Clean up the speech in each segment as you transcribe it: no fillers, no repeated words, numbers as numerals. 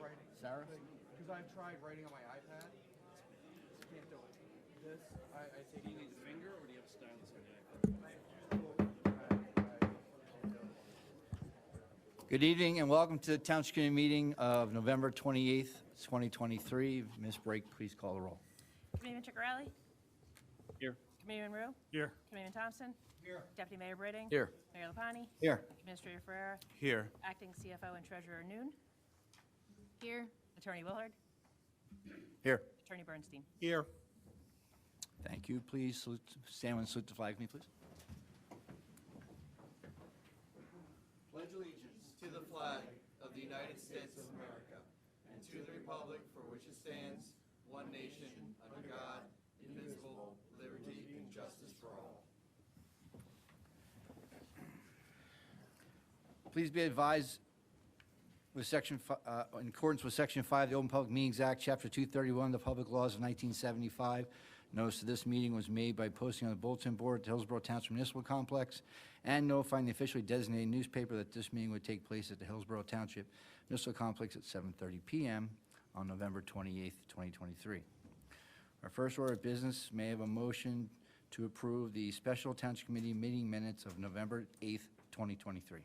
writing. Sarah? Because I've tried writing on my iPad. Can't do it. This, I take Do you it. need a finger or do you have a stylus on the iPad? Good evening and welcome to the Township Committee meeting of November 28th, 2023. Ms. Brake, please call the roll. Committeeman Ciccarelli? Here. Committeeman Rue? Here. Committeeman Thompson? Here. Deputy Mayor Britting? Here. Mayor LaPani? Here. Administrator Ferrera? Here. Acting CFO and Treasurer Noon? Here. Attorney Willard? Here. Attorney Bernstein? Here. Thank you. Please stand and salute the flag, with me, please. Pledge allegiance to the flag of the United States of America and to the republic for which it stands, one nation, under God, indivisible, liberty and justice for all. Please be advised, with in accordance with Section 5 of the Open Public Meetings Act, Chapter 231 of the Public Laws of 1975, notice of this meeting was made by posting on the bulletin board at the Hillsborough Township Municipal Complex and notifying the officially designated newspaper that this meeting would take place at the Hillsborough Township Municipal Complex at 7:30 p.m. on November 28th, 2023. Our first order of business, may I have a motion to approve the Special Township Committee meeting minutes of November 8th, 2023.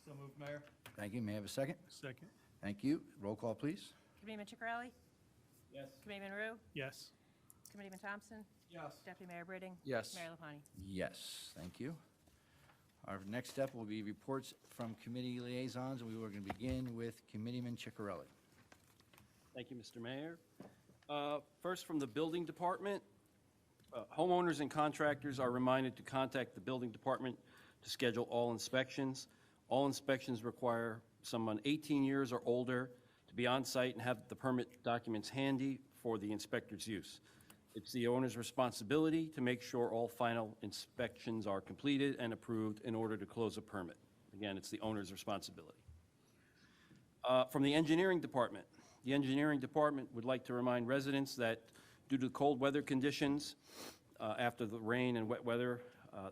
So moved, Mayor. Thank you. May I have a second? Second. Thank you. Roll call, please. Committeeman Ciccarelli? Yes. Committeeman Rue? Yes. Committeeman Thompson? Yes. Deputy Mayor Britting? Yes. Mayor LaPani? Yes, thank you. Our next step will be reports from committee liaisons, and we are going to begin with Committeeman Ciccarelli. Thank you, Mr. Mayor. First, from the Building Department, homeowners and contractors are reminded to contact the Building Department to schedule all inspections. All inspections require someone 18 years or older to be on site and have the permit documents handy for the inspector's use. It's the owner's responsibility to make sure all final inspections are completed and approved in order to close a permit. Again, it's the owner's responsibility. From the Engineering Department, the Engineering Department would like to remind residents that due to cold weather conditions after the rain and wet weather,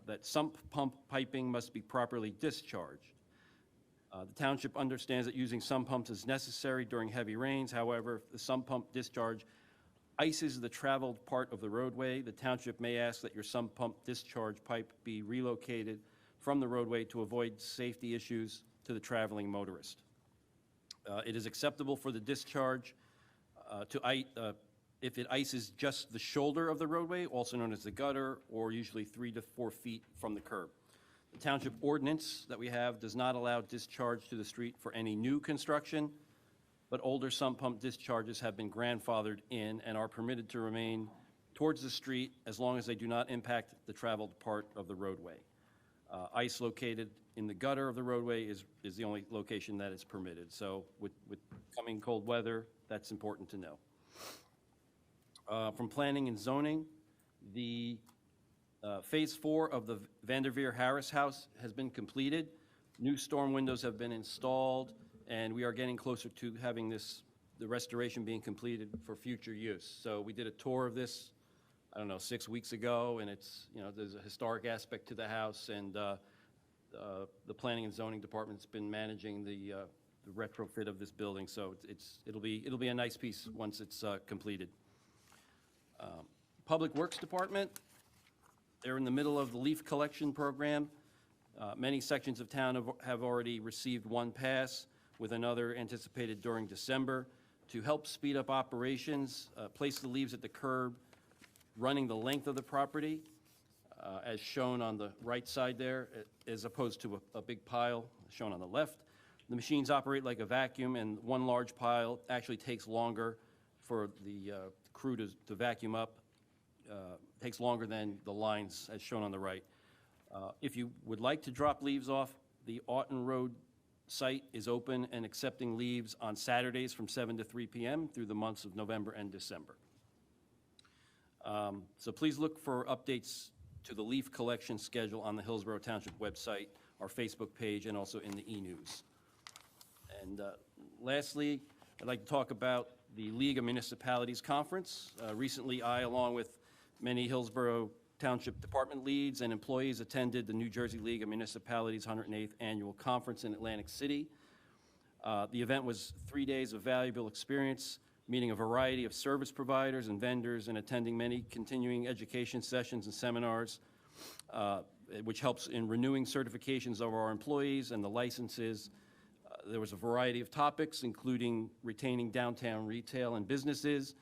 that sump pump piping must be properly discharged. The township understands that using sump pumps is necessary during heavy rains. However, if the sump pump discharge ices the traveled part of the roadway, the township may ask that your sump pump discharge pipe be relocated from the roadway to avoid safety issues to the traveling motorist. It is acceptable for the discharge if it ices just the shoulder of the roadway, also known as the gutter, or usually 3 to 4 feet from the curb. The township ordinance that we have does not allow discharge to the street for any new construction, but older sump pump discharges have been grandfathered in and are permitted to remain towards the street as long as they do not impact the traveled part of the roadway. Ice located in the gutter of the roadway is the only location that is permitted. So with coming cold weather, that's important to know. From Planning and Zoning, the Phase 4 of the Vanderveer Harris House has been completed. New storm windows have been installed, and we are getting closer to having the restoration being completed for future use. So we did a tour of this, I don't know, 6 weeks ago, and it's, there's a historic aspect to the house, and the Planning and Zoning Department's been managing the retrofit of this building, so it'll be a nice piece once it's completed. Public Works Department, they're in the middle of the leaf collection program. Many sections of town have already received one pass, with another anticipated during December. To help speed up operations, place the leaves at the curb, running the length of the property, as shown on the right side there, as opposed to a big pile shown on the left. The machines operate like a vacuum, and one large pile actually takes longer for the crew to vacuum up. Takes longer than the lines as shown on the right. If you would like to drop leaves off, the Auten Road site is open and accepting leaves on Saturdays from 7 to 3 p.m. through the months of November and December. So please look for updates to the leaf collection schedule on the Hillsborough Township website, our Facebook page, and also in the e-news. And lastly, I'd like to talk about the League of Municipalities Conference. Recently, I, along with many Hillsborough Township Department leads and employees, attended the New Jersey League of Municipalities 108th Annual Conference in Atlantic City. The event was 3 days of valuable experience, meeting a variety of service providers and vendors and attending many continuing education sessions and seminars, which helps in renewing certifications of our employees and the licenses. There was a variety of topics, including retaining downtown retail and businesses,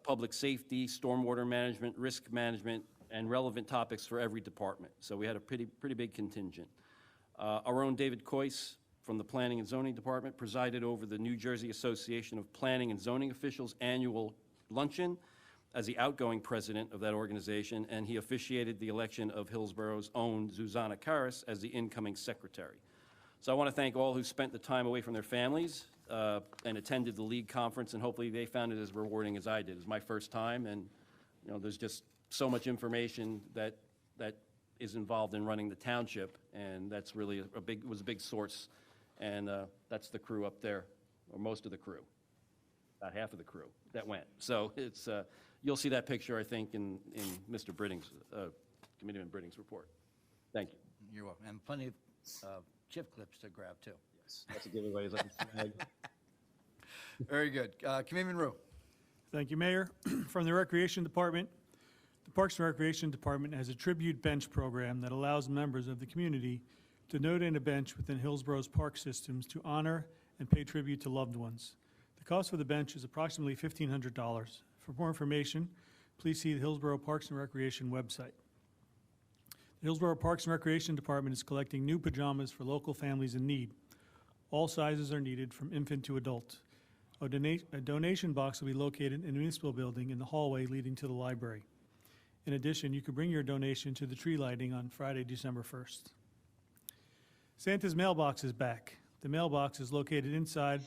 public safety, stormwater management, risk management, and relevant topics for every department. So we had a pretty big contingent. Our own David Coyce from the Planning and Zoning Department presided over the New Jersey Association of Planning and Zoning Officials annual luncheon as the outgoing president of that organization, and he officiated the election of Hillsborough's own Zuzana Karas as the incoming secretary. So I want to thank all who spent the time away from their families and attended the league conference, and hopefully they found it as rewarding as I did. It was my first time, and there's just so much information that is involved in running the township, and that's really was a big source. And that's the crew up there, or most of the crew, about half of the crew that went. So it's you'll see that picture, I think, in Mr. Britting's, Committeeman Britting's report. Thank you. You're welcome. And plenty of chip clips to grab, too. Yes, that's a giveaway. Is like a flag. Very good. Committeeman Rue. Thank you, Mayor. From the Recreation Department, the Parks and Recreation Department has a tribute bench program that allows members of the community to donate a bench within Hillsborough's park systems to honor and pay tribute to loved ones. The cost for the bench is approximately $1,500. For more information, please see the Hillsborough Parks and Recreation website. The Hillsborough Parks and Recreation Department is collecting new pajamas for local families in need. All sizes are needed, from infant to adult. A donation box will be located in the municipal building in the hallway leading to the library. In addition, you can bring your donation to the tree lighting on Friday, December 1st. Santa's mailbox is back. The mailbox is located inside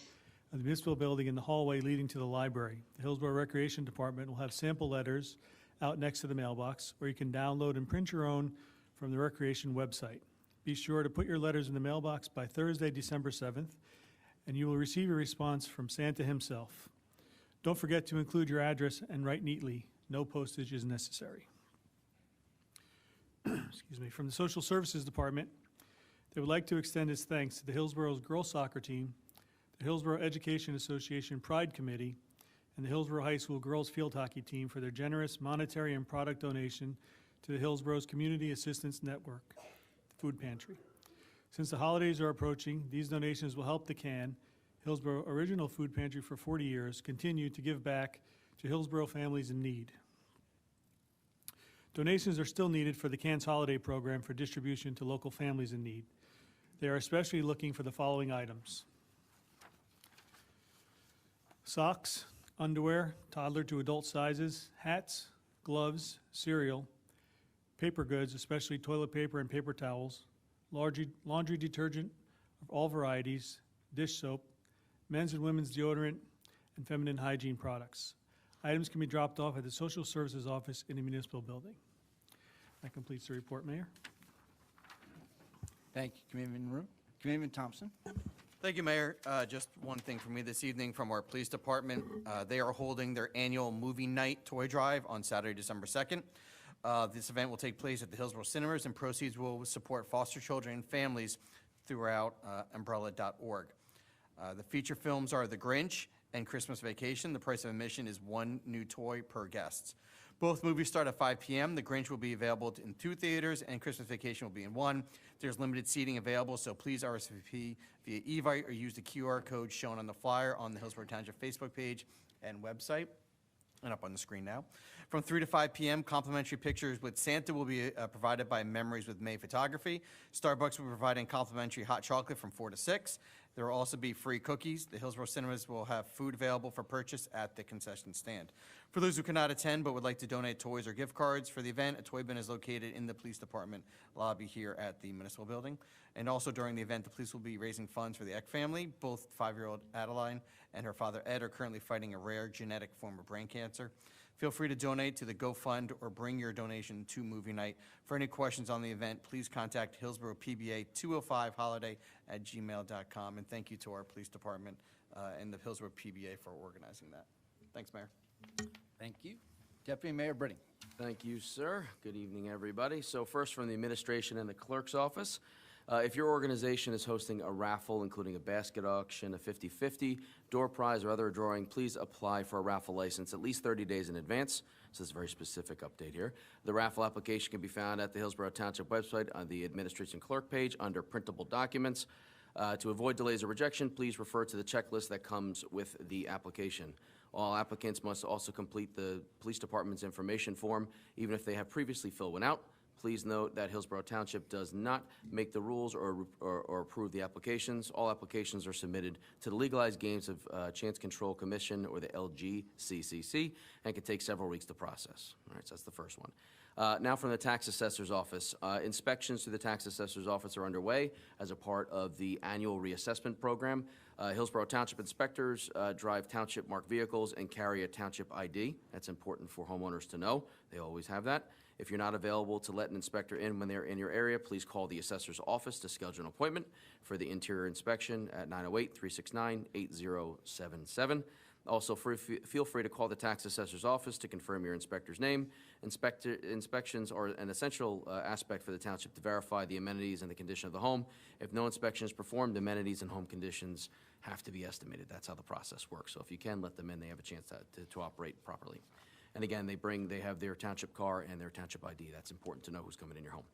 of the municipal building in the hallway leading to the library. The Hillsborough Recreation Department will have sample letters out next to the mailbox, or you can download and print your own from the Recreation website. Be sure to put your letters in the mailbox by Thursday, December 7th, and you will receive a response from Santa himself. Don't forget to include your address and write neatly. No postage is necessary. Excuse me. From the Social Services Department, they would like to extend its thanks to the Hillsborough's girls soccer team, the Hillsborough Education Association Pride Committee, and the Hillsborough High School girls field hockey team for their generous monetary and product donation to the Hillsborough's Community Assistance Network, the food pantry. Since the holidays are approaching, these donations will help the CAN, Hillsborough Original Food Pantry for 40 years, continue to give back to Hillsborough families in need. Donations are still needed for the CAN's holiday program for distribution to local families in need. They are especially looking for the following items: socks, underwear, toddler to adult sizes, hats, gloves, cereal, paper goods, especially toilet paper and paper towels, laundry detergent of all varieties, dish soap, men's and women's deodorant, and feminine hygiene products. Items can be dropped off at the Social Services Office in the municipal building. That completes the report, Mayor. Thank you, Committeeman Rue. Committeeman Thompson. Thank you, Mayor. Just one thing for me this evening from our police department. They are holding their annual movie night toy drive on Saturday, December 2nd. This event will take place at the Hillsborough Cinemas, and proceeds will support foster children and families throughout umbrella.org. The feature films are The Grinch and Christmas Vacation. The price of admission is one new toy per guest. Both movies start at 5 p.m. The Grinch will be available in 2 theaters, and Christmas Vacation will be in 1. There's limited seating available, so please RSVP via Evite or use the QR code shown on the flyer on the Hillsborough Township Facebook page and website, and up on the screen now. From 3 to 5 p.m., complimentary pictures with Santa will be provided by Memories with May Photography. Starbucks will be providing complimentary hot chocolate from 4 to 6. There will also be free cookies. The Hillsborough Cinemas will have food available for purchase at the concession stand. For those who cannot attend but would like to donate toys or gift cards for the event, a toy bin is located in the police department lobby here at the municipal building. And also during the event, the police will be raising funds for the Eck family. Both 5-year-old Adeline and her father Ed are currently fighting a rare genetic form of brain cancer. Feel free to donate to the GoFund or bring your donation to movie night. For any questions on the event, please contact Hillsborough PBA 205holiday@gmail.com. And thank you to our police department and the Hillsborough PBA for organizing that. Thanks, Mayor. Thank you. Deputy Mayor Britting. Thank you, sir. Good evening, everybody. So first, from the administration and the clerk's office, If your organization is hosting a raffle, including a basket auction, a 50/50, door prize, or other drawing, please apply for a raffle license at least 30 days in advance. So this is a very specific update here. The raffle application can be found at the Hillsborough Township website on the Administration Clerk page under Printable Documents. To avoid delays or rejection, please refer to the checklist that comes with the application. All applicants must also complete the Police Department's information form, even if they have previously filled one out. Please note that Hillsborough Township does not make the rules or approve the applications. All applications are submitted to the Legalized Games of Chance Control Commission, or the LGCCC, and can take several weeks to process. All right, so that's the first one. Now from the Tax Assessor's Office. Inspections through the Tax Assessor's Office are underway as a part of the annual reassessment program. Hillsborough Township inspectors drive township-marked vehicles and carry a township ID. That's important for homeowners to know. They always have that. If you're not available to let an inspector in when they're in your area, please call the assessor's office to schedule an appointment for the interior inspection at 908-369-8077. Also, feel free to call the tax assessor's office to confirm your inspector's name. Inspections are an essential aspect for the township to verify the amenities and the condition of the home. If no inspection is performed, amenities and home conditions have to be estimated. That's how the process works. So if you can let them in, they have a chance to operate properly. And again, they have their township car and their township ID. That's important to know who's coming in your home.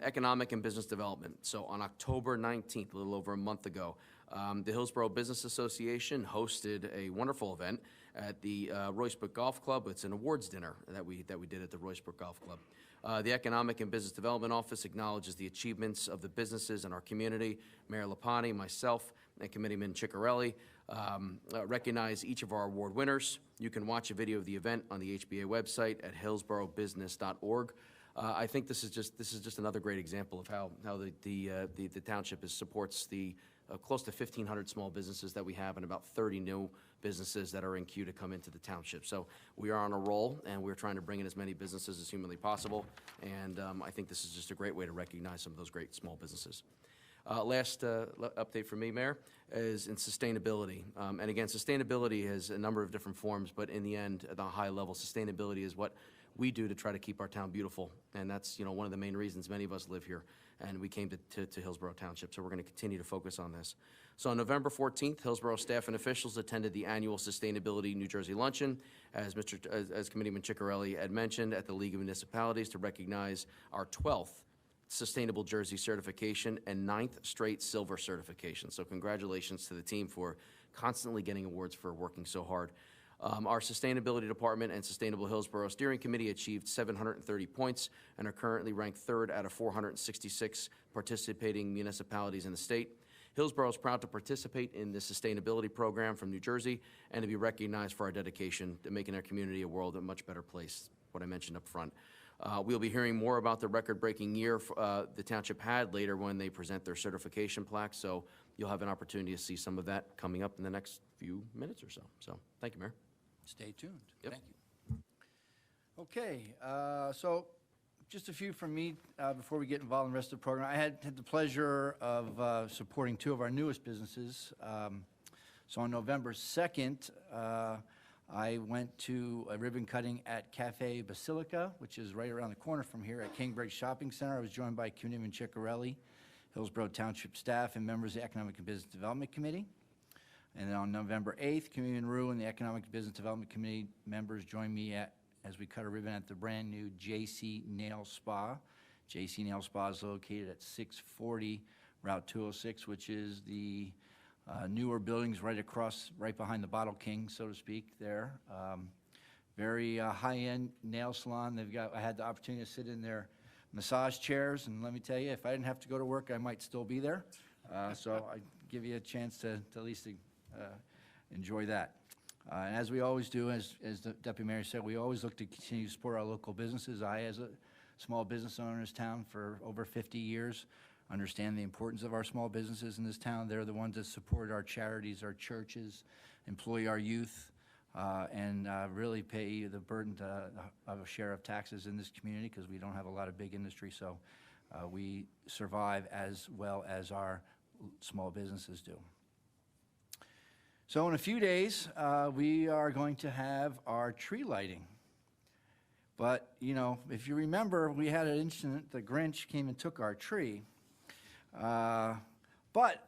Economic and business development. So on October 19th, a little over a month ago, the Hillsborough Business Association hosted a wonderful event at the Roycebrook Golf Club. It's an awards dinner that we did at the Roycebrook Golf Club. The Economic and Business Development Office acknowledges the achievements of the businesses in our community. Mayor Lapani, myself, and Committeeman Ciccarelli recognize each of our award winners. You can watch a video of the event on the HBA website at hillsboroughbusiness.org. I think this is just another great example of how the township supports the close to 1,500 small businesses that we have and about 30 new businesses that are in queue to come into the township. So we are on a roll, and we're trying to bring in as many businesses as humanly possible. And I think this is just a great way to recognize some of those great small businesses. Last update from me, Mayor, is in sustainability. And again, sustainability has a number of different forms, but in the end, at the high level, sustainability is what we do to try to keep our town beautiful. And that's, one of the main reasons many of us live here. And we came to Hillsborough Township, so we're going to continue to focus on this. So on November 14th, Hillsborough staff and officials attended the annual Sustainability New Jersey Luncheon, as Committeeman Ciccarelli had mentioned, at the League of Municipalities to recognize our 12th Sustainable Jersey certification and 9th straight silver certification. So congratulations to the team for constantly getting awards for working so hard. Our Sustainability Department and Sustainable Hillsborough Steering Committee achieved 730 points and are currently ranked 3rd out of 466 participating municipalities in the state. Hillsborough is proud to participate in the sustainability program from New Jersey and to be recognized for our dedication to making our community a world a much better place, what I mentioned up front. We'll be hearing more about the record-breaking year the township had later when they present their certification plaque, so you'll have an opportunity to see some of that coming up in the next few minutes or so. So, thank you, Mayor. Stay tuned. Yep. Thank you. Okay, so just a few from me before we get involved in the rest of the program. I had the pleasure of supporting two of our newest businesses. So on November 2nd, I went to a ribbon cutting at Cafe Basilica, which is right around the corner from here at Kingbridge Shopping Center. I was joined by Committeeman Ciccarelli, Hillsborough Township staff, and members of the Economic and Business Development Committee. And then on November 8th, Committeeman Rue and the Economic and Business Development Committee members joined me as we cut a ribbon at the brand-new JC Nail Spa. JC Nail Spa is located at 640 Route 206, which is the newer buildings right behind the Bottle King, so to speak, there. Very high-end nail salon. I had the opportunity to sit in their massage chairs, and let me tell you, if I didn't have to go to work, I might still be there. So I give you a chance to at least enjoy that. And as we always do, as the Deputy Mayor said, we always look to continue to support our local businesses. I, as a small business owner in this town for over 50 years, understand the importance of our small businesses in this town. They're the ones that support our charities, our churches, employ our youth, and really pay the burden of a share of taxes in this community because we don't have a lot of big industry, so we survive as well as our small businesses do. So in a few days, we are going to have our tree lighting. But, if you remember, we had an incident, the Grinch came and took our tree. But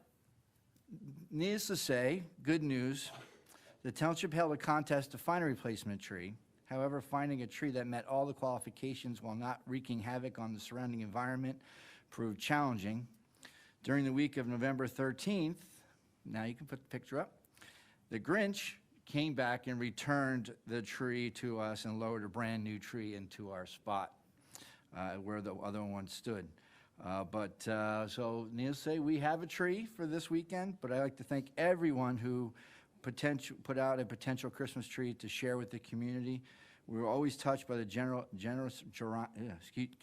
needless to say, good news, the township held a contest to find a replacement tree. However, finding a tree that met all the qualifications while not wreaking havoc on the surrounding environment proved challenging. During the week of November 13th, now you can put the picture up, the Grinch came back and returned the tree to us and lowered a brand-new tree into our spot where the other one stood. So needless to say, we have a tree for this weekend, but I'd like to thank everyone who put out a potential Christmas tree to share with the community. We were always touched by the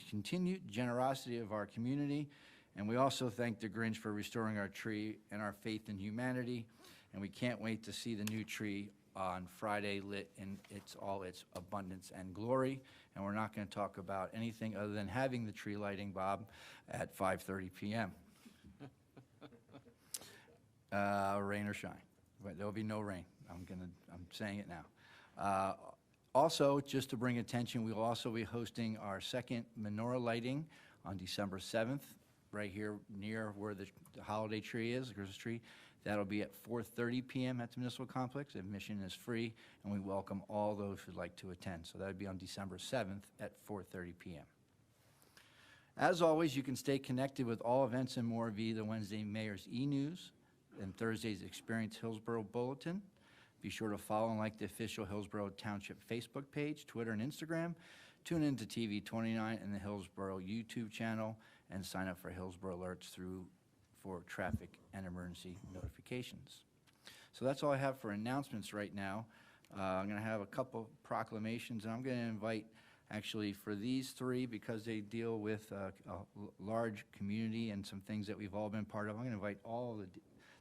continued generosity of our community, and we also thank the Grinch for restoring our tree and our faith in humanity, and we can't wait to see the new tree on Friday lit in all its abundance and glory. And we're not going to talk about anything other than having the tree lighting, Bob, at 5:30 p.m. Rain or shine, but there'll be no rain. I'm saying it now. Also, just to bring attention, we will also be hosting our second menorah lighting on December 7th, right here near where the holiday tree is, the Christmas tree. That'll be at 4:30 p.m. at the municipal complex. Admission is free, and we welcome all those who'd like to attend. So that would be on December 7th at 4:30 p.m. As always, you can stay connected with all events and more via the Wednesday Mayor's e-News and Thursday's Experience Hillsborough Bulletin. Be sure to follow and like the official Hillsborough Township Facebook page, Twitter, and Instagram. Tune in to TV 29 and the Hillsborough YouTube channel, and sign up for Hillsborough Alerts for traffic and emergency notifications. So that's all I have for announcements right now. I'm going to have a couple proclamations, and I'm going to invite, actually, for these three, because they deal with a large community and some things that we've all been part of, I'm going to invite all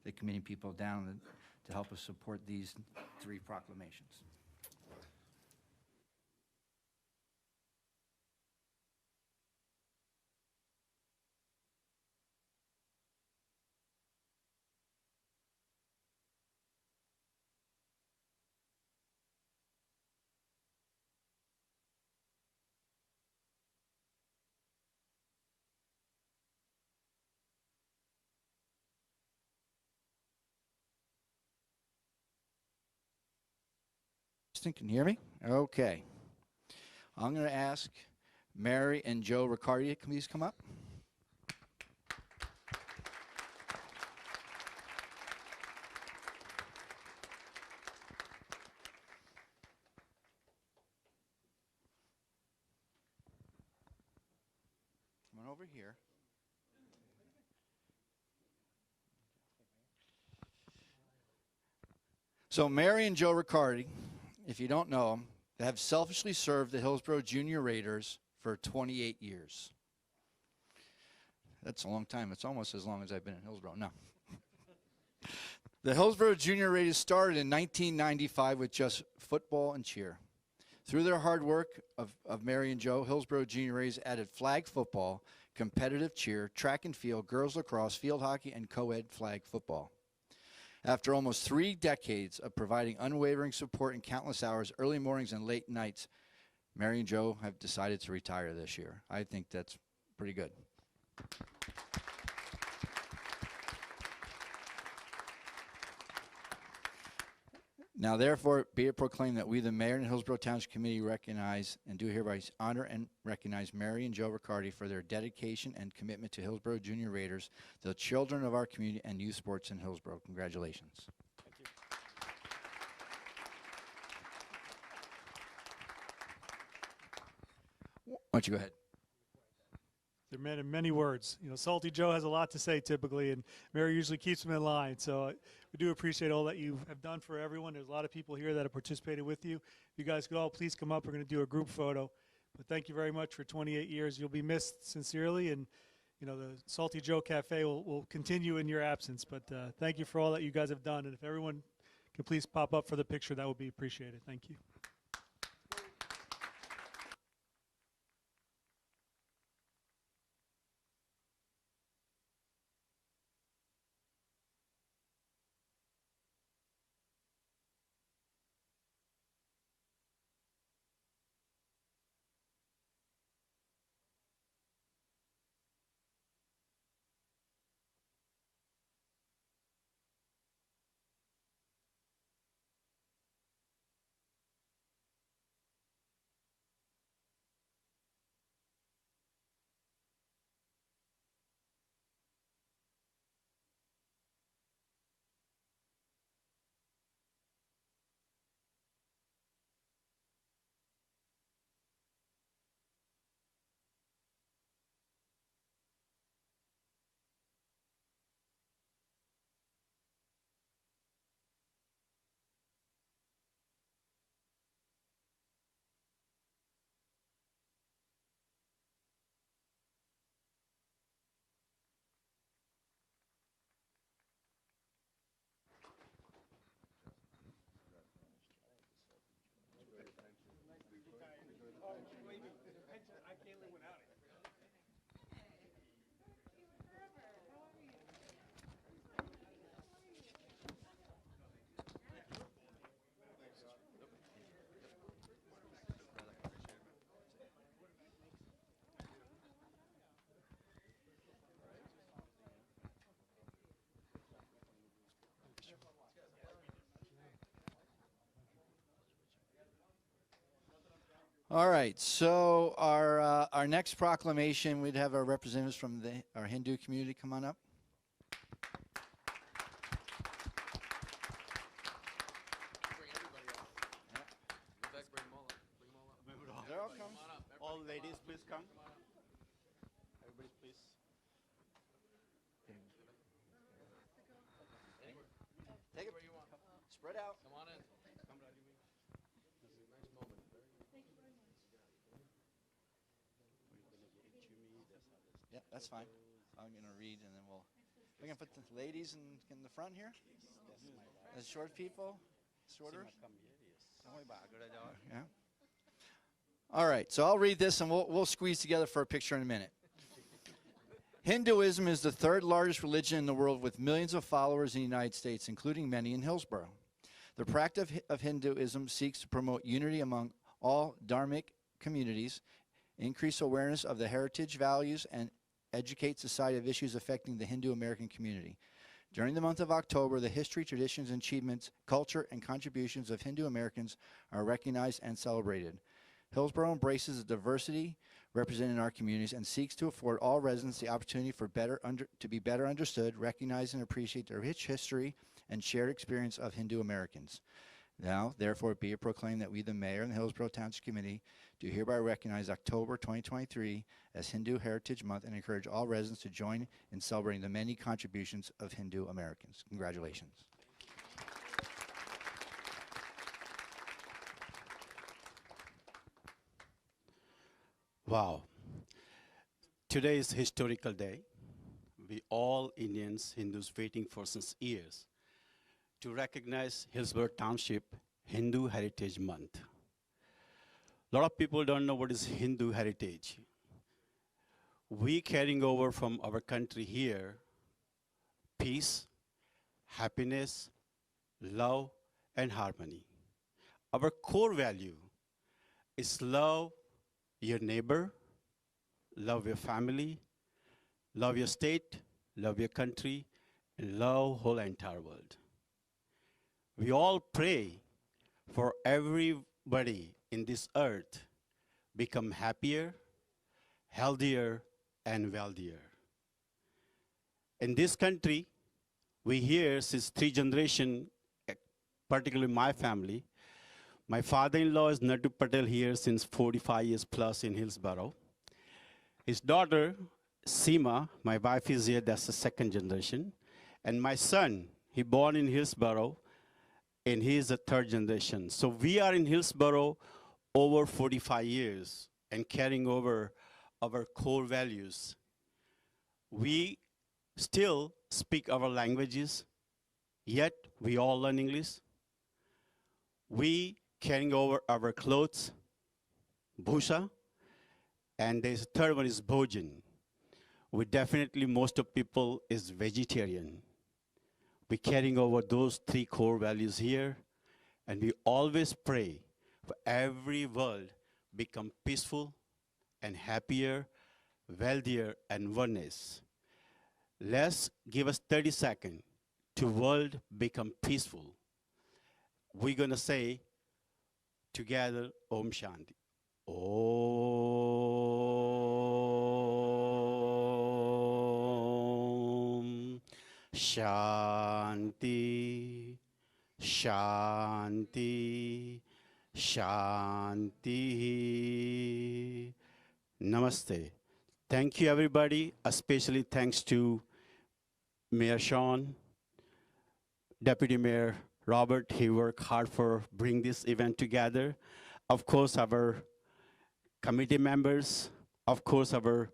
the committee people down to help us support these three proclamations. Can you hear me? Okay. I'm going to ask Mary and Joe Riccardi to please come up. Come on over here. So Mary and Joe Riccardi, if you don't know them, they have selfishly served the Hillsborough Junior Raiders for 28 years. That's a long time. It's almost as long as I've been in Hillsborough. No. The Hillsborough Junior Raiders started in 1995 with just football and cheer. Through their hard work of Mary and Joe, Hillsborough Junior Raiders added flag football, competitive cheer, track and field, girls lacrosse, field hockey, and co-ed flag football. After almost 3 decades of providing unwavering support in countless hours, early mornings and late nights, Mary and Joe have decided to retire this year. I think that's pretty good. Now, therefore, be it proclaimed that we, the Mayor and Hillsborough Township Committee, recognize and do hereby honor and recognize Mary and Joe Riccardi for their dedication and commitment to Hillsborough Junior Raiders, the children of our community and youth sports in Hillsborough. Congratulations. Why don't you go ahead? They're men of many words. You know, Salty Joe has a lot to say typically, and Mary usually keeps them in line. So we do appreciate all that you have done for everyone. There's a lot of people here that have participated with you. If you guys could all please come up, we're going to do a group photo. But thank you very much for 28 years. You'll be missed sincerely, and you know the Salty Joe Cafe will continue in your absence. But thank you for all that you guys have done. And if everyone can please pop up for the picture, that would be appreciated. Thank you. All right, so our next proclamation, we'd have our representatives from our Hindu community come on up. Bring everybody up. In fact, bring them all up. Bring them all up. They're all coming. Come on up. All ladies, please come. Everybody, please. Take it. Spread out. Come on in. Yeah, that's fine. I'm going to read, and then we're going to put the ladies in the front here. The short people, shorter. Yeah. All right, so I'll read this, and we'll squeeze together for a picture in a minute. Hinduism is the third largest religion in the world with millions of followers in the United States, including many in Hillsborough. The practice of Hinduism seeks to promote unity among all dharmic communities, increase awareness of the heritage values, and educate society of issues affecting the Hindu American community. During the month of October, the history, traditions, achievements, culture, and contributions of Hindu Americans are recognized and celebrated. Hillsborough embraces the diversity represented in our communities and seeks to afford all residents the opportunity for to be better understood, recognize, and appreciate the rich history and shared experience of Hindu Americans. Now, therefore, be it proclaimed that we, the Mayor and the Hillsborough Township Committee, do hereby recognize October 2023 as Hindu Heritage Month and encourage all residents to join in celebrating the many contributions of Hindu Americans. Congratulations. Wow. Today is historical day. We all Indians, Hindus waiting for since years to recognize Hillsborough Township Hindu Heritage Month. A lot of people don't know what is Hindu heritage. We carrying over from our country here peace, happiness, love, and harmony. Our core value is love your neighbor, love your family, love your state, love your country, and love whole entire world. We all pray for everybody in this earth become happier, healthier, and wealthier. In this country, we hear since 3 generations, particularly my family. My father-in-law is Nattu Patel here since 45 years plus in Hillsborough. His daughter, Seema, my wife is here, that's the 2nd generation. And my son, he born in Hillsborough, and he is the 3rd generation. So we are in Hillsborough over 45 years and carrying over our core values. We still speak our languages, yet we all learn English. We carrying over our clothes, bhusha, and there's a 3rd one is bhojan. We definitely, most of people is vegetarian. We're carrying over those 3 core values here, and we always pray for every world become peaceful and happier, wealthier, and oneness. Let's give us 30 seconds to world become peaceful. We're going to say together, Om Shanti. Om Shanti, Shanti, Shanti. Namaste. Thank you, everybody. Especially thanks to Mayor Sean, Deputy Mayor Robert. He worked hard for bring this event together. Of course, our committee members, of course, our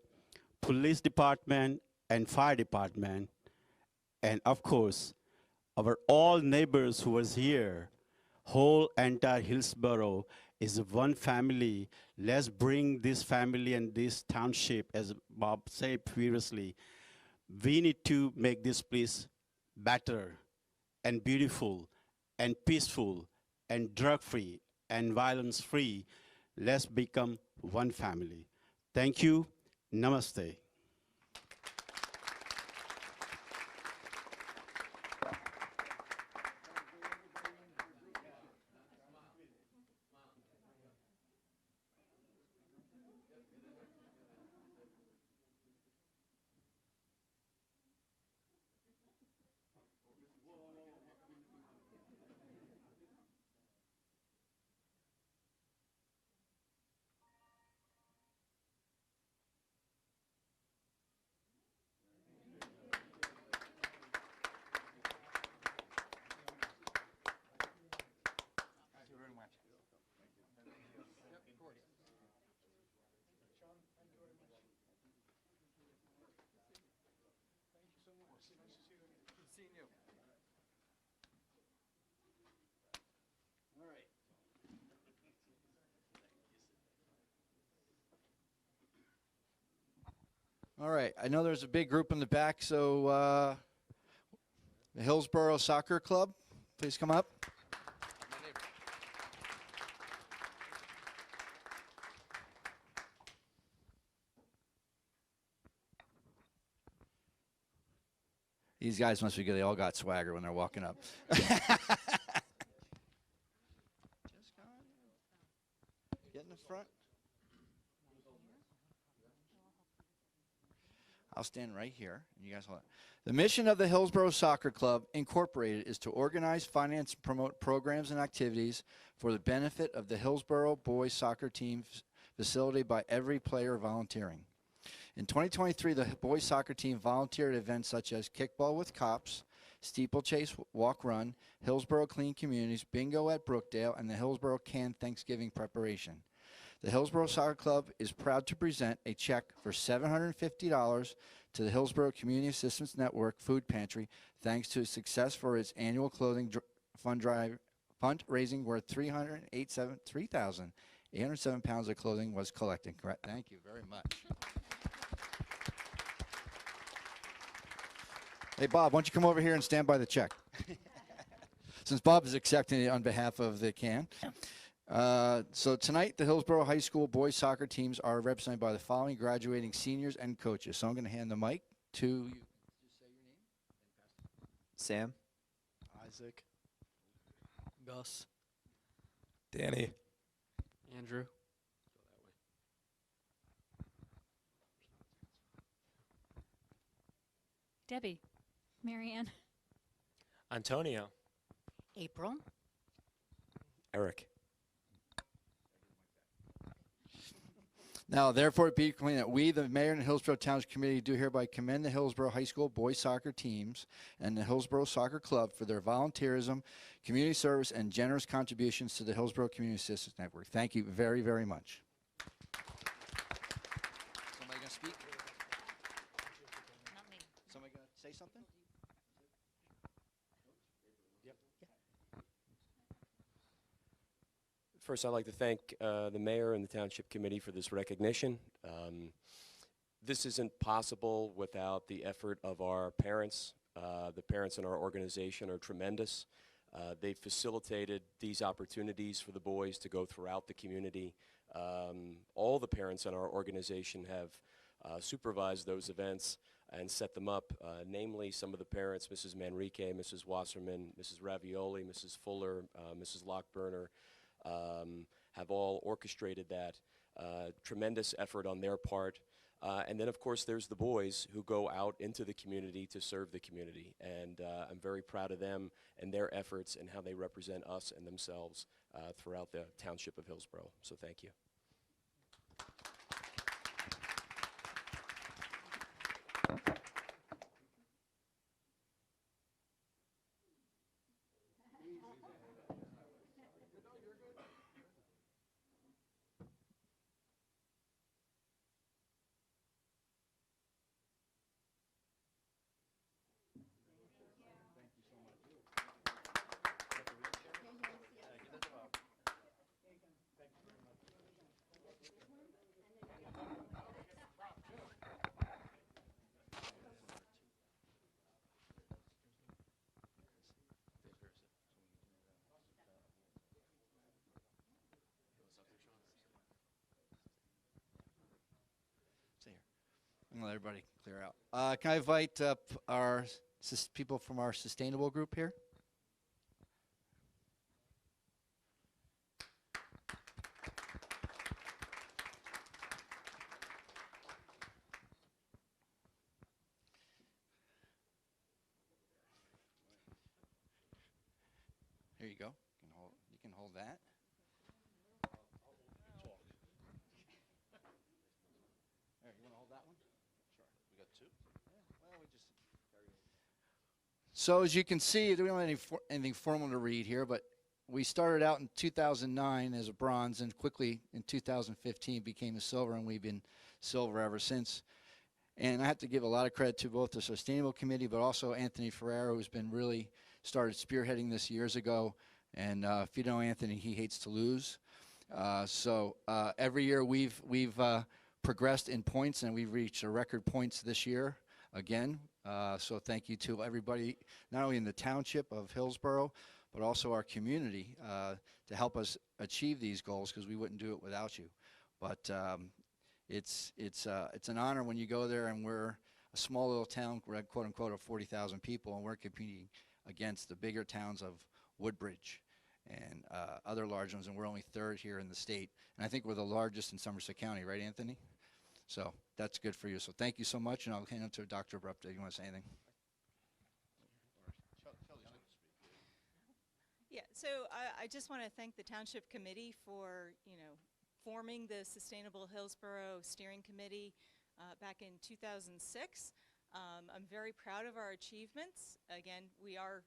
police department and fire department, and of course, our all neighbors who was here. Whole entire Hillsborough is one family. Let's bring this family and this township, as Bob said previously. We need to make this place better and beautiful and peaceful and drug-free and violence-free. Let's become one family. Thank you. Namaste. All right, I know there's a big group in the back, so the Hillsborough Soccer Club, please come up. These guys must be good. They all got swagger when they're walking up. Get in the front. I'll stand right here. You guys hold on. The mission of the Hillsborough Soccer Club, Incorporated, is to organize, finance, and promote programs and activities for the benefit of the Hillsborough boys soccer team facilitated by every player volunteering. In 2023, the boys soccer team volunteered at events such as Kickball with Cops, Steeplechase Walk Run, Hillsborough Clean Communities, Bingo at Brookdale, and the Hillsborough Canned Thanksgiving Preparation. The Hillsborough Soccer Club is proud to present a check for $750 to the Hillsborough Community Assistance Network Food Pantry, thanks to its success for its annual clothing fundraising worth 3,807 pounds of clothing was collected. Correct. Thank you very much. Hey, Bob, why don't you come over here and stand by the check? Since Bob is accepting it on behalf of the can. So tonight, the Hillsborough High School boys soccer teams are represented by the following graduating seniors and coaches. So I'm going to hand the mic to you. Just say your name. Sam. Isaac. Gus. Danny. Andrew. Debbie. Marianne. Antonio. April. Eric. Now, therefore, it be clear that we, the Mayor and Hillsborough Township Committee, do hereby commend the Hillsborough High School boys soccer teams and the Hillsborough Soccer Club for their volunteerism, community service, and generous contributions to the Hillsborough Community Assistance Network. Thank you very, very much. Somebody going to speak? Not me. Somebody going to say something? First, I'd like to thank the mayor and the township committee for this recognition. This isn't possible without the effort of our parents. The parents in our organization are tremendous. They've facilitated these opportunities for the boys to go throughout the community. All the parents in our organization have supervised those events and set them up, namely some of the parents, Mrs. Manrique, Mrs. Wasserman, Mrs. Ravioli, Mrs. Fuller, Mrs. Lockburner, have all orchestrated that. Tremendous effort on their part. And then, of course, there's the boys who go out into the community to serve the community. And I'm very proud of them and their efforts and how they represent us and themselves throughout the township of Hillsborough. So thank you. I'm going to let everybody clear out. Can I invite up our people from our sustainable group here? Here you go. You can hold that. There, you want to hold that one? Sure. We got two? Yeah, well, we just carry it. So as you can see, we don't have anything formal to read here, but we started out in 2009 as a bronze and quickly in 2015 became a silver, and we've been silver ever since. And I have to give a lot of credit to both the Sustainable Committee, but also Anthony Ferraro, who's been really started spearheading this years ago. And if you know Anthony, he hates to lose. So every year we've progressed in points, and we've reached a record points this year again. So thank you to everybody, not only in the township of Hillsborough, but also our community to help us achieve these goals, because we wouldn't do it without you. But it's an honor when you go there, and we're a small little town, quote unquote, of 40,000 people, and we're competing against the bigger towns of Woodbridge and other large ones, and we're only third here in the state. And I think we're the largest in Somerset County, right, Anthony? So that's good for you. So thank you so much, and I'll hand it to Dr. Abrupta. You want to say anything? Yeah, so I just want to thank the Township Committee for, forming the Sustainable Hillsborough Steering Committee back in 2006. I'm very proud of our achievements. Again, we are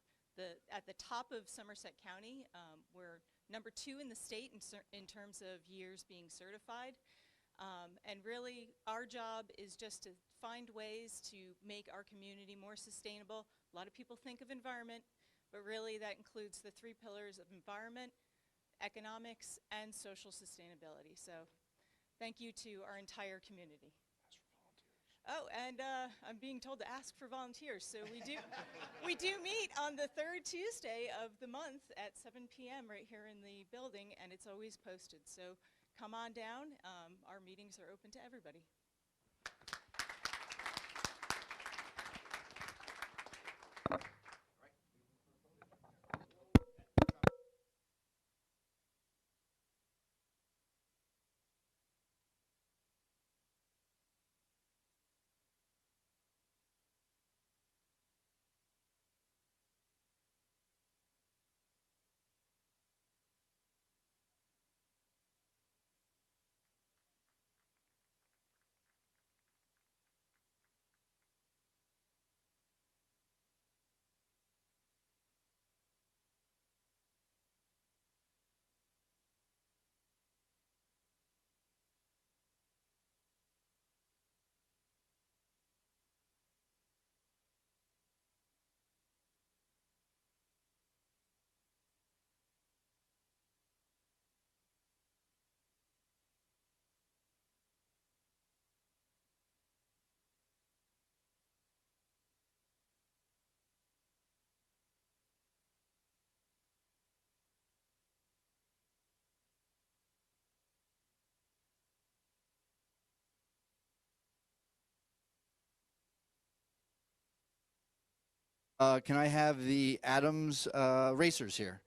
at the top of Somerset County. We're number 2 in the state in terms of years being certified. And really, our job is just to find ways to make our community more sustainable. A lot of people think of environment, but really that includes the 3 pillars of environment, economics, and social sustainability. So thank you to our entire community. Oh, and I'm being told to ask for volunteers. So we do meet on the 3rd Tuesday of the month at 7 p.m. right here in the building, and it's always posted. So come on down. Our meetings are open to everybody. Can I have the Adams Racers here?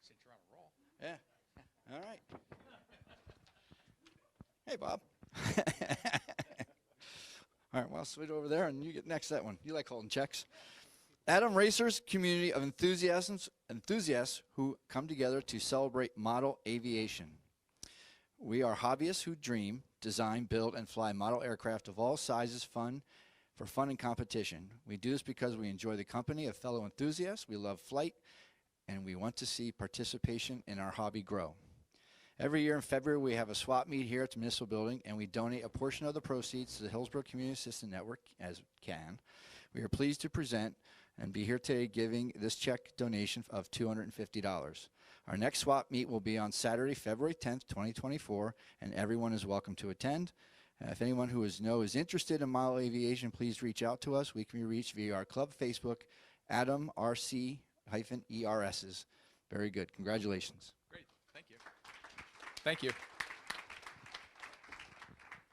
Since you're on a roll. Yeah. All right. Hey, Bob. All right, well, I'll switch over there, and you get next that one. You like holding checks. Adam Racers, community of enthusiasts who come together to celebrate model aviation. We are hobbyists who dream, design, build, and fly model aircraft of all sizes, for fun and competition. We do this because we enjoy the company of fellow enthusiasts, we love flight, and we want to see participation in our hobby grow. Every year in February, we have a swap meet here at the Municipal Building, and we donate a portion of the proceeds to the Hillsborough Community Assistance Network, as can. We are pleased to present and be here today giving this check donation of $250. Our next swap meet will be on Saturday, February 10th, 2024, and everyone is welcome to attend. If anyone who is interested in model aviation, please reach out to us. We can be reached via our club Facebook, Adam RC-ERSs. Very good. Congratulations. Great. Thank you. Thank you.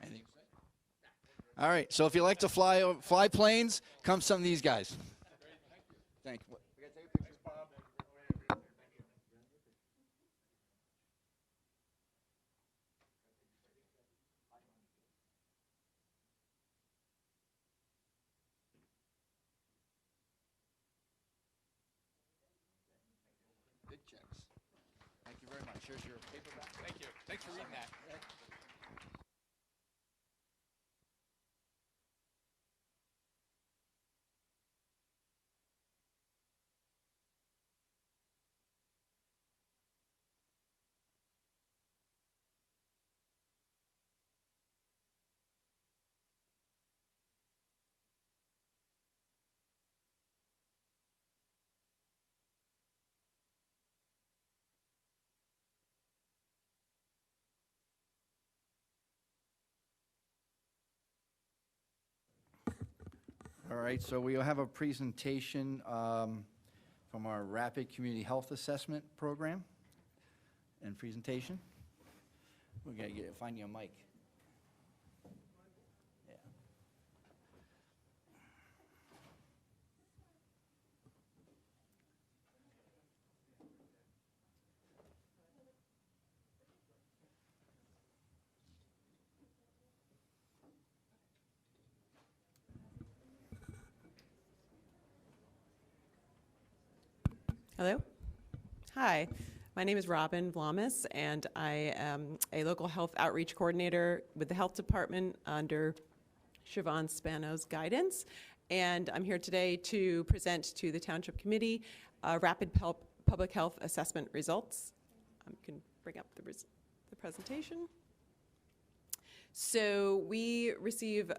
Anything to say? All right. So if you like to fly planes, come some of these guys. Thank you. We got to take a picture, Bob. Big checks. Thank you very much. Here's your paperback. Thank you. Thanks for reading that. All right, so we will have a presentation from our Rapid Community Health Assessment Program and presentation. We're going to find you a mic. Yeah. Hello. Hi. My name is Robin Vlamis, and I am a local health outreach coordinator with the Health Department under Siobhan Spano's guidance. And I'm here today to present to the Township Committee rapid public health assessment results. You can bring up the presentation. So we receive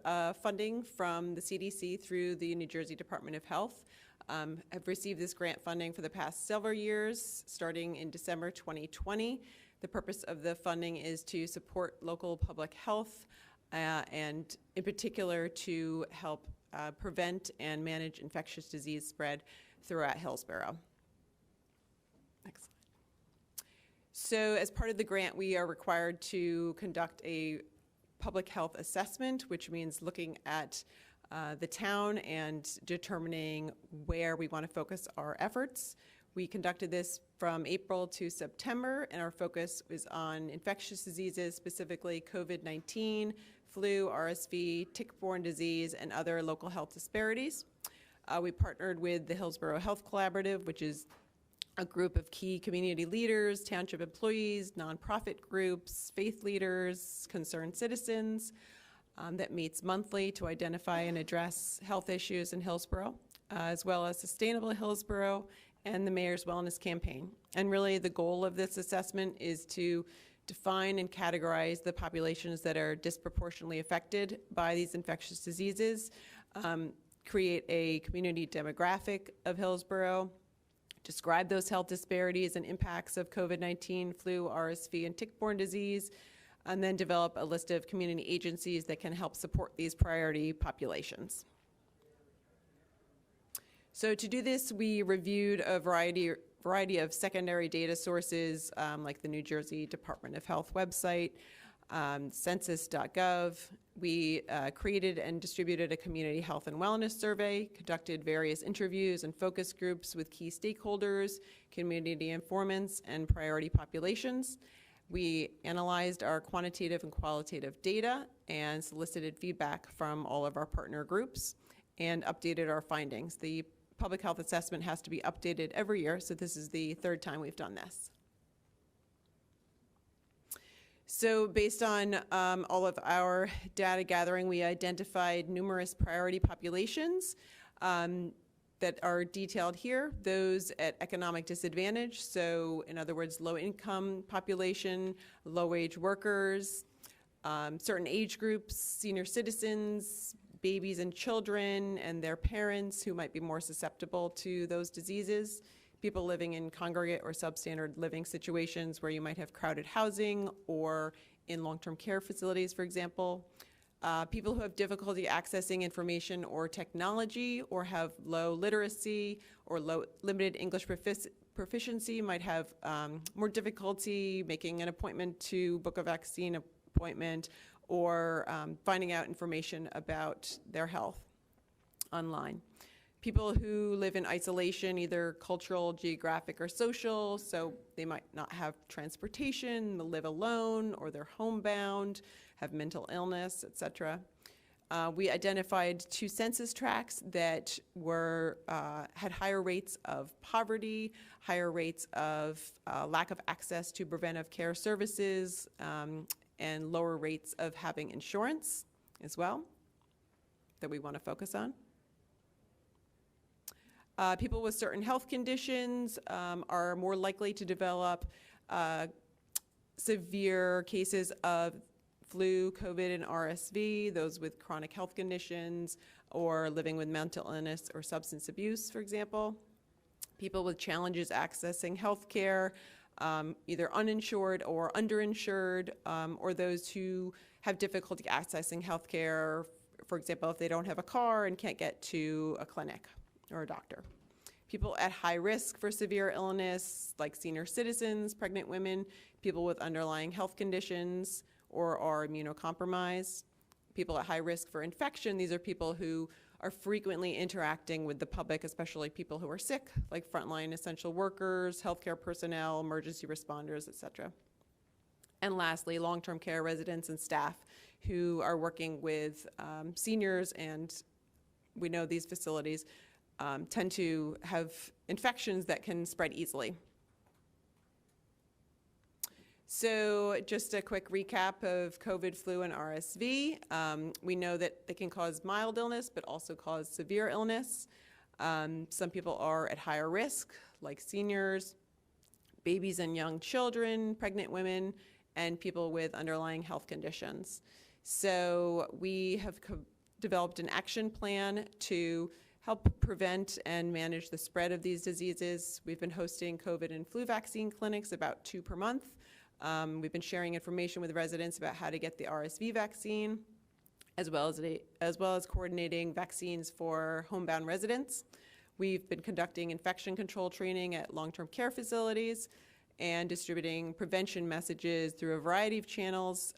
funding from the CDC through the New Jersey Department of Health. Have received this grant funding for the past several years, starting in December 2020. The purpose of the funding is to support local public health and in particular to help prevent and manage infectious disease spread throughout Hillsborough. Next slide. So as part of the grant, we are required to conduct a public health assessment, which means looking at the town and determining where we want to focus our efforts. We conducted this from April to September, and our focus was on infectious diseases, specifically COVID-19, flu, RSV, tick-borne disease, and other local health disparities. We partnered with the Hillsborough Health Collaborative, which is a group of key community leaders, township employees, nonprofit groups, faith leaders, concerned citizens, that meets monthly to identify and address health issues in Hillsborough, as well as Sustainable Hillsborough and the Mayor's Wellness Campaign. And really the goal of this assessment is to define and categorize the populations that are disproportionately affected by these infectious diseases, create a community demographic of Hillsborough, describe those health disparities and impacts of COVID-19, flu, RSV, and tick-borne disease, and then develop a list of community agencies that can help support these priority populations. So to do this, we reviewed a variety of secondary data sources, like the New Jersey Department of Health website, census.gov. We created and distributed a community health and wellness survey, conducted various interviews and focus groups with key stakeholders, community informants, and priority populations. We analyzed our quantitative and qualitative data and solicited feedback from all of our partner groups and updated our findings. The public health assessment has to be updated every year, so this is the third time we've done this. So based on all of our data gathering, we identified numerous priority populations that are detailed here, those at economic disadvantage, so in other words, low-income population, low-wage workers, certain age groups, senior citizens, babies and children, and their parents who might be more susceptible to those diseases, people living in congregate or substandard living situations where you might have crowded housing or in long-term care facilities, for example, people who have difficulty accessing information or technology or have low literacy or limited English proficiency might have more difficulty making an appointment to book a vaccine appointment or finding out information about their health online. People who live in isolation, either cultural, geographic, or social, so they might not have transportation, live alone, or they're homebound, have mental illness, etc. We identified 2 census tracts that were had higher rates of poverty, higher rates of lack of access to preventive care services, and lower rates of having insurance as well that we want to focus on. People with certain health conditions are more likely to develop severe cases of flu, COVID, and RSV, those with chronic health conditions or living with mental illness or substance abuse, for example. People with challenges accessing health care, either uninsured or underinsured, or those who have difficulty accessing health care for example, if they don't have a car and can't get to a clinic or a doctor. People at high risk for severe illness, like senior citizens, pregnant women, people with underlying health conditions or are immunocompromised. People at high risk for infection, these are people who are frequently interacting with the public, especially people who are sick, like frontline essential workers, healthcare personnel, emergency responders, et cetera. And lastly, long-term care residents and staff who are working with seniors, and we know these facilities tend to have infections that can spread easily. So just a quick recap of COVID, flu, and RSV. We know that they can cause mild illness, but also cause severe illness. Some people are at higher risk, like seniors, babies and young children, pregnant women, and people with underlying health conditions. So we have developed an action plan to help prevent and manage the spread of these diseases. We've been hosting COVID and flu vaccine clinics, about 2 per month. We've been sharing information with residents about how to get the RSV vaccine, as well as coordinating vaccines for homebound residents. We've been conducting infection control training at long-term care facilities and distributing prevention messages through a variety of channels,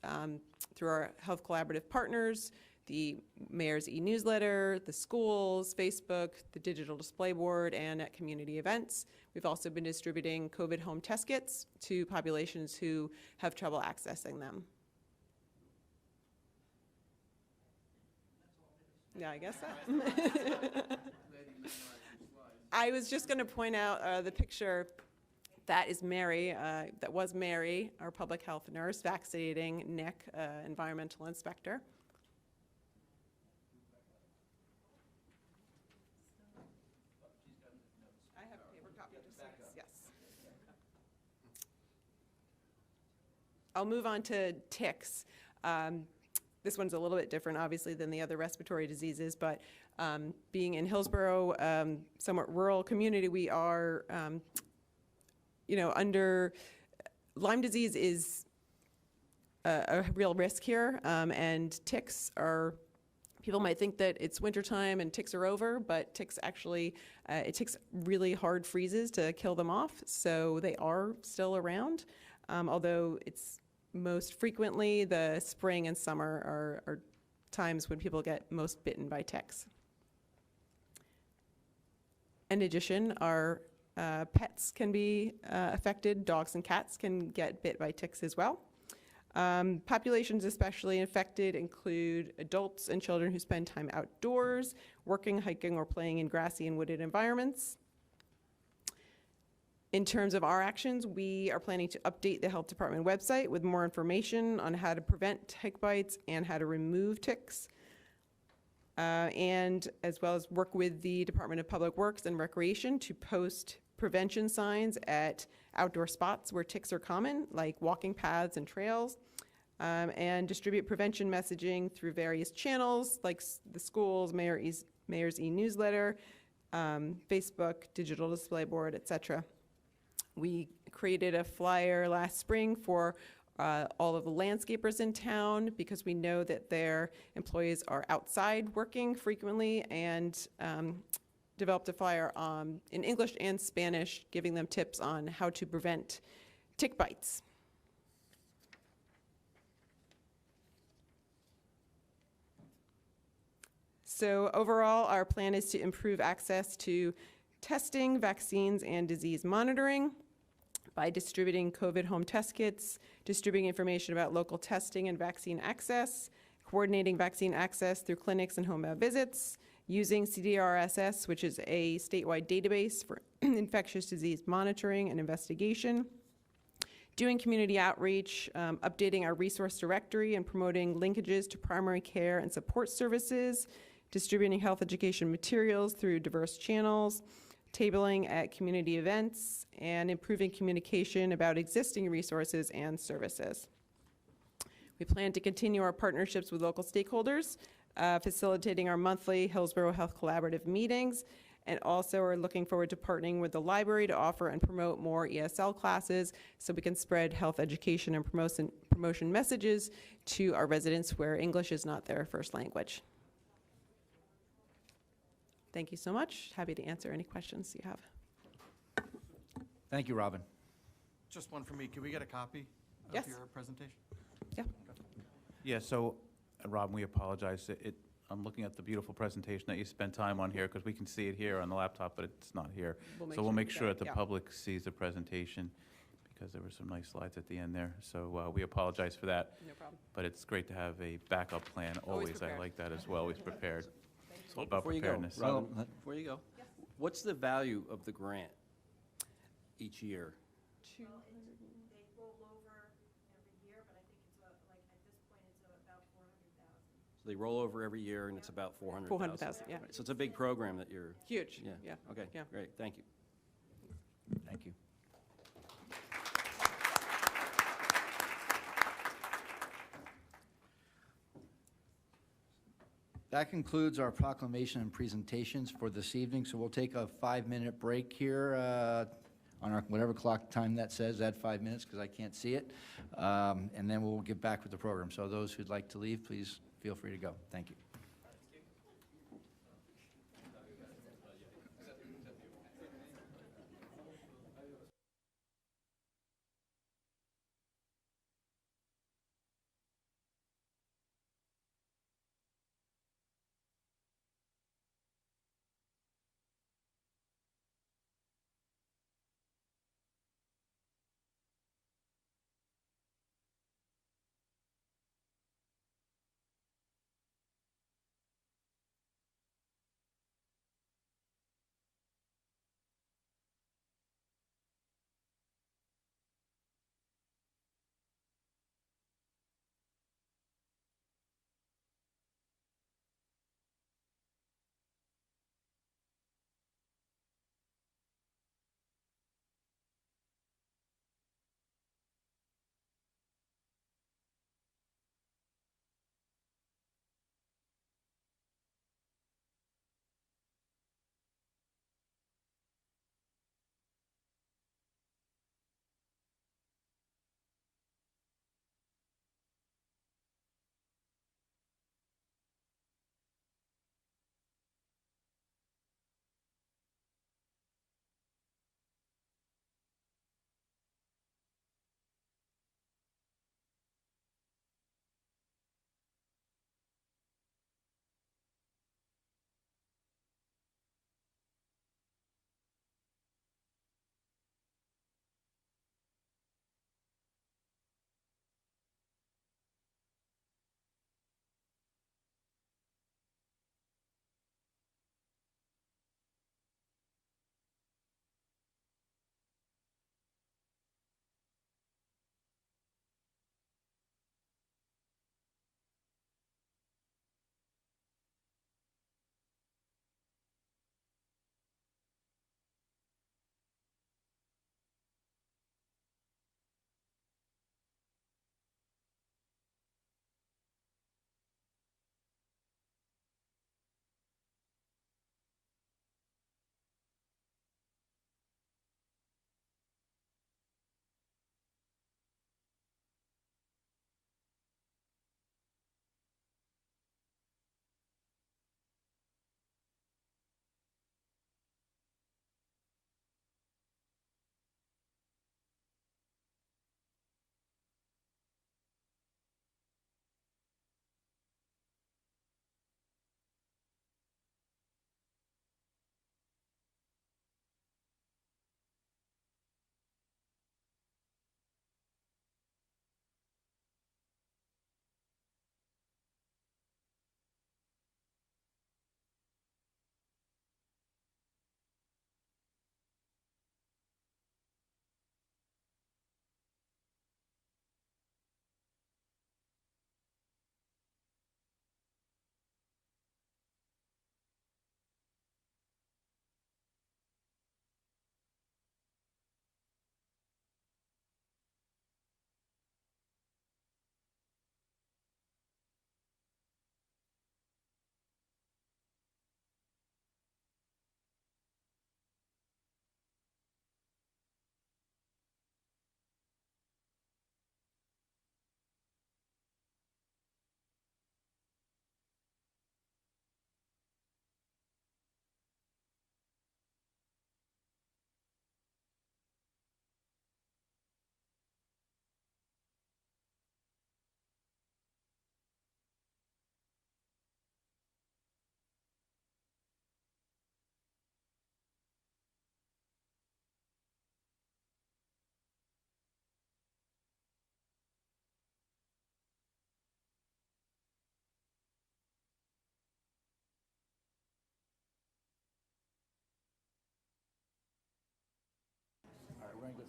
through our health collaborative partners, the mayor's e-newsletter, the schools, Facebook, the digital display board, and at community events. We've also been distributing COVID home test kits to populations who have trouble accessing them. Yeah, I guess so. I was just going to point out the picture. That is Mary, that was Mary, our public health nurse, vaccinating Nick, environmental inspector. I have a paper copy, just yes. I'll move on to ticks. This one's a little bit different, obviously, than the other respiratory diseases, but being in Hillsborough, somewhat rural community, we are under Lyme disease is a real risk here, and ticks are, people might think that it's wintertime and ticks are over, but ticks actually, it takes really hard freezes to kill them off, so they are still around, although it's most frequently the spring and summer are times when people get most bitten by ticks. In addition, our pets can be affected. Dogs and cats can get bit by ticks as well. Populations especially infected include adults and children who spend time outdoors, working, hiking, or playing in grassy and wooded environments. In terms of our actions, we are planning to update the health department website with more information on how to prevent tick bites and how to remove ticks. And as well as work with the Department of Public Works and Recreation to post prevention signs at outdoor spots where ticks are common, like walking paths and trails, and distribute prevention messaging through various channels like the schools, mayor's e-newsletter, Facebook, digital display board, etc. We created a flyer last spring for all of the landscapers in town because we know that their employees are outside working frequently, and developed a flyer in English and Spanish giving them tips on how to prevent tick bites. So overall, our plan is to improve access to testing, vaccines, and disease monitoring by distributing COVID home test kits, distributing information about local testing and vaccine access, coordinating vaccine access through clinics and home visits, using CDRSS, which is a statewide database for infectious disease monitoring and investigation, doing community outreach, updating our resource directory and promoting linkages to primary care and support services, distributing health education materials through diverse channels, tabling at community events, and improving communication about existing resources and services. We plan to continue our partnerships with local stakeholders, facilitating our monthly Hillsborough Health Collaborative meetings, and also are looking forward to partnering with the library to offer and promote more ESL classes so we can spread health education and promotion messages to our residents where English is not their first language. Thank you so much. Happy to answer any questions you have. Thank you, Robin. Just one for me. Can we get a copy Yes. of your presentation? Yeah. Yeah, so, Rob, we apologize. I'm looking at the beautiful presentation that you spent time on here, because we can see it here on the laptop, but it's not here. So we'll make sure that the public sees the presentation, because there were some nice slides at the end there. So we apologize for that. No problem. But it's great to have a backup plan always. I prepared. like that as well, always prepared. It's all about Before you go, preparedness. Robin, Well, before you go, what's the value of the grant each year? They roll over every year, but I think it's like at this point, it's about 400,000. So they roll over every year, and it's about 400,000. 400,000, yeah. Right, so it's a big program that you're, Huge. yeah. Yeah. Okay, Yeah. great, thank you. Thank you. That concludes our proclamation and presentations for this evening, so we'll take a 5-minute break here on our, whatever clock time that says, that 5 minutes, because I can't see it. And then we'll get back with the program. So those who'd like to leave, please feel free to go. Thank you.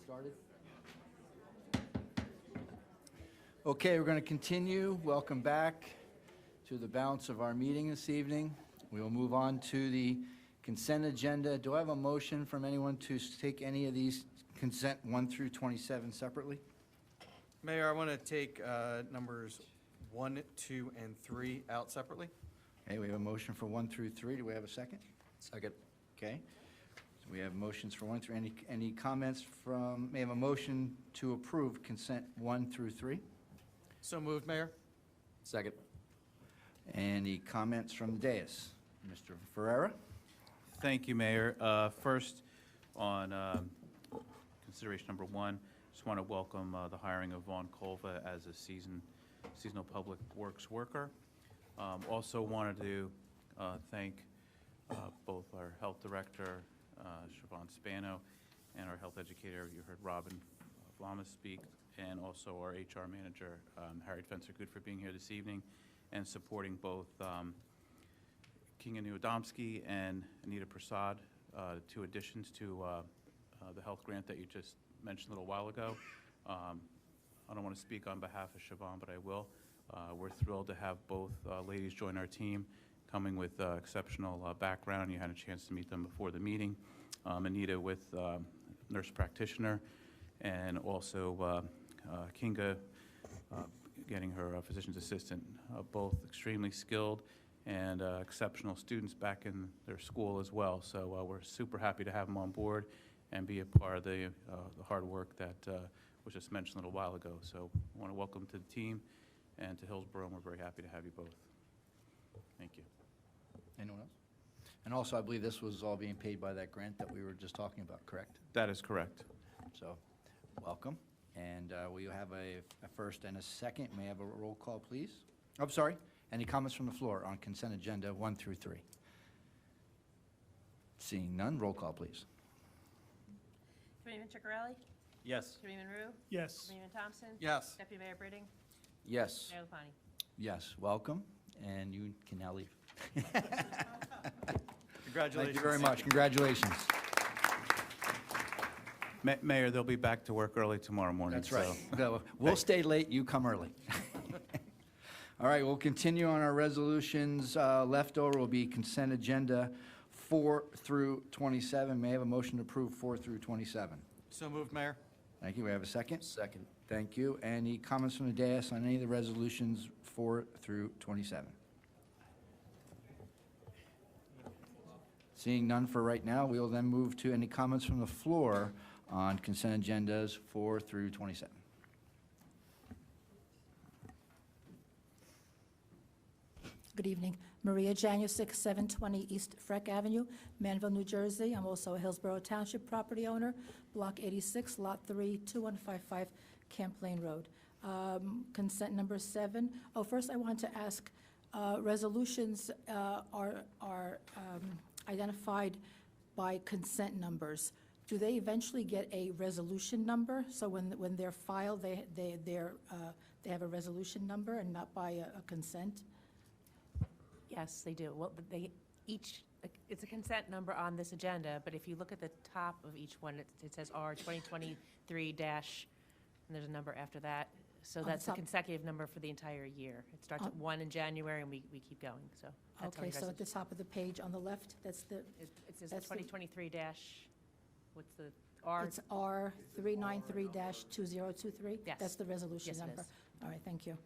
started? Okay, we're going to continue. Welcome back to the balance of our meeting this evening. We will move on to the consent agenda. Do I have a motion from anyone to take any of these consent 1 through 27 separately? Mayor, I want to take numbers 1, 2, and 3 out separately. Okay, we have a motion for 1 through 3. Do we have a second? Second. Okay. So we have motions for 1 through, any comments from, may I have a motion to approve consent 1 through 3? So moved, Mayor. Second. Any comments from the dais? Mr. Ferrera? Thank you, Mayor. First, on consideration number 1, just want to welcome the hiring of Vaughn Colva as a seasonal public works worker. Also wanted to thank both our health director, Siobhan Spano, and our health educator, you heard Robin Vlamas speak, and also our HR manager, Harriet Fencer-Good, for being here this evening and supporting both Kinga Udomsky and Anita Prasad, the 2 additions to the health grant that you just mentioned a little while ago. I don't want to speak on behalf of Siobhan, but I will. We're thrilled to have both ladies join our team, coming with exceptional background. You had a chance to meet them before the meeting. Anita with nurse practitioner, and also Kinga getting her physician's assistant, both extremely skilled and exceptional students back in their school as well. So we're super happy to have them on board and be a part of the hard work that was just mentioned a little while ago. So I want to welcome to the team and to Hillsborough, and we're very happy to have you both. Thank you. Anyone else? And also, I believe this was all being paid by that grant that we were just talking about, correct? That is correct. So, welcome. And we have a first and a second. May I have a roll call, please? I'm sorry. Any comments from the floor on consent agenda 1 through 3? Seeing none, roll call, please. Committeeman Ciccarelli? Yes. Committeeman Rue? Yes. Committeeman Thompson? Yes. Deputy Mayor Britting? Yes. Mayor LaPlante? Yes, welcome, and you can now leave. Congratulations. Thank you very much. Congratulations. Mayor, they'll be back to work early tomorrow morning. That's right. So. So, we'll stay late, you come early. All right, we'll continue on our resolutions. Leftover will be consent agenda 4 through 27. May I have a motion to approve 4 through 27? So moved, Mayor. Thank you. We have a second? Second. Thank you. Any comments from the dais on any of the resolutions 4 through 27? Seeing none for right now, we will then move to any comments from the floor on consent agendas 4 through 27. Good evening. Maria Janusik, 720 East Freck Avenue, Manville, New Jersey. I'm also a Hillsborough Township property owner, Block 86, Lot 3, 2155 Camp Lane Road. Consent number 7. Oh, first I want to ask, resolutions are identified by consent numbers. Do they eventually get a resolution number? So when they're filed, they have a resolution number and not by a consent? Yes, they do. Well, it's a consent number on this agenda, but if you look at the top of each one, it says R 2023 dash, and there's a number after that. So that's the consecutive number for the entire year. It starts at 1 in January, and we keep going, so. That's how Okay, you guys so at the top of the page on the left, that's the, It says that's the- 2023 dash, what's the R? it's R 393-2023? Yes. That's the resolution Yes, it number. is. All right, thank you.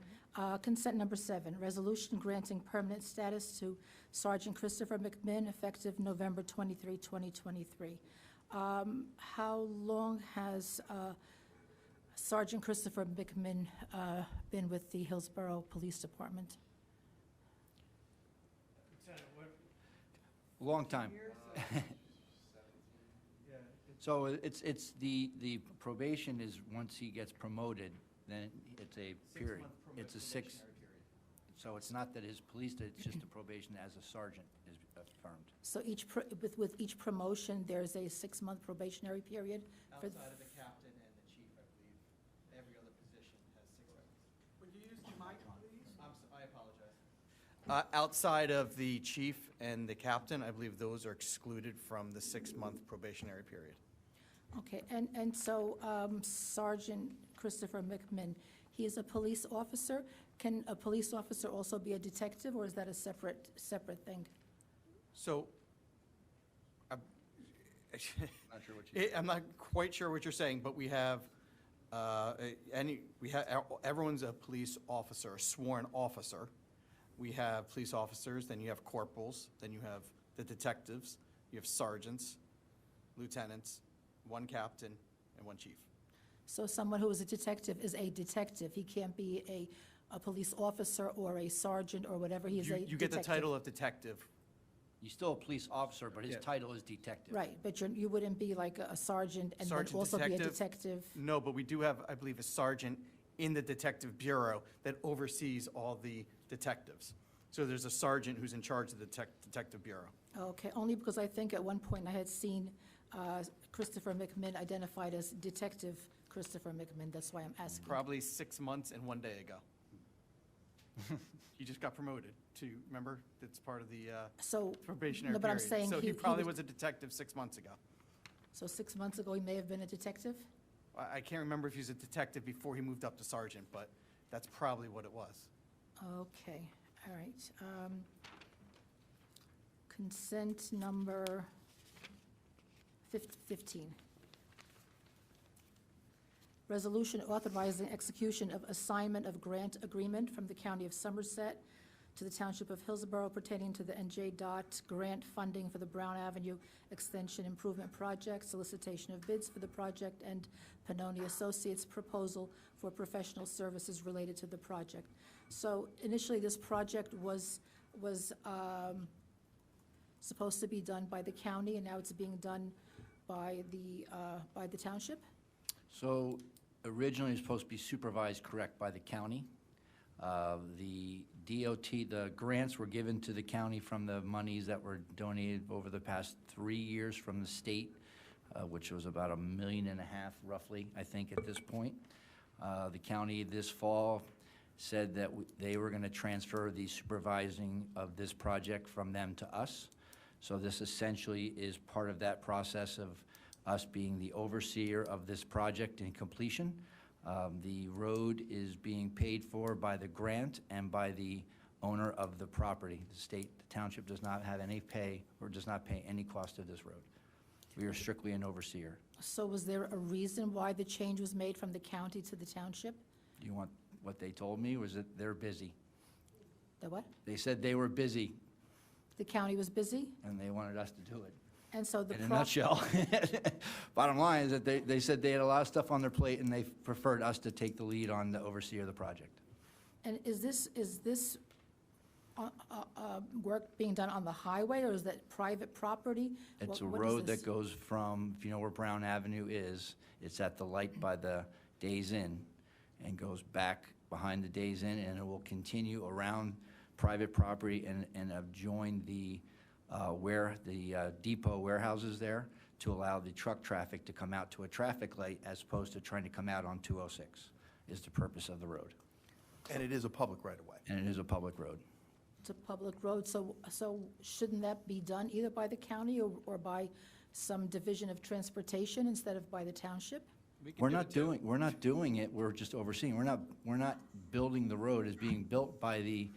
Consent number 7, resolution granting permanent status to Sergeant Christopher McMinn effective November 23, 2023. How long has Sergeant Christopher McMinn been with the Hillsborough Police Department? Long time. So it's the probation is once he gets promoted, then it's a period. It's a 6. So it's not that his police, it's just a probation as a sergeant is affirmed. So with each promotion, there's a 6-month probationary period? Outside of the captain and the chief, I believe, every other position has 6 months. Would you use the mic, please? I apologize. Outside of the chief and the captain, I believe those are excluded from the 6-month probationary period. Okay, and so Sergeant Christopher McMinn, he is a police officer. Can a police officer also be a detective, or is that a separate thing? So, Not sure what you I'm not quite sure what you're saying, but we have, everyone's a police officer, a sworn officer. We have police officers, then you have corporals, then you have the detectives, you have sergeants, lieutenants, one captain, and one chief. So someone who is a detective is a detective. He can't be a police officer or a sergeant or whatever. He is a detective. You get the title of detective. He's still a police officer, but his Yeah. title is detective. Right, but you wouldn't be like a sergeant and then Sergeant also be a detective? detective? No, but we do have, I believe, a sergeant in the detective bureau that oversees all the detectives. So there's a sergeant who's in charge of the detective bureau. Okay, only because I think at one point I had seen Christopher McMinn identified as Detective Christopher McMinn. That's why I'm asking. Probably 6 months and 1 day ago. He just got promoted to, remember, that's part of the So, probationary no, but I'm period. saying So he he probably was- was a detective 6 months ago. So 6 months ago, he may have been a detective? I can't remember if he was a detective before he moved up to sergeant, but that's probably what it was. Okay, all right. Consent number 15. Resolution authorizing execution of assignment of grant agreement from the County of Somerset to the Township of Hillsborough pertaining to the NJ DOT grant funding for the Brown Avenue Extension Improvement Project, solicitation of bids for the project, and Pannoni Associates proposal for professional services related to the project. So initially, this project was supposed to be done by the county, and now it's being done by the township? So originally, it was supposed to be supervised, correct, by the county. The DOT, the grants were given to the county from the monies that were donated over the past 3 years from the state, which was about $1.5 million roughly, I think, at this point. The county this fall said that they were going to transfer the supervising of this project from them to us. So this essentially is part of that process of us being the overseer of this project in completion. The road is being paid for by the grant and by the owner of the property. The state, the township does not have any pay or does not pay any cost of this road. We are strictly an overseer. So was there a reason why the change was made from the county to the township? Do you want what they told me? Was that they're busy. The what? They said they were busy The county was busy? and they wanted us to do it. And so the In a nutshell. Bottom line is that they said they had a lot of stuff on their plate and they preferred us to take the lead on the overseer of the project. And is this work being done on the highway, or is that private property? It's a What is road this? that goes from, if you know where Brown Avenue is, it's at the light by the Days Inn and goes back behind the Days Inn, and it will continue around private property and join the depot warehouses there to allow the truck traffic to come out to a traffic light as opposed to trying to come out on 206 is the purpose of the road. And it is a public right-of-way. And it is a public road. It's a public road, so shouldn't that be done either by the county or by some division of transportation instead of by the township? We're not doing it, we're just overseeing. We're not building the road, it's being built by the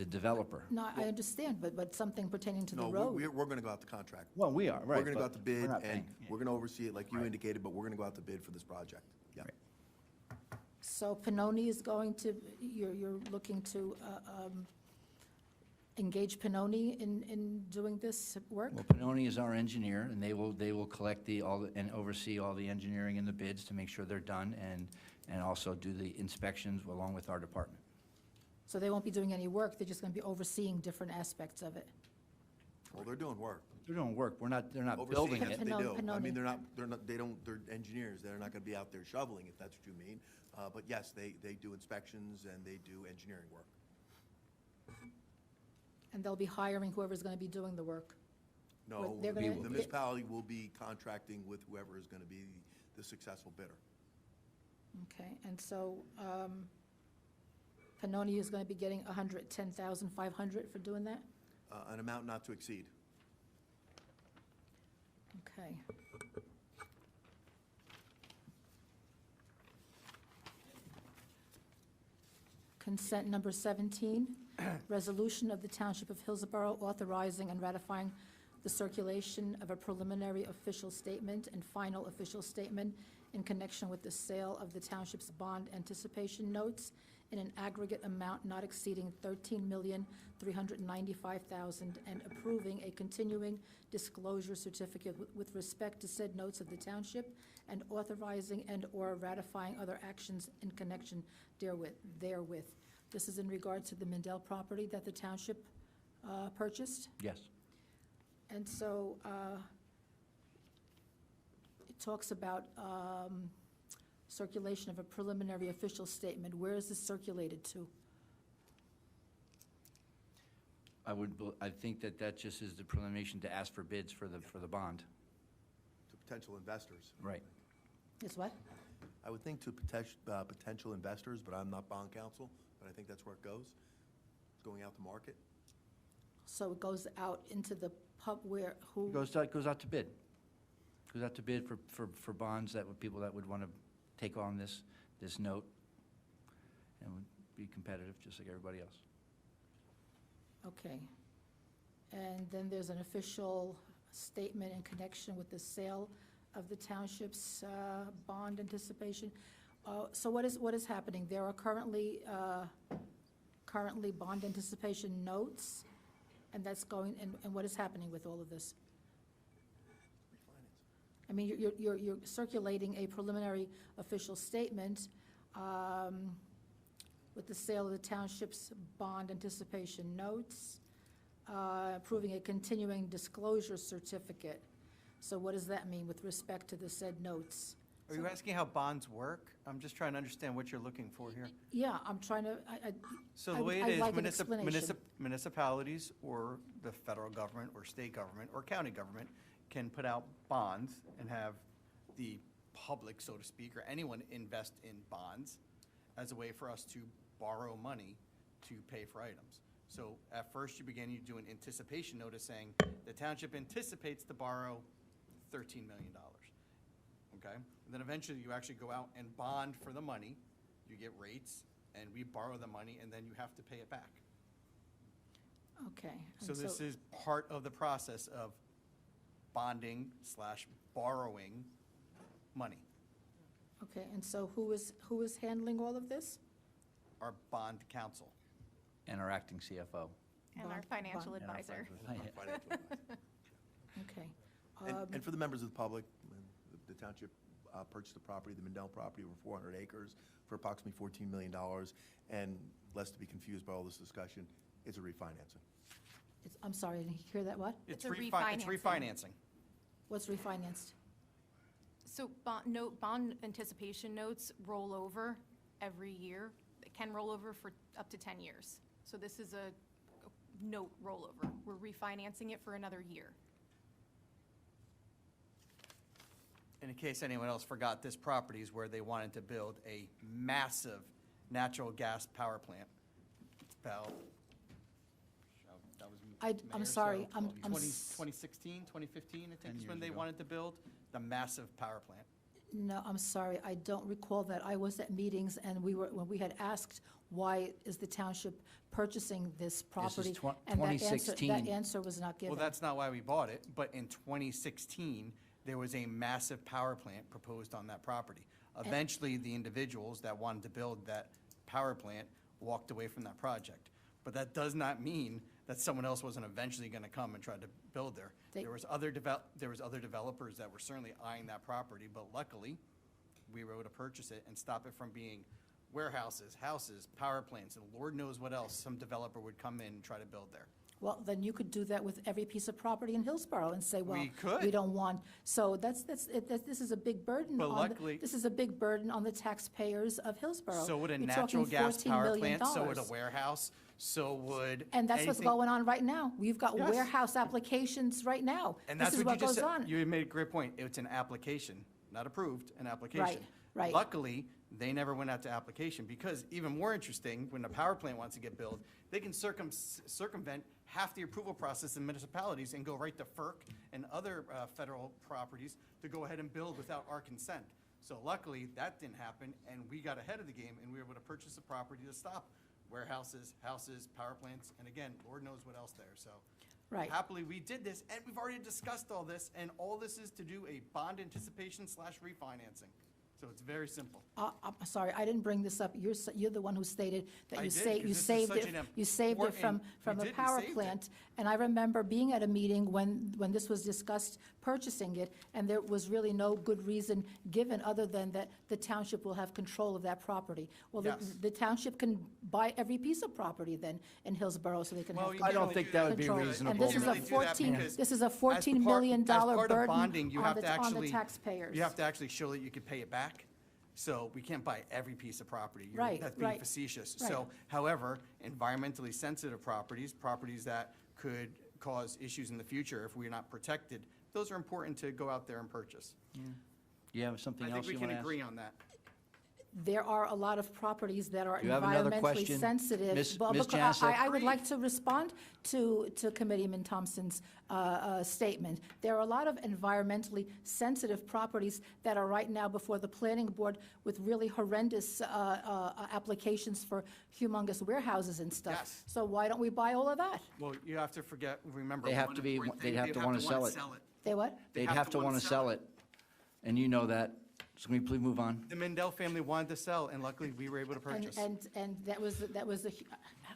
developer. No, I understand, but something pertaining to the No, road. we're going to go out to contract. Well, we are, right. We're going to go but out to bid, we're not and paying. we're going to oversee it like you Right. indicated, but we're going to go out to bid for this project. Yeah. So Pannoni is going to, you're looking to engage Pannoni in doing this work? Well, Pannoni is our engineer, and they will collect and oversee all the engineering and the bids to make sure they're done, and also do the inspections along with our department. So they won't be doing any work, they're just going to be overseeing different aspects of it? Well, they're doing work. They're doing work, they're not Overseeing building it, it. they do. I Pannoni. mean, they're engineers. They're not going to be out there shoveling, if that's what you mean. But yes, they do inspections and they do engineering work. And they'll be hiring whoever's going to be doing the work? No, They're the gonna- municipality will be contracting with whoever is going to be the successful bidder. Okay, and so Pannoni is going to be getting $110,500 for doing that? An amount not to exceed. Okay. Consent number 17, resolution of the Township of Hillsborough authorizing and ratifying the circulation of a preliminary official statement and final official statement in connection with the sale of the township's bond anticipation notes in an aggregate amount not exceeding $13,395,000 and approving a continuing disclosure certificate with respect to said notes of the township and authorizing and/or ratifying other actions in connection therewith. This is in regard to the Mindell property that the township purchased. Yes. And so it talks about circulation of a preliminary official statement. Where is this circulated to? I think that just is the preliminary to ask for bids for the bond. To potential investors. Right. Is what? I would think to potential investors, but I'm not bond counsel, but I think that's where it goes. It's going out to market. So it goes out into the pub where, who? Goes out to bid. Goes out to bid for bonds people that would want to take on this note and would be competitive, just like everybody else. Okay. And then there's an official statement in connection with the sale of the township's bond anticipation. So what is happening? There are currently bond anticipation notes, and that's going, and what is happening with all of this? I mean, you're circulating a preliminary official statement with the sale of the township's bond anticipation notes, approving a continuing disclosure certificate. So what does that mean with respect to the said notes? Are you asking how bonds work? I'm just trying to understand what you're looking for here. Yeah, I'm trying to, So the way it I'd is, like an explanation. municipalities or the federal government or state government or county government can put out bonds and have the public, so to speak, or anyone invest in bonds as a way for us to borrow money to pay for items. So at first you do an anticipation notice saying the township anticipates to borrow $13 million. Okay? And then eventually you actually go out and bond for the money, you get rates, and we borrow the money, and then you have to pay it back. okay. So and this is part of the process of bonding/borrowing money. Okay, and so who is handling all of this? Our bond counsel. And our acting CFO. And our Bond- financial bond- advisor. Financial advisor. Okay. And for the members of the public, the township purchased the property, the Mindell property, over 400 acres for approximately $14 million. And lest to be confused by all this discussion, it's a refinancing. I'm sorry, I didn't hear that, what? It's a It's refinancing. refinancing. What's refinanced? So bond anticipation notes roll over every year. It can roll over for up to 10 years. So this is a note rollover. We're refinancing it for another year. And in case anyone else forgot, this property is where they wanted to build a massive natural gas power plant. It's about, that was I'm Mayor, sorry, so I'm 2016, 2015, I think is when they wanted to build the massive power plant. No, I'm sorry, I don't recall that. I was at meetings, and when we had asked, why is the township purchasing this property? And that answer- 2016. That answer was not given. Well, that's not why we bought it, but in 2016, there was a massive power plant proposed on that property. Eventually, the individuals that wanted to build that power plant walked away from that project. But that does not mean that someone else wasn't eventually going to come and try to build there. There was other developers that were certainly eyeing that property, but luckily, we were able to purchase it and stop it from being warehouses, houses, power plants, and Lord knows what else some developer would come in and try to build there. Well, then you could do that with every piece of property in Hillsborough and say, well, We could. we don't want, so this is a big burden But on, luckily- this is a big burden on the taxpayers of Hillsborough. So would a You're natural talking gas $14 power million. plant, so would a warehouse, so would And that's what's anything- going on right now. We've got Yes. warehouse applications right now. And that's This is what you just goes said. on. You made a great point. It's an application, not approved, an application. right. Luckily, they never went out to application because even more interesting, when a power plant wants to get built, they can circumvent half the approval process in municipalities and go right to FERC and other federal properties to go ahead and build without our consent. So luckily, that didn't happen, and we got ahead of the game, and we were able to purchase a property to stop warehouses, houses, power plants, and again, Lord knows what else there, so. Right. Happily, we did this, and we've already discussed all this, and all this is to do a bond anticipation / refinancing. So it's very simple. I'm sorry, I didn't bring this up. You're the one who stated that I you did, saved, 'cause you this is saved such it, an you saved it from important- a we did, we power saved it. plant. And I remember being at a meeting when this was discussed, purchasing it, and there was really no good reason given other than that the township will have control of that property. Well, Yes. the township can buy every piece of property then in Hillsborough, so they can Well, have you control. I don't think that would be control. reasonable. And this is a Can't really do that 14, because this is a as $14 million as part of burden bonding, you have to on the actually- taxpayers. You have to actually show that you can pay it back. So we can't buy every piece of property. Right, That's being right, facetious. right. So, however, environmentally sensitive properties, properties that could cause issues in the future if we're not protected, those are important to go out there and purchase. You have something I else think you we want can to ask? agree on that. There are a lot of properties that are You have another environmentally question? sensitive. Ms. Well, Ms. because I Janczek? would like to respond to Committeeman Thompson's statement. There are a lot of environmentally sensitive properties that are right now before the planning board with really horrendous applications for humongous warehouses and stuff. Yes. So why don't we buy all of that? Well, you have to remember They have one to be- important they'd thing. have They to wanna sell it. They what? They'd have have to to wanna want to sell sell it, and you know that. So can we please move on? The Mendel family wanted to sell, and luckily, we were able to purchase. And that was,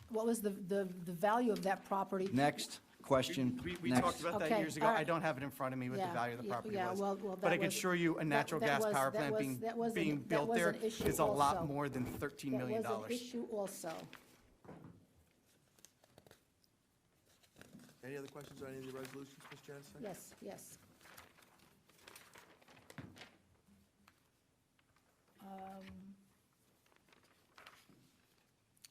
what was the value of that property? Next question, We next. talked about that Okay, years ago. all I right. don't have it in front of me what the Yeah, value of the yeah, property yeah, was. well, But I that can was- assure you, a natural that gas was- power that plant was- being that was an- being that built was there an issue is a lot also. more than $13 million. That was an issue also. Any other questions on any of the resolutions, Ms. Jansen? Yes, yes.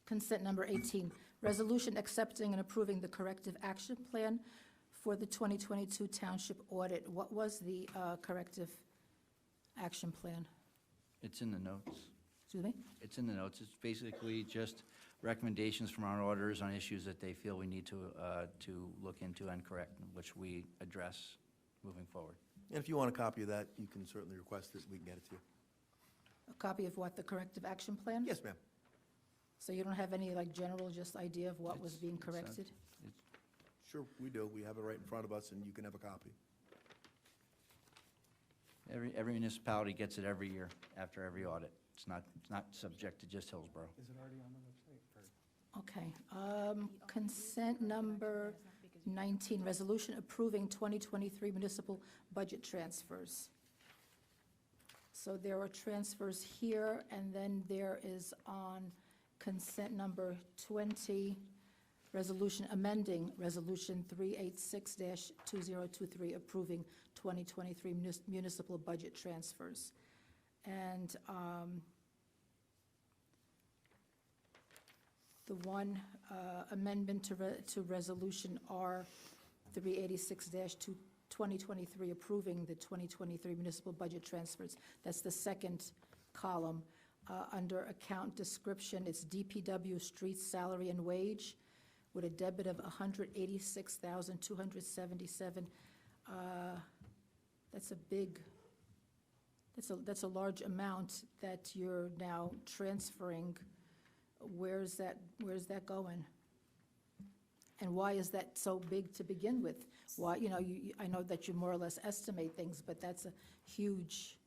Consent number 18, resolution accepting and approving the corrective action plan for the 2022 township audit. What was the corrective action plan? It's in the notes. Excuse me? It's in the notes. It's basically just recommendations from our auditors on issues that they feel we need to look into and correct, which we address moving forward. And if you want a copy of that, you can certainly request it, we can get it to you. A copy of what, the corrective action plan? Yes, ma'am. So you don't have any, like, general just idea of what was It's- being it's, corrected? Sure, we do. We have it right in front of us, and you can have a copy. Every municipality gets it every year after every audit. It's not subject to just Hillsborough. Is it already on the website? Okay, consent number 19, resolution approving 2023 municipal budget transfers. So there are transfers here, and then there is on consent number 20, resolution amending Resolution 386-2023, approving 2023 municipal budget transfers. And the one amendment to Resolution R 386-2023, approving the 2023 municipal budget transfers. That's the second column. Under account description, it's DPW street salary and wage with a debit of $186,277. That's a big, that's a large amount that you're now transferring. Where's that going? And why is that so big to begin with? Why, I know that you more or less estimate things, but that's a huge.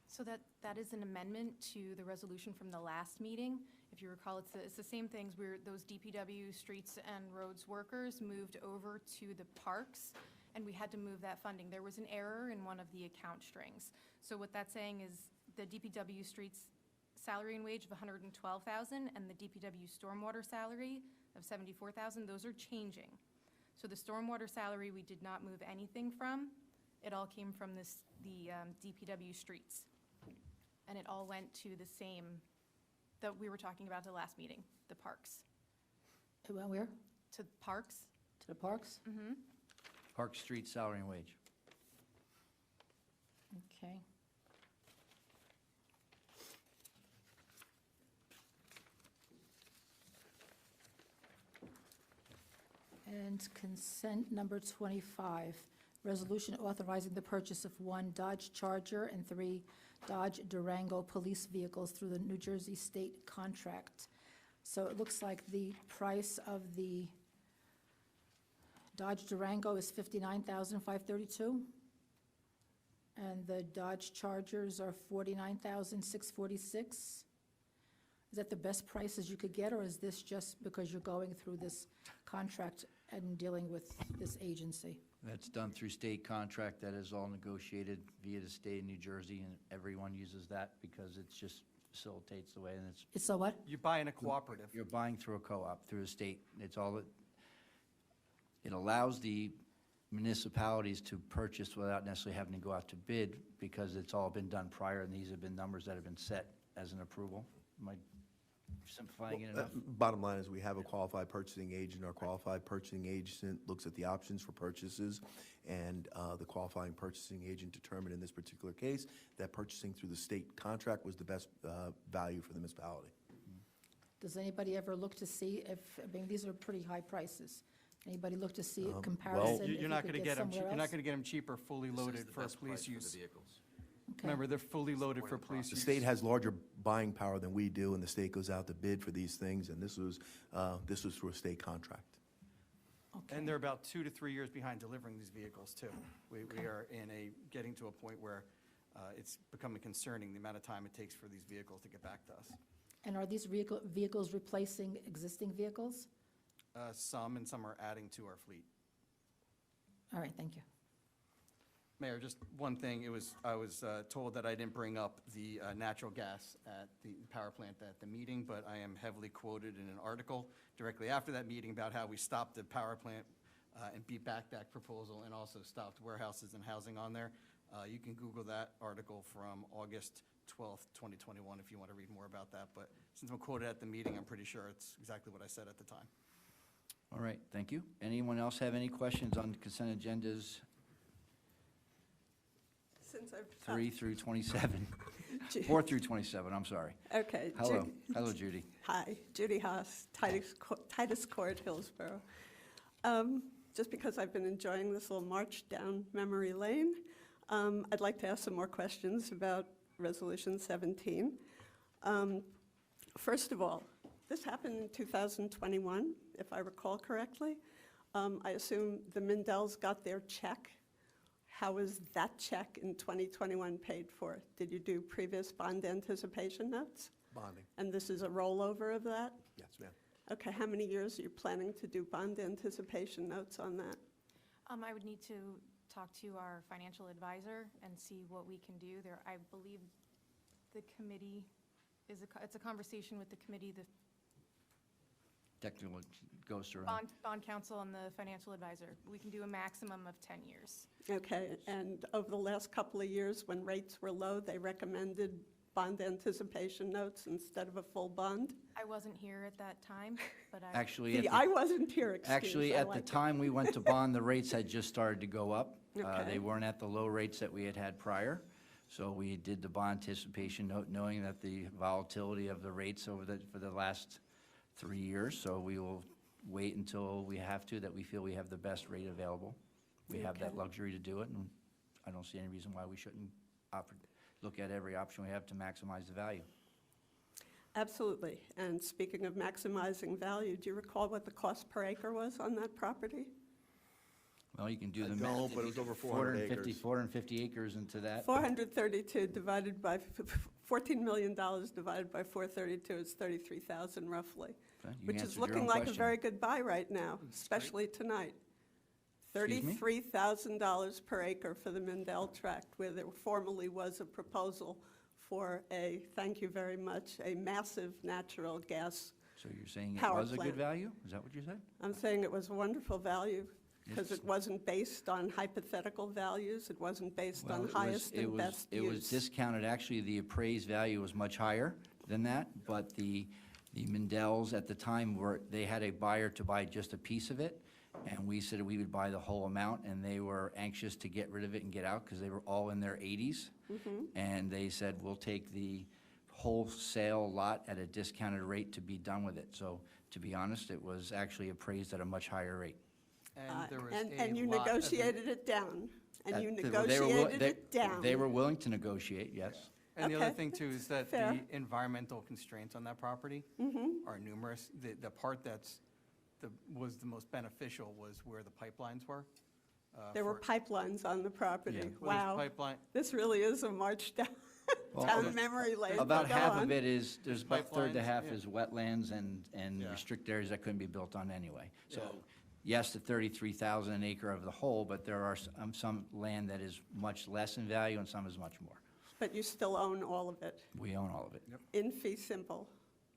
So that is an amendment to the resolution from the last meeting. If you recall, it's the same things, those DPW streets and roads workers moved over to the parks, and we had to move that funding. There was an error in one of the account strings. So what that's saying is the DPW streets salary and wage of $112,000 and the DPW stormwater salary of $74,000, those are changing. So the stormwater salary, we did not move anything from. It all came from the DPW streets. And it all went to the same that we were talking about at the last meeting, the parks. It went where? To parks? To the parks? Mm-hmm. Park Street salary and wage. Okay. And consent number 25, resolution authorizing the purchase of 1 Dodge Charger and 3 Dodge Durango police vehicles through the New Jersey State contract. So it looks like the price of the Dodge Durango is $59,532, and the Dodge Chargers are $49,646. Is that the best prices you could get, or is this just because you're going through this contract and dealing with this agency? That's done through state contract. That is all negotiated via the state of New Jersey, and everyone uses that because it's just facilitates the way, and It's a what? You buy in a cooperative. you're buying through a co-op, through the state. It's all, it allows the municipalities to purchase without necessarily having to go out to bid, because it's all been done prior, and these have been numbers that have been set as an approval. Am I simplifying it enough? Bottom line is we have a qualified purchasing agent. Our qualified purchasing agent looks at the options for purchases, and the qualifying purchasing agent determined in this particular case that purchasing through the state contract was the best value for the municipality. Does anybody ever look to see if, I mean, these are pretty high prices. Anybody look to see a comparison? if You're you not could going to get them, somewhere you're not else? going to get them cheaper, fully This is loaded the for best price police for use. the vehicles. Okay. Remember, they're fully loaded for police The use. state has larger buying power than we do, and the state goes out to bid for these things, and this was through a state contract. Okay. And they're about 2 to 3 years behind delivering these vehicles, too. We are getting to a point where it's becoming concerning, the amount of time it takes for these vehicles to get back to us. And are these vehicles replacing existing vehicles? Some, and some are adding to our fleet. All right, thank you. Mayor, just one thing, I was told that I didn't bring up the natural gas at the power plant at the meeting, but I am heavily quoted in an article directly after that meeting about how we stopped the power plant and beat back that proposal, and also stopped warehouses and housing on there. You can Google that article from August 12th, 2021, if you want to read more about that, but since I'm quoted at the meeting, I'm pretty sure it's exactly what I said at the time. All right, thank you. Anyone else have any questions on consent agendas Since I've 3 through 27? 4 through 27, I'm sorry. Okay. Hello, hello, Judy. Hi, Judy Haas, Titus Court, Hillsborough. Just because I've been enjoying this little march down memory lane, I'd like to ask some more questions about Resolution 17. First of all, this happened in 2021, if I recall correctly. I assume the Mindels got their check. How was that check in 2021 paid for? Did you do previous bond anticipation notes? Bonding. And this is a rollover of that? Yes, ma'am. Okay, how many years are you planning to do bond anticipation notes on that? I would need to talk to our financial advisor and see what we can do there. I believe the committee it's a conversation with the committee, the Technical goes around. bond counsel and the financial advisor. We can do a maximum of 10 years. Okay, and over the last couple of years, when rates were low, they recommended bond anticipation notes instead of a full bond? I wasn't here at that time, but I... Actually, See, I wasn't here, excuse. Actually, I at the like it. time we went to bond, the rates had just started to go up. Okay. They weren't at the low rates that we had had prior. So we did the bond anticipation note, knowing that the volatility of the rates for the last 3 years. So we will wait until we have to, that we feel we have the best rate available. We have that Okay. luxury to do it, and I don't see any reason why we shouldn't look at every option we have to maximize the value. Absolutely. And speaking of maximizing value, do you recall what the cost per acre was on that property? Well, you can do I the math. don't, but it was over 400 acres. 450 acres into that. 432 divided by, $14 million divided by 432 is 33,000 roughly, Okay, you which is answered your looking own like a question. very good buy right now, especially tonight. Excuse me? $33,000 per acre for the Mindell tract, where there formerly was a proposal for a, thank you very much, a massive natural gas. So you're saying it Power was a good plant. value? Is that what you said? I'm saying it was a wonderful value because It's- it wasn't based on hypothetical values. It wasn't based Well, on it was- highest it and was- best It was use. discounted, actually, the appraised value was much higher than that, but the Mindells at the time they had a buyer to buy just a piece of it, and we said we would buy the whole amount, and they were anxious to get rid of it and get out, because they were all in their 80s. And they said, we'll take the wholesale lot at a discounted rate to be done with it. So, to be honest, it was actually appraised at a much higher rate. And there was And you lot of- negotiated it down. And you They were negotiated it down. They were willing to negotiate, yes. And the other Okay. thing too is that Fair. the environmental constraints on that property are numerous. The part that's, was the most beneficial was where the pipelines were. There were for- pipelines on the property. Well, there's Wow. pipeline, This really is a march down, Well, down memory lane. About Go half on. of it is, there's about a third to Pipelines, half yeah. is wetlands and Yeah. restricted areas that couldn't be built on anyway. Yeah. So, yes, the 33,000 an acre of the whole, but there are some land that is much less in value and some is much more. But you still own all of it, We own all of it. in fee simple.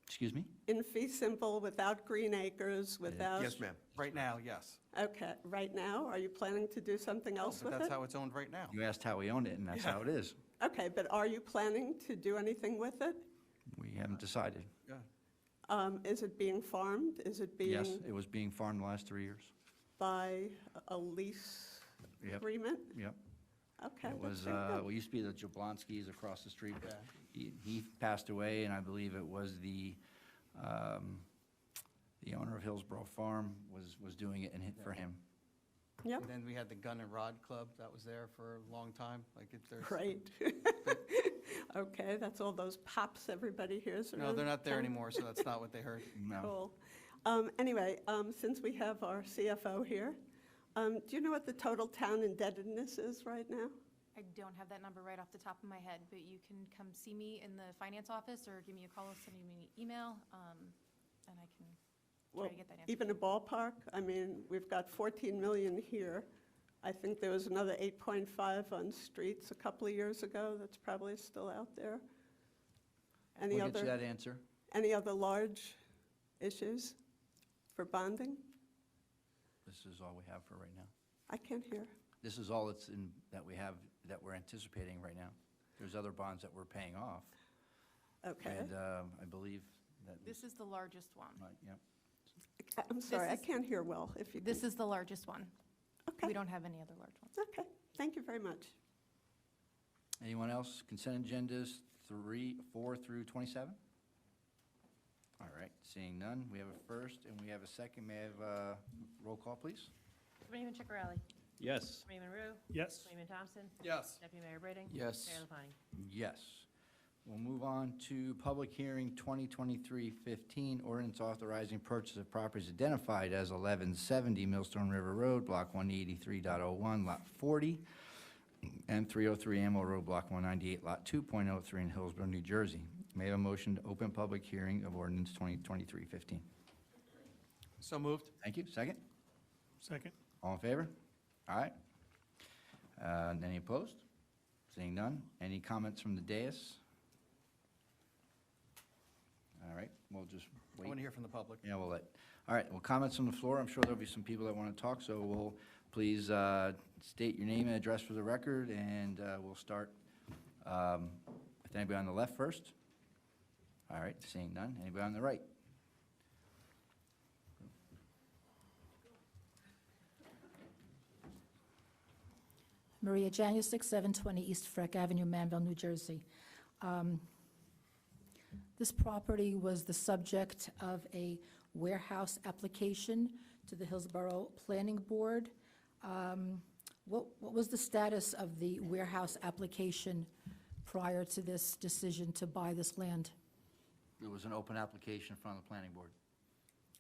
Excuse me? In fee simple, without green acres, without. Yes, ma'am. right now, yes. Okay, right now, are you planning to do something else But with that's it? how it's owned right now. You asked how we own it, and that's how it is. Okay, but are you planning to do anything with it? We haven't decided. Is it being farmed? Is it being Yes, it was being farmed the last 3 years. by a lease Yep. agreement? Yep. Okay, It that's was, very good. we used to be the Jablonskis across the street, but he passed away, and I believe it was the owner of Hillsborough Farm was doing it for him. Yep, And then we had the Gun and Rod Club that was there for a long time, like if there's. great. Okay, that's all those pops everybody hears No, around they're not there town. anymore, so that's not what they heard. No. Cool. Anyway, since we have our CFO here, do you know what the total town indebtedness is right now? I don't have that number right off the top of my head, but you can come see me in the finance office or give me a call or send me an email, and I can try Well, to get that answer. even a ballpark? I mean, we've got 14 million here. I think there was another 8.5 on streets a couple of years ago that's probably still out there. Any We'll get you other, that answer. any other large issues for bonding? This is all we have for right now. I can't hear. This is all that's in, that we have, that we're anticipating right now. There's other bonds that we're paying off. Okay. And I believe that. This is the largest one. Right, yep. I'm sorry, I is- can't hear well, if you This can. is the largest one. Okay. We don't have any other large ones. Okay, thank you very much. Anyone else? Consent agendas 4 through 27? All right, seeing none, we have a first and we have a second. May I have a roll call, please? Committeeman Chickarelli. Yes. Committeeman Rue. Yes. Committeeman Thompson. Yes. Deputy Mayor Brading. Yes. Mayor LaPlante. Yes. We'll move on to public hearing 2023-15, ordinance authorizing purchase of properties identified as 1170 Millstone River Road, Block 183.01, Lot 40, and 303 Amwell Road, Block 198, Lot 2.03 in Hillsborough, New Jersey. May I have a motion to open public hearing of ordinance 2023-15? So moved. Thank you. Second? Second. All in favor? All right. Any opposed? Seeing none. Any comments from the dais? All right, we'll just I wait. want to hear from the public. Yeah, we'll let, all right, well, comments on the floor. I'm sure there'll be some people that want to talk, so we'll, please state your name and address for the record, and we'll start with anybody on the left first. All right, seeing none. Anybody on the right? Maria Janusik, 720 East Freck Avenue, Manville, New Jersey. This property was the subject of a warehouse application to the Hillsborough Planning Board. What was the status of the warehouse application prior to this decision to buy this land? It was an open application from the planning board.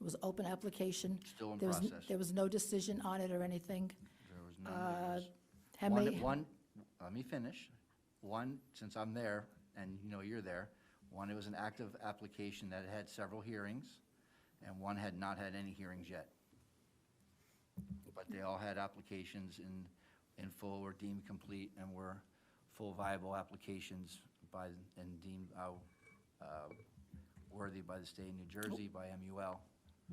It was open application. Still in There was process. There was no decision on it or anything? There was none. There was How one- many? One, let me finish. One, since I'm there, and you know you're there, one, it was an active application that had several hearings, and one had not had any hearings yet. But they all had applications in full, were deemed complete, and were full viable applications by, and deemed worthy by the state of New Jersey, by MUL.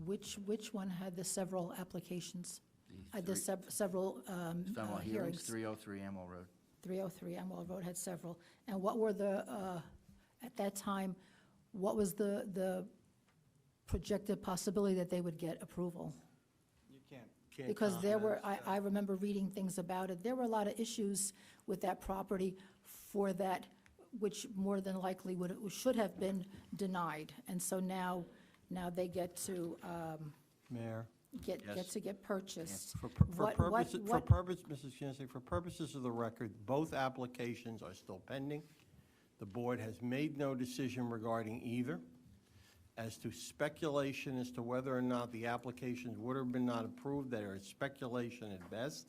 Which one had the several applications? The The three- several several hearings? 303 Amwell Road. 303 Amwell Road had several. And what were the, at that time, what was the projected possibility that they would get approval? You can't. Because there were, I remember reading things about it, there were a lot of issues with that property for that, which more than likely should have been denied. And so now they get to, Mayor, get Yes. to get purchased. for What- purposes, what- Mrs. Chancellor, for purposes of the record, both applications are still pending. The board has made no decision regarding either. As to speculation as to whether or not the applications would have been not approved, they are speculation at best.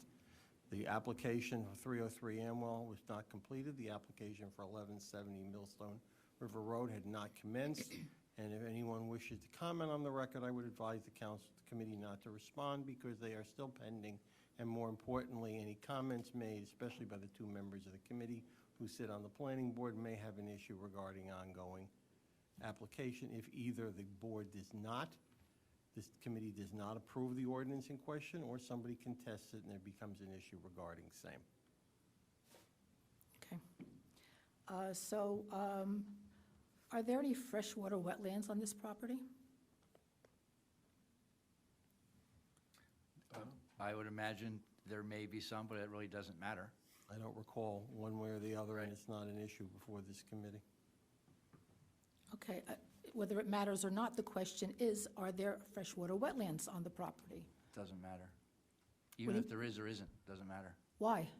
The application for 303 Amwell was not completed. The application for 1170 Millstone River Road had not commenced. And if anyone wishes to comment on the record, I would advise the committee not to respond because they are still pending. And more importantly, any comments made, especially by the two members of the committee who sit on the planning board, may have an issue regarding ongoing application. If either the board does not, this committee does not approve the ordinance in question, or somebody contests it and there becomes an issue regarding same. Okay. Are there any freshwater wetlands on this property? I would imagine there may be some, but it really doesn't matter. I don't recall one way or the other, and it's not an issue before this committee. Okay, whether it matters or not, the question is, are there freshwater wetlands on the property? Doesn't matter. Even do if you- there is or isn't, doesn't matter. Why?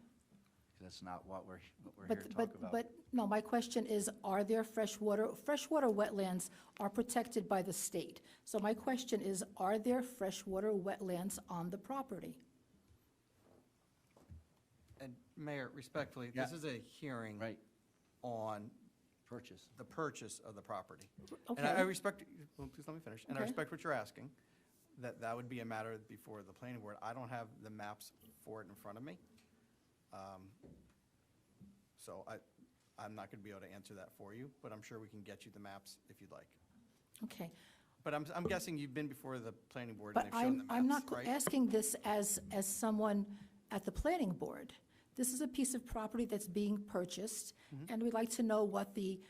That's not what we're here to talk about. But, no, my question is, are there freshwater wetlands are protected by the state. So my question is, are there freshwater wetlands on the property? And Mayor, respectfully, Yeah. this is a hearing Right. on Purchase. the purchase of the property. Okay. And I respect, well, please let me finish. And I Okay. respect what you're asking, that would be a matter before the planning board. I don't have the maps for it in front of me. So I'm not going to be able to answer that for you, but I'm sure we can get you the maps if you'd like. Okay. But I'm guessing you've been before the planning board and But they've shown the I'm not maps, right? asking this as someone at the planning board. This is a piece of property that's being purchased, Mm-hmm. and we'd like to know what the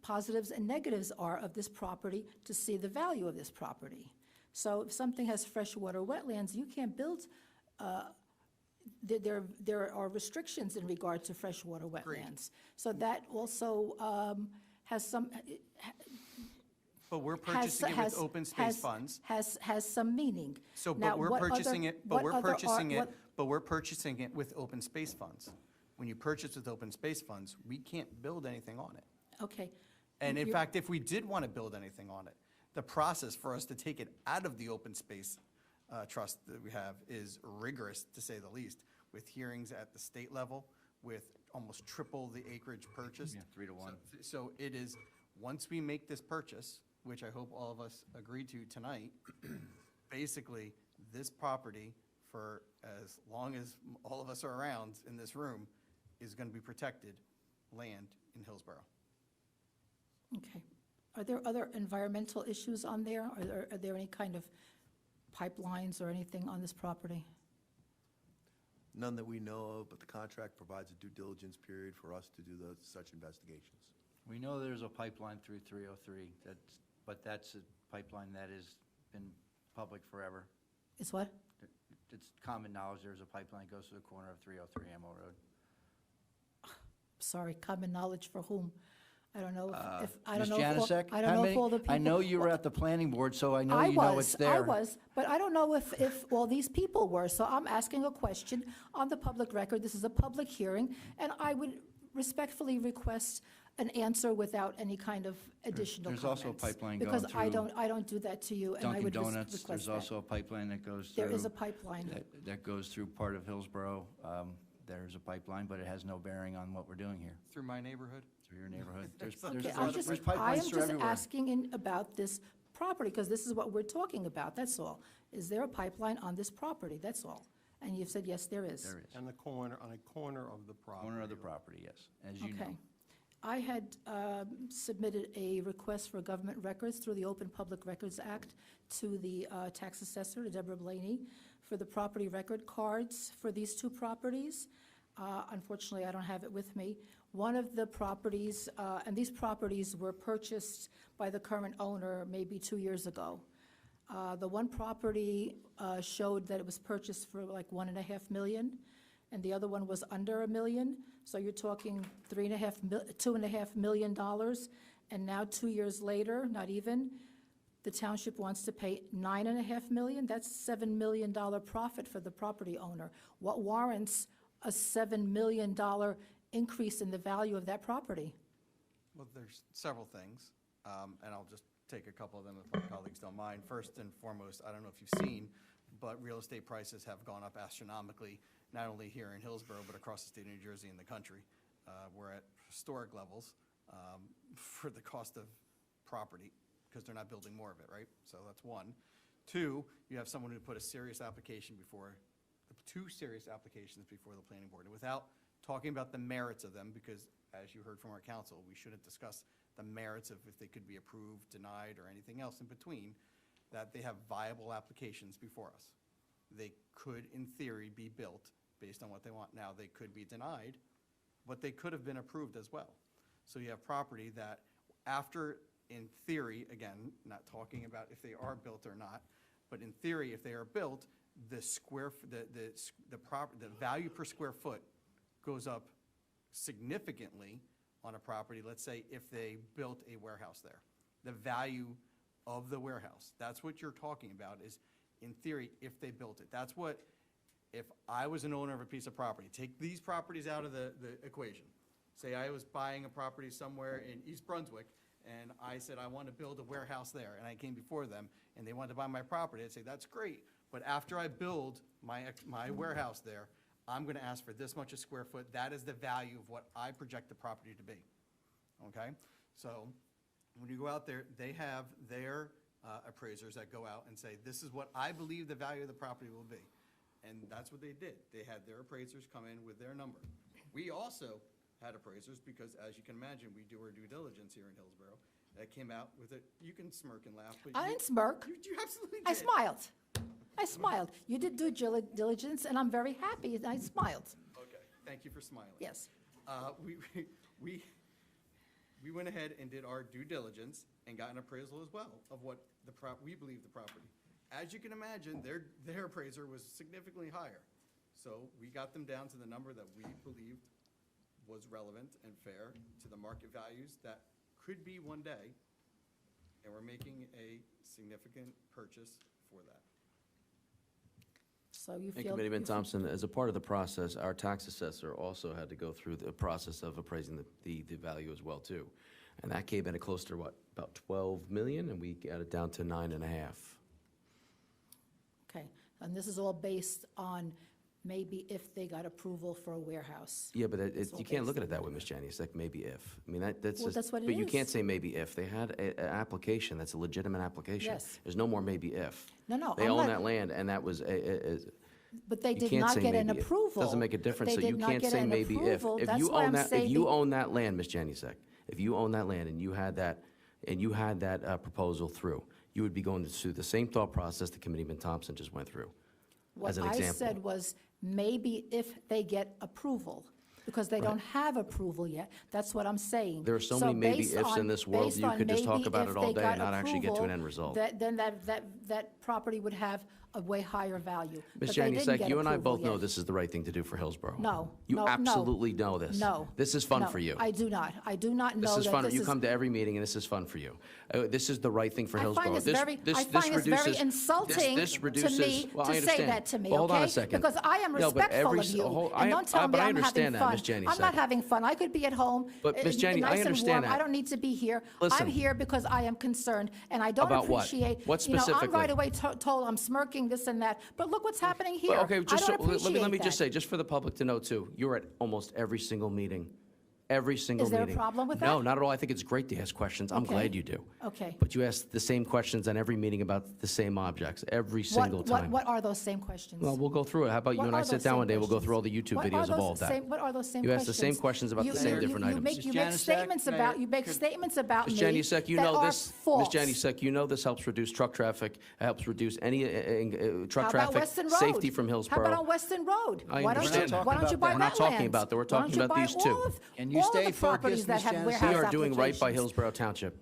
positives and negatives are of this property to see the value of this property. So if something has freshwater wetlands, you can't build, there are restrictions in regard to freshwater wetlands. So that also has some, But we're purchasing it with open space funds. has some meaning. So, Now, but we're what other- purchasing it, what other we're purchasing it with open space funds. When you purchase with open space funds, we can't build anything on it. Okay. And in You're- fact, if we did want to build anything on it, the process for us to take it out of the open space trust that we have is rigorous, to say the least, with hearings at the state level, with almost triple the acreage purchased. Yeah, 3 to 1. So it is, once we make this purchase, which I hope all of us agree to tonight, basically, this property, for as long as all of us are around in this room, is going to be protected land in Hillsborough. Okay. Are there other environmental issues on there? Are there any kind of pipelines or anything on this property? None that we know of, but the contract provides a due diligence period for us to do such investigations. We know there's a pipeline through 303, but that's a pipeline that has been public forever. It's what? It's common knowledge there's a pipeline that goes to the corner of 303 Amwell Road. Sorry, common knowledge for whom? I don't know if, I Ms. don't know. Janusik, I don't know if all the people. I know you were at the planning board, so I know I you know was, it's there. I was, but I don't know if all these people were. So I'm asking a question on the public record. This is a public hearing, and I would respectfully request an answer without any kind of additional comments. There's also a pipeline going Because I through don't do that to you, and I Dunkin' would Donuts. request There's that. also a pipeline that goes through. There is a pipeline. That goes through part of Hillsborough. There's a pipeline, but it has no bearing on what we're doing here, Through my neighborhood? through your neighborhood. There's Okay, there's I pipelines am through just everywhere. asking about this property, because this is what we're talking about, that's all. Is there a pipeline on this property? That's all. And you've said, yes, there is. There is. On a corner of the property. Corner of the property, yes, as you know. Okay. I had submitted a request for government records through the Open Public Records Act to the tax assessor, to Deborah Blaney, for the property record cards for these two properties. Unfortunately, I don't have it with me. One of the properties, and these properties were purchased by the current owner maybe 2 years ago. The one property showed that it was purchased for like $1.5 million, and the other one was under $1 million. So you're talking $2.5 million, and now 2 years later, not even, the township wants to pay $9.5 million. That's $7 million profit for the property owner. What warrants a $7 million increase in the value of that property? Well, there's several things, and I'll just take a couple of them if my colleagues don't mind. First and foremost, I don't know if you've seen, but real estate prices have gone up astronomically, not only here in Hillsborough, but across the state of New Jersey and the country. We're at historic levels for the cost of property, because they're not building more of it, right? So that's one. Two, you have someone who put a serious application before, two serious applications before the planning board, and without talking about the merits of them, because as you heard from our council, we shouldn't discuss the merits of if they could be approved, denied, or anything else in between, that they have viable applications before us. They could, in theory, be built based on what they want. Now, they could be denied, but they could have been approved as well. So you have property that after, in theory, again, not talking about if they are built or not, but in theory, if they are built, the value per square foot goes up significantly on a property, let's say if they built a warehouse there. The value of the warehouse, that's what you're talking about, is in theory, if they built it. That's what, if I was an owner of a piece of property, take these properties out of the equation. Say I was buying a property somewhere in East Brunswick, and I said, I want to build a warehouse there, and I came before them, and they wanted to buy my property, I'd say, that's great, but after I build my warehouse there, I'm going to ask for this much a square foot. That is the value of what I project the property to be, okay? So when you go out there, they have their appraisers that go out and say, this is what I believe the value of the property will be. And that's what they did. They had their appraisers come in with their number. We also had appraisers because, as you can imagine, we do our due diligence here in Hillsborough. That came out with it. You can smirk and laugh, but I didn't smirk. You absolutely did. I smiled. I smiled. You did due diligence, and I'm very happy, and I smiled. Okay, thank you for smiling. Yes. We went ahead and did our due diligence and got an appraisal as well of what we believe the property. As you can imagine, their appraiser was significantly higher. So we got them down to the number that we believed was relevant and fair to the market values that could be one day, and we're making a significant purchase for that. So you And feel... Committeeman Thompson, as a part of the process, our tax assessor also had to go through the process of appraising the value as well, too. And that came in at close to, what, about 12 million, and we got it down to 9.5. Okay, and this is all based on maybe if they got approval for a warehouse. Yeah, but It's all you can't look at based it that way, Ms. Jenny. It's like maybe if. I mean, that's Well, just... that's what it But you can't is. say maybe if. They had an application that's a legitimate application. Yes. There's no more maybe if. No, They I'm own not- that land, and that was But they you did can't not say get an maybe if. approval. Doesn't make a difference, They so you did not can't get say an maybe if. approval. If That's you why own I'm that, if saying you they- own that land, Ms. Janusik, if you own that land and you had that proposal through, you would be going through the same thought process that Committeeman Thompson just went through, as an What I example. said was, maybe if they get approval, because they don't have approval yet. That's what I'm saying. There are so many maybe based ifs in on- this world, based you on could just talk maybe about if it all they day got and not actually get to an approval, end result. Then that property would have a way higher value. Ms. But they didn't Janusik, get you and I approval both know yet. this is the right thing to do for Hillsborough. No, You no, no. absolutely know this. No. This is fun No, for you. I do not. I do not know This is that fun. this You is... come to every meeting, and this is fun for you. This is the right thing for I Hillsborough. find this very, I find this very reduces- insulting this to reduces- me well, I to say understand. that to me, Well, hold on a okay? second. Because I am No, but respectful every of s- you. hold- And don't tell me but I I'm having understand that, fun. Ms. Janusik. I'm not having fun. I could be at home, But, Ms. Janny, nice I and understand warm. that. I don't need to be here. Listen. I'm here because I am concerned, and I don't About what? appreciate... What I'm specifically? right away told I'm smirking, this and that. But look what's happening here. But, okay, I just don't so, appreciate let me just that. say, just for the public to know too, you're at almost every single meeting. Every single Is there a meeting. problem with No, that? not at all. I think it's great to ask questions. I'm Okay. glad you do. Okay. But you ask the same questions on every meeting about the same objects, every single time. What are those same questions? Well, we'll go through it. How about you What and I are sit those down same one day, we'll go questions? through all the YouTube What are videos of those all of that. same- What are those same You questions? ask the same questions about the same different items. You make statements about, you make statements about me Ms. Janusik, you that know are this. false. Ms. Janusik, you know this helps reduce truck traffic, helps reduce any truck How about traffic, Weston Road? safety from How Hillsborough. about on Weston Road? I Why don't you- understand that. Why don't you buy We're that not talking land? about that. We're Why don't talking you about buy these all two. of- Can you all of stay the properties focused, that Ms. have Janusik? warehouse We are doing right by applications? Hillsborough Township.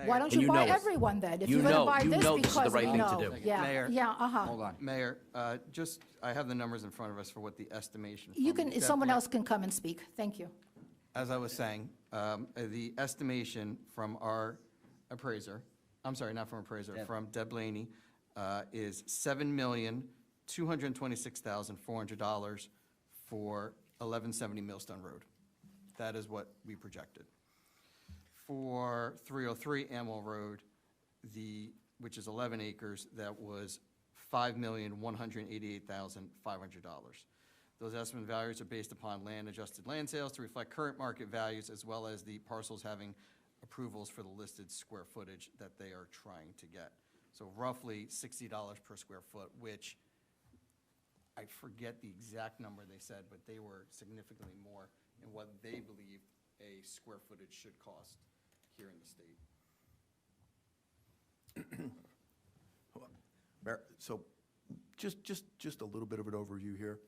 Why don't And you you buy know it. everyone then? If You you're gonna know- buy you this know this is the because right you thing to know. do. Yeah, Mayor. yeah, uh-huh. Hold on. Mayor, I have the numbers in front of us for what the estimation. You from can, someone Deb- else can come and speak. Thank you. As I was saying, the estimation from our appraiser, I'm sorry, not from appraiser, from Deb Blaney, is $7,226,400 for 1170 Millstone Road. that is what we projected. For 303 Amwell Road, which is 11 acres, that was $5,188,500. Those estimate values are based upon land-adjusted land sales to reflect current market values, as well as the parcels having approvals for the listed square footage that they are trying to get. So roughly $60 per square foot, which I forget the exact number they said, but they were significantly more in what they believed a square footage should cost here in the state. So just a little bit of an overview here.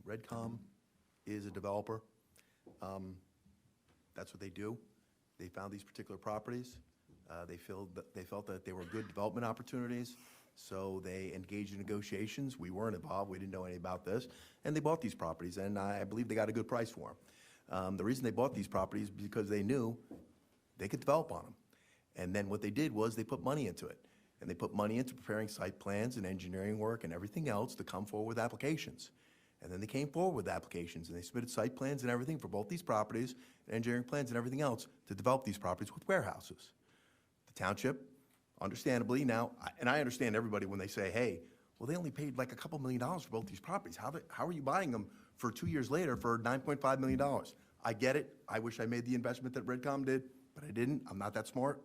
Redcom is a developer. That's what they do. They found these particular properties. They felt that they were good development opportunities, so they engaged in negotiations. We weren't involved. We didn't know anything about this. And they bought these properties, and I believe they got a good price for them. The reason they bought these properties is because they knew they could develop on them. And then what they did was they put money into it. And they put money into preparing site plans and engineering work and everything else to come forward with applications. And then they came forward with applications, and they submitted site plans and everything for both these properties, and engineering plans and everything else to develop these properties with warehouses. The township, understandably now, and I understand everybody when they say, hey, well, they only paid like a couple $1 million for both these properties. How are you buying them for 2 years later for $9.5 million? I get it. I wish I made the investment that Redcom did, but I didn't. I'm not that smart.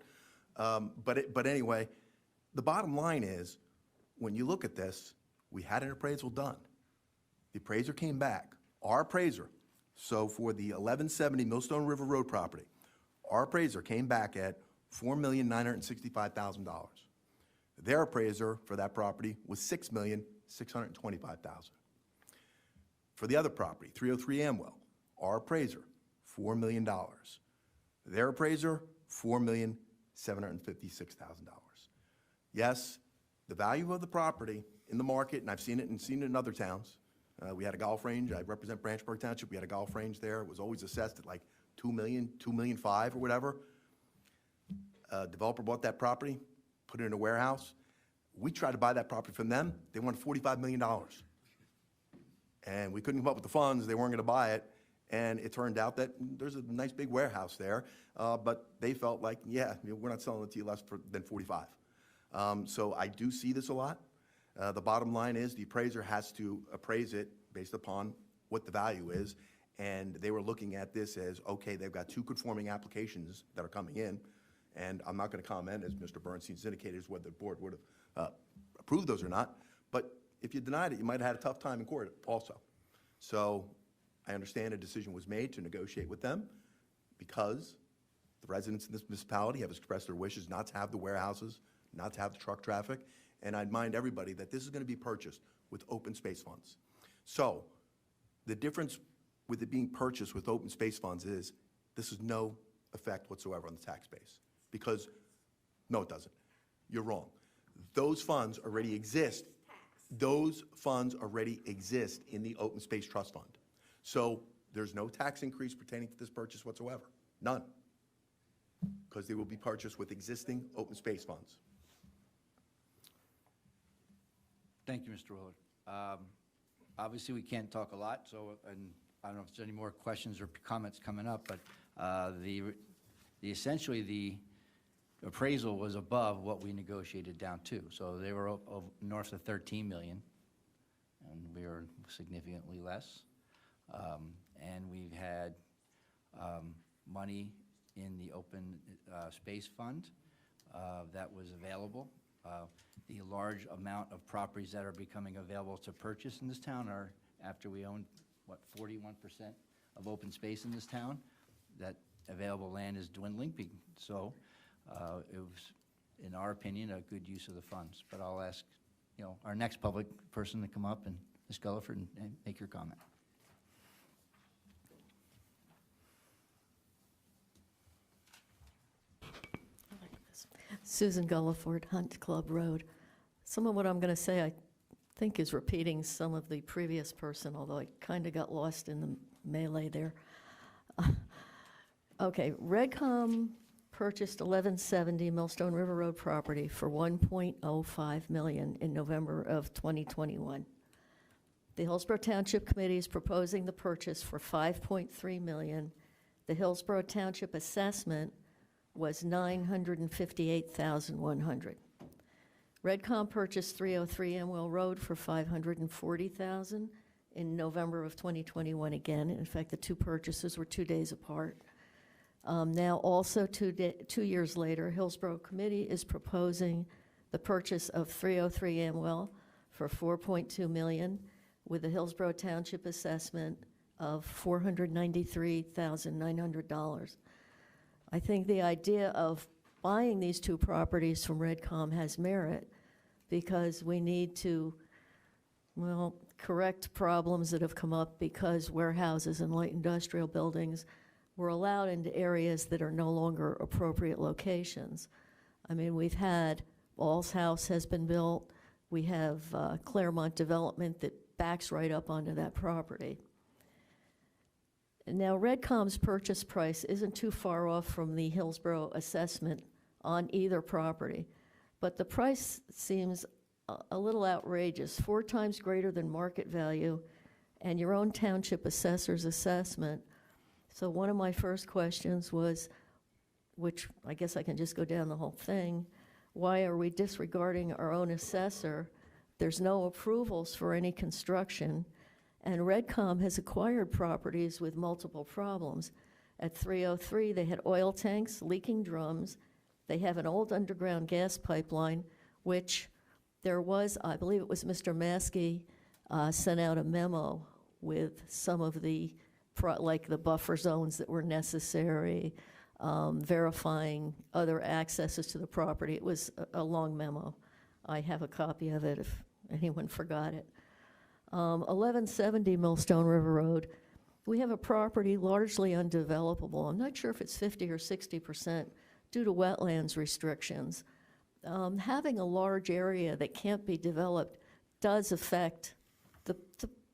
But anyway, the bottom line is, when you look at this, we had an appraisal done. The appraiser came back. Our appraiser, so for the 1170 Millstone River Road property, our appraiser came back at $4,965,000. Their appraiser for that property was $6,625,000. For the other property, 303 Amwell, our appraiser, $4 million. Their appraiser, $4,756,000. Yes, the value of the property in the market, and I've seen it in other towns. We had a golf range. I represent Branchburg Township. We had a golf range there. It was always assessed at like $2 million, $2.5 million or whatever. Developer bought that property, put it in a warehouse. We tried to buy that property from them. They wanted $45 million. And we couldn't come up with the funds. They weren't going to buy it. And it turned out that there's a nice big warehouse there. But they felt like, yeah, we're not selling it to you less than 45. So I do see this a lot. The bottom line is the appraiser has to appraise it based upon what the value is. And they were looking at this as, okay, they've got 2 conforming applications that are coming in. And I'm not going to comment, as Mr. Bernstein's indicated, as whether the board would have approved those or not. But if you denied it, you might have had a tough time in court also. So I understand a decision was made to negotiate with them because the residents in this municipality have expressed their wishes not to have the warehouses, not to have the truck traffic. And I'd mind everybody that this is going to be purchased with open space funds. So the difference with it being purchased with open space funds is this has no effect whatsoever on the tax base. Because, no, it doesn't. You're wrong. Those funds already exist. Those funds already exist in the Open Space Trust Fund. So there's no tax increase pertaining to this purchase whatsoever. None. Because they will be purchased with existing open space funds. Thank you, Mr. Willard. Obviously, we can't talk a lot, so, and I don't know if there's any more questions or comments coming up, but essentially the appraisal was above what we negotiated down to. So they were north of 13 million, and we were significantly less. And we've had money in the open space fund that was available. The large amount of properties that are becoming available to purchase in this town are after we own, what, 41% of open space in this town. That available land is dwindling, so it was, in our opinion, a good use of the funds. But I'll ask, our next public person to come up, and Ms. Gulliford, and make your comment. Susan Gulliford, Hunt Club Road. Some of what I'm going to say, I think, is repeating some of the previous person, although I kind of got lost in the melee there. Okay, Redcom purchased 1170 Millstone River Road property for $1.05 million in November of 2021. The Hillsborough Township Committee is proposing the purchase for $5.3 million The Hillsborough Township assessment was $958,100. Redcom purchased 303 Amwell Road for $540,000 in November of 2021 again. In fact, the two purchases were 2 days apart. Now, also 2 years later, Hillsborough Committee is proposing the purchase of 303 Amwell for $4.2 million, with a Hillsborough Township assessment of $493,900. I think the idea of buying these two properties from Redcom has merit, because we need to, well, correct problems that have come up because warehouses and light industrial buildings were allowed into areas that are no longer appropriate locations. I mean, we've had, Ball's House has been built, we have Claremont Development that backs right up onto that property. Now, Redcom's purchase price isn't too far off from the Hillsborough assessment on either property, but the price seems a little outrageous, 4 times greater than market value, and your own township assessor's assessment. So one of my first questions was, which I guess I can just go down the whole thing, why are we disregarding our own assessor? There's no approvals for any construction, and Redcom has acquired properties with multiple problems. At 303, they had oil tanks, leaking drums. They have an old underground gas pipeline, which there was, I believe it was Mr. Maskey, sent out a memo with some of the, like the buffer zones that were necessary, verifying other accesses to the property. It was a long memo. I have a copy of it if anyone forgot it. 1170 Millstone River Road, we have a property largely undevelopable. I'm not sure if it's 50 or 60% due to wetlands restrictions. Having a large area that can't be developed does affect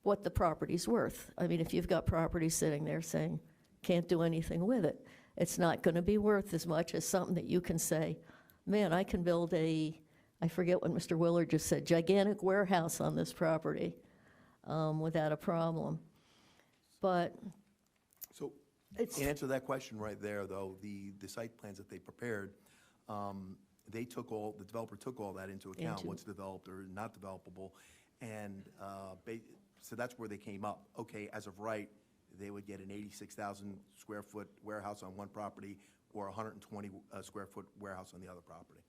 what the property's worth. I mean, if you've got property sitting there saying, can't do anything with it, it's not going to be worth as much as something that you can say, man, I can build I forget what Mr. Willard just said, gigantic warehouse on this property without a problem. But So, to answer that question right there, though, the site plans that they prepared, the developer took all that into account, what's developed or not developable, and so that's where they came up. Okay, as of right, they would get an 86,000 square foot warehouse on one property or a 120 square foot warehouse on the other property.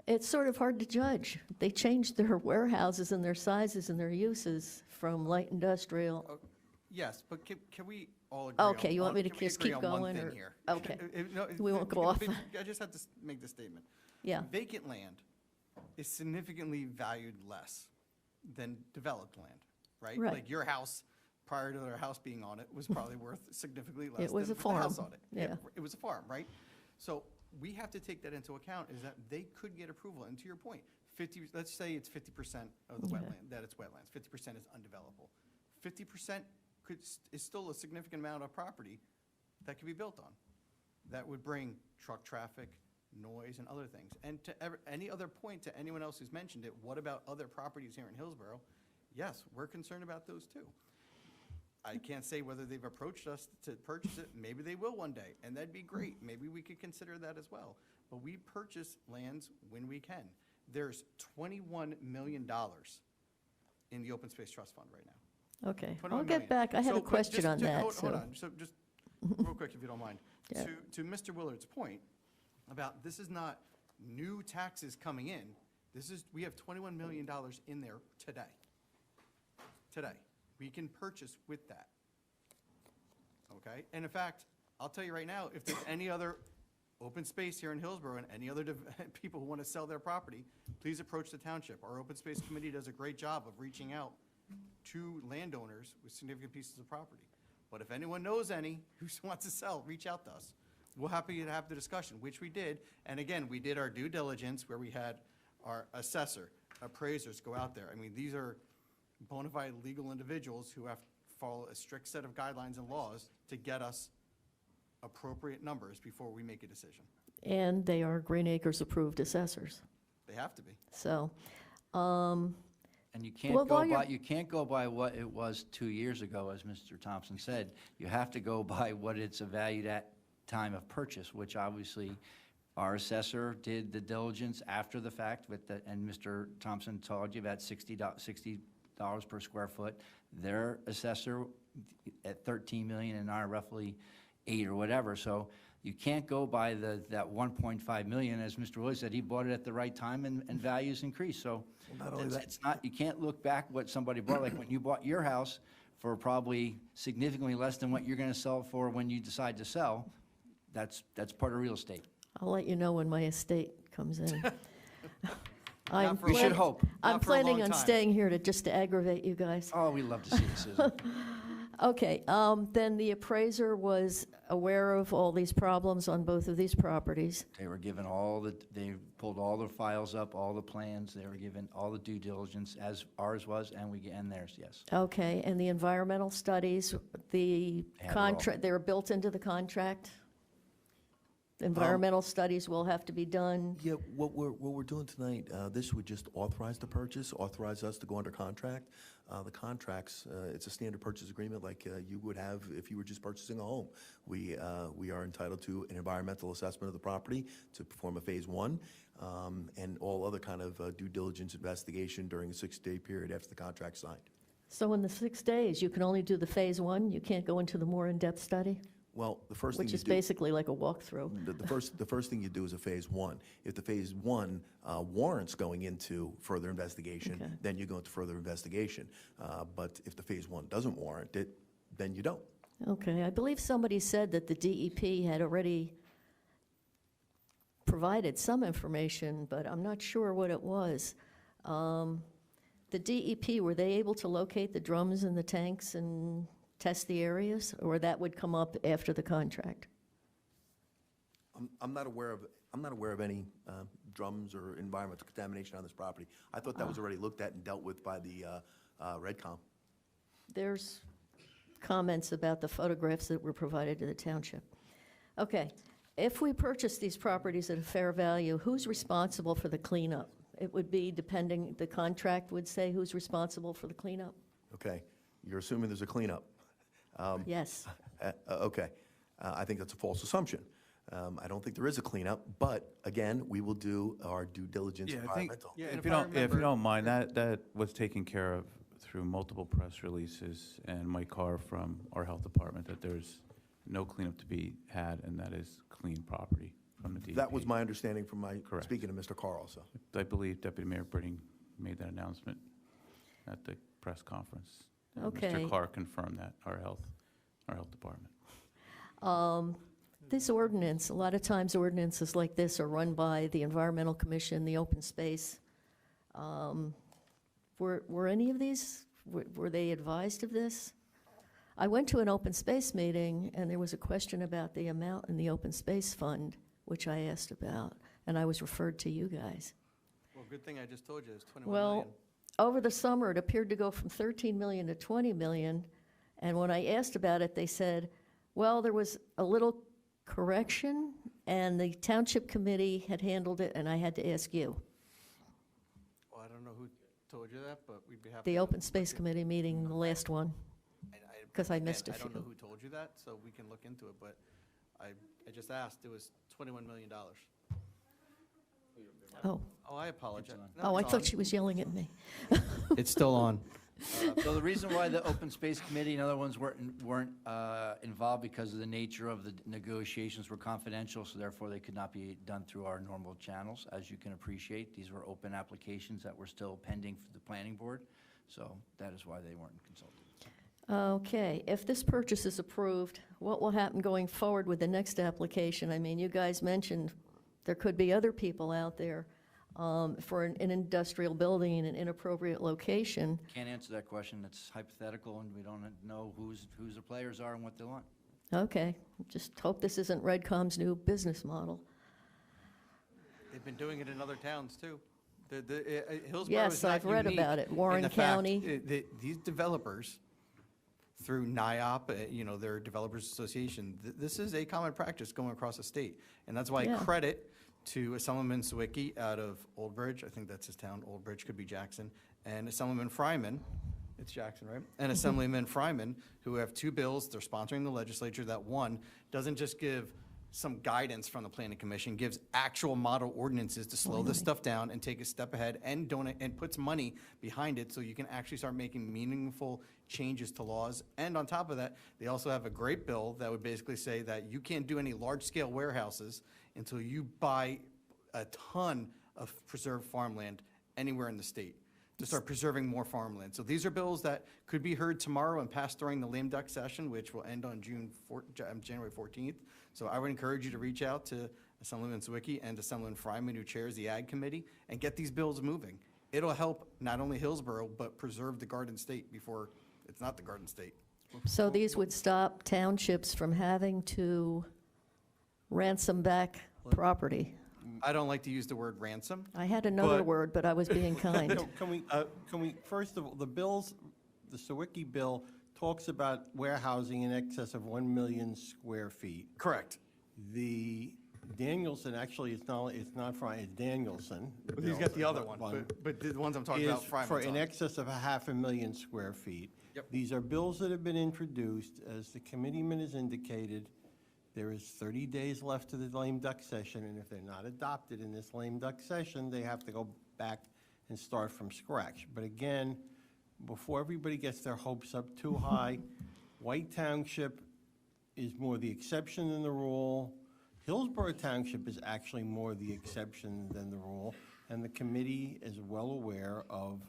it's sort of hard to judge. They changed their warehouses and their sizes and their uses from light industrial. Yes, but can we all agree on Okay, you want me to can we just agree keep on one going, thing or- here? okay. No, We won't go off. I just have to make this statement. Yeah. Vacant land is significantly valued less than developed land, right? Right. Like your house, prior to their house being on it, was probably worth significantly less It was than a with the house farm, on it. yeah. It was a farm, right? So we have to take that into account, is that they could get approval, and to your point, 50, let's say it's 50% of the Okay. wetland, that it's wetlands, 50% is undevelopable. 50% is still a significant amount of property that could be built on. That would bring truck traffic, noise, and other things. And to any other point, to anyone else who's mentioned it, what about other properties here in Hillsborough? Yes, we're concerned about those too. I can't say whether they've approached us to purchase it. Maybe they will one day, and that'd be great. Maybe we could consider that as well. But we purchase lands when we can. There's $21 million in the Open Space Trust Fund right now. Okay, 21 I'll million. get back. I had So, a but question just- on just that. Hold so. on, so just real quick, if you don't mind. Yeah. To Mr. Willard's point about this is not new taxes coming in. We have $21 million in there today. Today. We can purchase with that. Okay? And in fact, I'll tell you right now, if there's any other open space here in Hillsborough and any other people who want to sell their property, please approach the township. Our open space committee does a great job of reaching out to landowners with significant pieces of property. But if anyone knows any who wants to sell, reach out to us. We're happy to have the discussion, which we did. And again, we did our due diligence where we had our assessor, appraisers go out there. I mean, these are bona fide legal individuals who have to follow a strict set of guidelines and laws to get us appropriate numbers before we make a decision. And they are Green Acres approved assessors. They have to be. So, And you can't Well, go while you're- by, you can't go by what it was 2 years ago, as Mr. Thompson said. You have to go by what it's valued at time of purchase, which obviously our assessor did the diligence after the fact, and Mr. Thompson told you about $60 per square foot. Their assessor at 13 million and our roughly 8 or whatever. So you can't go by that 1.5 million. As Mr. Willie said, he bought it at the right time and values increased. So it's not, you can't look back what somebody bought. Like when you bought your house for probably significantly less than what you're going to sell for when you decide to sell, that's part of real estate. I'll let you know when my estate comes in. We should hope. I'm Not for a long planning on time. staying here just to aggravate you guys. Oh, we love to see you, Susan. Okay, then the appraiser was aware of all these problems on both of these properties. They were given they pulled all the files up, all the plans, they were given all the due diligence, as ours was, and theirs, yes. Okay, and the environmental studies, the Had it all. contract, they were built into the contract? Environmental studies will have to be done? Yeah, what we're doing tonight, this would just authorize the purchase, authorize us to go under contract. The contracts, it's a standard purchase agreement like you would have if you were just purchasing a home. We are entitled to an environmental assessment of the property to perform a phase one, and all other kind of due diligence investigation during a 6-day period after the contract's signed. So in the 6 days, you can only do the phase one? You can't go into the more in-depth study? Well, the first thing Which you is do. basically like a walkthrough. The first thing you do is a phase one. If the phase one warrants going into further investigation, Okay. then you go into further investigation. But if the phase one doesn't warrant it, then you don't. Okay, I believe somebody said that the DEP had already provided some information, but I'm not sure what it was. The DEP, were they able to locate the drums and the tanks and test the areas, or that would come up after the contract? I'm not aware of any drums or environmental contamination on this property. I thought that was already looked at and dealt with by the Redcom. There's comments about the photographs that were provided to the township. Okay, if we purchase these properties at a fair value, who's responsible for the cleanup? It would be depending, the contract would say who's responsible for the cleanup? Okay, you're assuming there's a cleanup. Yes. Okay, I think that's a false assumption. I don't think there is a cleanup, but again, we will do our due diligence Yeah, I think, environmental. if you don't mind, that was taken care of through multiple press releases and Mike Carr from our health department, that there's no cleanup to be had, and that is clean property from the DEP. That was my understanding from Correct. speaking to Mr. Carr also. I believe Deputy Mayor Britting made that announcement at the press conference. And Okay. Mr. Carr confirmed that, our health department. This ordinance, a lot of times ordinances like this are run by the Environmental Commission, the Open Space. Were any of these, were they advised of this? I went to an open space meeting, and there was a question about the amount in the open space fund, which I asked about, and I was referred to you guys. Well, good thing I just told you, it's 21 million. Well, over the summer, it appeared to go from 13 million to 20 million, and when I asked about it, they said, well, there was a little correction, and the Township Committee had handled it, and I had to ask you. Well, I don't know who told you that, but we'd be happy. The to Open look Space into- Committee meeting, the last one. 'Cause I again, missed a I don't know few. who told you that, so we can look into it, but I just asked, it was $21 million. Oh. Oh, I apologize. No, Oh, I it's thought on. she was yelling at me. It's still on. So the reason why the Open Space Committee and other ones weren't involved because of the nature of the negotiations were confidential, so therefore they could not be done through our normal channels. As you can appreciate, these were open applications that were still pending for the planning board, so that is why they weren't consulted. Okay, if this purchase is approved, what will happen going forward with the next application? I mean, you guys mentioned there could be other people out there for an industrial building in an inappropriate location. Can't answer that question. It's hypothetical, and we don't know who's the players are and what they want. Okay, just hope this isn't Redcom's new business model. They've been doing it in other towns, too. Hillsborough Yes, is not I've read unique about it. in Warren the fact, County. These developers, through NIOP, their Developers Association, this is a common practice going across the state. And that's why Yeah. credit to Solomon Sawicki out of Old Bridge, I think that's his town, Old Bridge, could be Jackson, and Assemblyman Fryman, it's Jackson, right? And Assemblyman Fryman, who have two bills, they're sponsoring the legislature, that one doesn't just give some guidance from the planning commission, gives actual model ordinances to slow this stuff down and take a step ahead and donate, and puts money behind it so you can actually start making meaningful changes to laws. And on top of that, they also have a great bill that would basically say that you can't do any large-scale warehouses until you buy a ton of preserved farmland anywhere in the state, to start preserving more farmland. So these are bills that could be heard tomorrow and passed during the lame duck session, which will end on January 14th. So I would encourage you to reach out to Assemblyman Zwicky and Assemblyman Fryman, who chairs the Ag Committee, and get these bills moving. It'll help not only Hillsborough, but preserve the Garden State before it's not the Garden State. So these would stop townships from having to ransom back property. I don't like to use the word ransom. I had another But- word, but I was being kind. No, can we, first of all, the Sawicki bill talks about warehousing in excess of 1 million square feet. Correct. The Danielson, actually, it's not Fry, it's Danielson. But he's got the other one, but the ones I'm talking about, Is Fryman's for in on. excess of 500,000 square feet. Yep. These are bills that have been introduced, as the committeeman has indicated. There is 30 days left to the lame duck session, and if they're not adopted in this lame duck session, they have to go back and start from scratch. But again, before everybody gets their hopes up too high, White Township is more the exception than the rule. Hillsborough Township is actually more the exception than the rule, and the committee is well aware of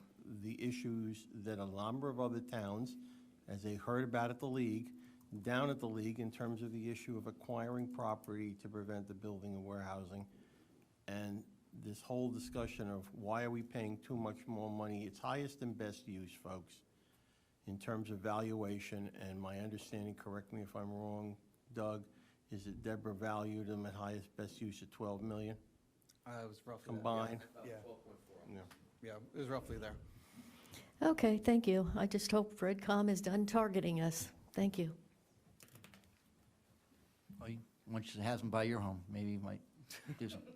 the issues that a number of other towns, as they heard about at the league, down at the league in terms of the issue of acquiring property to prevent the building of warehousing. And this whole discussion of why are we paying too much more money, it's highest and best use, folks, in terms of valuation. And my understanding, correct me if I'm wrong, Doug, is that Deborah valued them at highest best use at 12 million It was roughly that, combined? Yeah. Yeah. Yeah, it was roughly there. Okay, thank you. I just hope FredCom is done targeting us. Thank you. Well, once it has them by your home, maybe you might do something.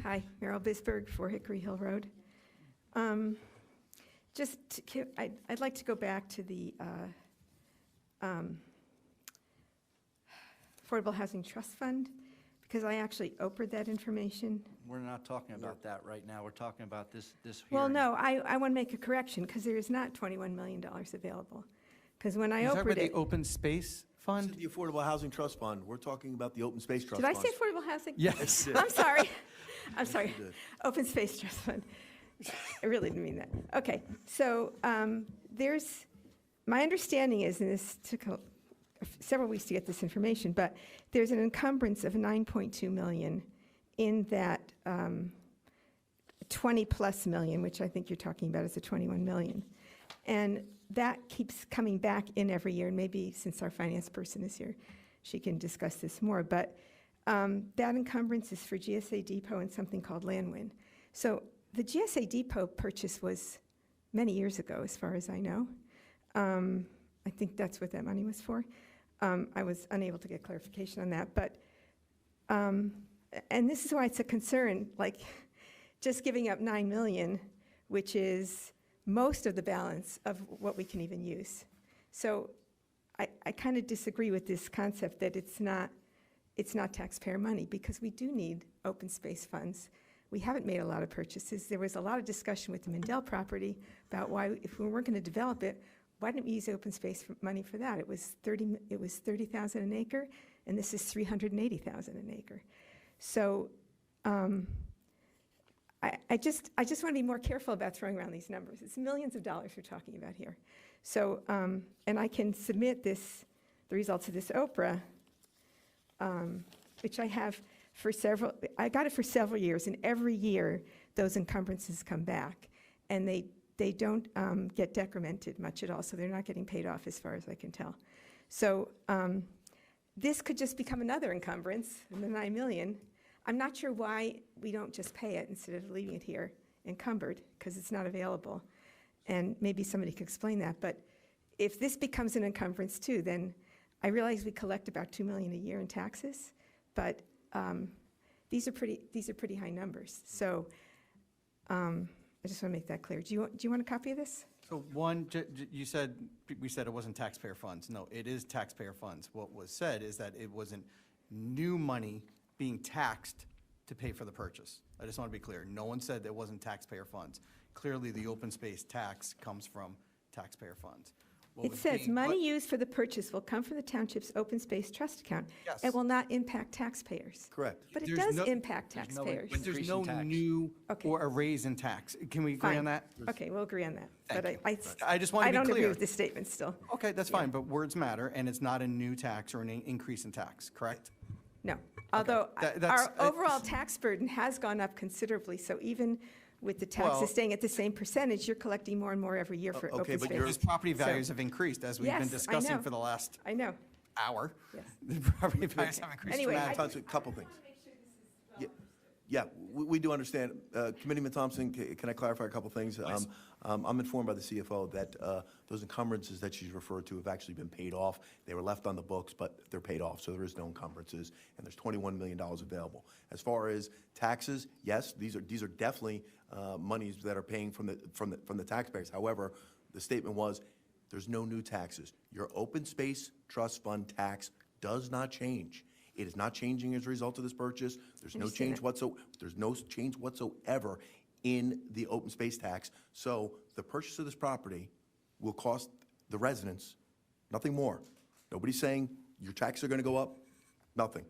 Hi, Meryl Bisberg, 4 Hickory Hill Road. I'd like to go back to the Affordable Housing Trust Fund, because I actually opened that information. We're not talking about that right now. We're talking about this Well, hearing. no, I want to make a correction, because there is not $21 million available. Because when I You talking opened about it, the open space fund? This is the Affordable Housing Trust Fund. We're talking about the Open Space Trust did I Fund. say affordable housing? Yes. I'm sorry. I'm sorry. you did. Open Space Trust Fund. I really didn't mean that. Okay, so my understanding is, and this took several weeks to get this information, but there's an encumbrance of $9.2 million in that 20-plus million, which I think you're talking about as the 21 million. And that keeps coming back in every year, and maybe since our finance person is here, she can discuss this more. But that encumbrance is for GSA Depot and something called Landwin. So the GSA Depot purchase was many years ago, as far as I know. I think that's what that money was for. I was unable to get clarification on that. But, and this is why it's a concern, like just giving up 9 million, which is most of the balance of what we can even use. So I kind of disagree with this concept that it's not taxpayer money, because we do need open space funds. We haven't made a lot of purchases. There was a lot of discussion with the Mindell property about why, if we weren't going to develop it, why didn't we use open space money for that? It was $30,000 an acre, and this is $380,000 an acre. So I just want to be more careful about throwing around these numbers. It's millions of dollars we're talking about here. So, and I can submit the results of this Oprah, which I have I got it for several years, and every year those encumbrances come back, and they don't get decremented much at all, so they're not getting paid off as far as I can tell. So this could just become another encumbrance in the 9 million. I'm not sure why we don't just pay it instead of leaving it here encumbered, because it's not available. And maybe somebody could explain that. But if this becomes an encumbrance too, then I realize we collect about $2 million a year in taxes, but these are pretty high numbers. So I just want to make that clear. Do you want a copy of this? So we said it wasn't taxpayer funds. No, it is taxpayer funds. What was said is that it wasn't new money being taxed to pay for the purchase. I just want to be clear. No one said there wasn't taxpayer funds. Clearly, the open space tax comes from taxpayer funds. It says, money used for the purchase will come from the township's open space trust account. Yes. It will not impact taxpayers. Correct. But it There's does no- impact there's no taxpayers. But there's increase no in tax. new Okay. or a raise in tax. Can we agree on Fine. that? Okay, we'll agree on that. But Thank I just want to be I don't agree clear. with this statement still. Okay, that's fine, but words matter, and it's not a new tax or an increase in tax, correct? No. Although That's- our overall tax burden has gone up considerably, so even with the Well- taxes staying at the same percentage, you're collecting more and more every year for okay, open but space. Because property So- values have increased, as we've been Yes, I discussing know. for the last I know. hour. Yes. The property values have increased Anyway, dramatically. A couple things. Yeah, we do understand. Committeeman Thompson, can I clarify a couple things? I'm informed by the CFO that those encumbrances that she's referred to have actually been paid off. They were left on the books, but they're paid off, so there is no encumbrances, and there's $21 million available. As far as taxes, yes, these are definitely monies that are paying from the taxpayers. However, the statement was, there's no new taxes. Your open space trust fund tax does not change. It is not changing as a result of this purchase. There's no change whatsoever in the open space tax. So the purchase of this property will cost the residents nothing more. Nobody's saying your taxes are going to go up. Nothing.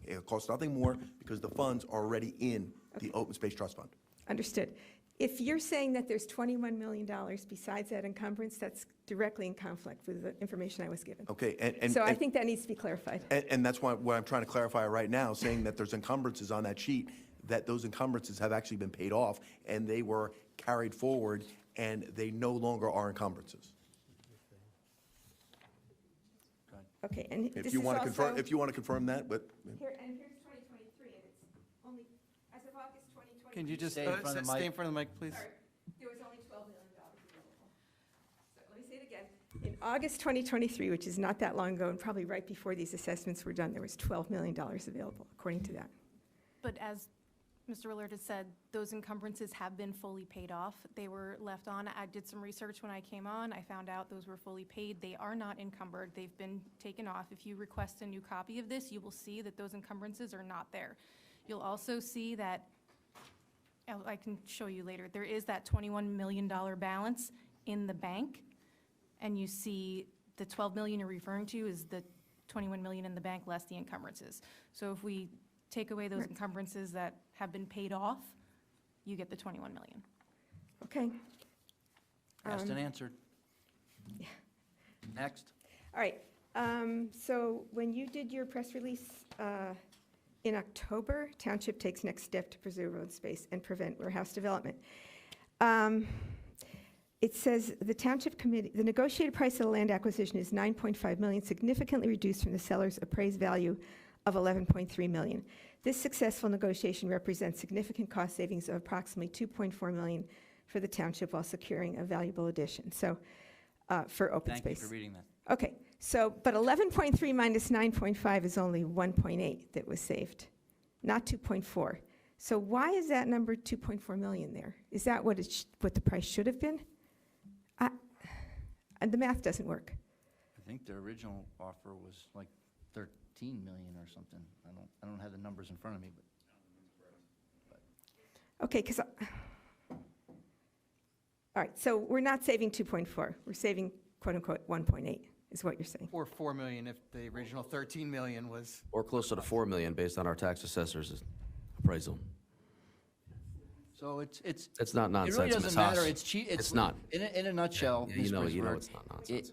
It'll cost nothing more because the funds are already in the open space trust fund. Understood. If you're saying that there's $21 million besides that encumbrance, that's directly in conflict with the information I was given. Okay, So I think that needs to be clarified. And that's why, what I'm trying to clarify right now, saying that there's encumbrances on that sheet, that those encumbrances have actually been paid off, and they were carried forward, and they no longer are encumbrances. Okay, and this If is you want to confirm, also- if you want to confirm that, but, Here, and here's 2023, and it's only, as of August 2023. Can you just Stay in front of the stay mic. in front of the mic, please? Sorry, there was only $12 million available. So let me say it again. In August 2023, which is not that long ago, and probably right before these assessments were done, there was $12 million available, according to that. But as Mr. Willard has said, those encumbrances have been fully paid off. They were left on. I did some research when I came on. I found out those were fully paid. They are not encumbered. They've been taken off. If you request a new copy of this, you will see that those encumbrances are not there. You'll also see that, I can show you later, there is that $21 million balance in the bank, and you see the 12 million you're referring to is the 21 million in the bank less the encumbrances. So if we take away those encumbrances that have been paid off, you get the 21 million. Okay. Asked and answered. Next. All right, so when you did your press release in October, Township takes next step to preserve road space and prevent warehouse development. It says the Township Committee, the negotiated price of the land acquisition is $9.5 million, significantly reduced from the seller's appraised value of $11.3 million. This successful negotiation represents significant cost savings of approximately $2.4 million for the Township while securing a valuable addition, so, for open Thank you space. for reading that. Okay, so, but 11.3 minus 9.5 is only 1.8 that was saved, not 2.4. So why is that number 2.4 million there? Is that what what the price should have been? And the math doesn't work. I think the original offer was like 13 million or something. I don't have the numbers in front of me, but. Okay, because, all right, so we're not saving 2.4, we're saving quote-unquote 1.8, is what you're saying. Or 4 million if the original 13 million was. Or closer to 4 million based on our tax assessor's appraisal. So it's. It's not nonsense, It really Ms. doesn't matter. Haas. It's cheap. It's not. In a nutshell, Yeah, Ms. you know Brisbane, it's not nonsense.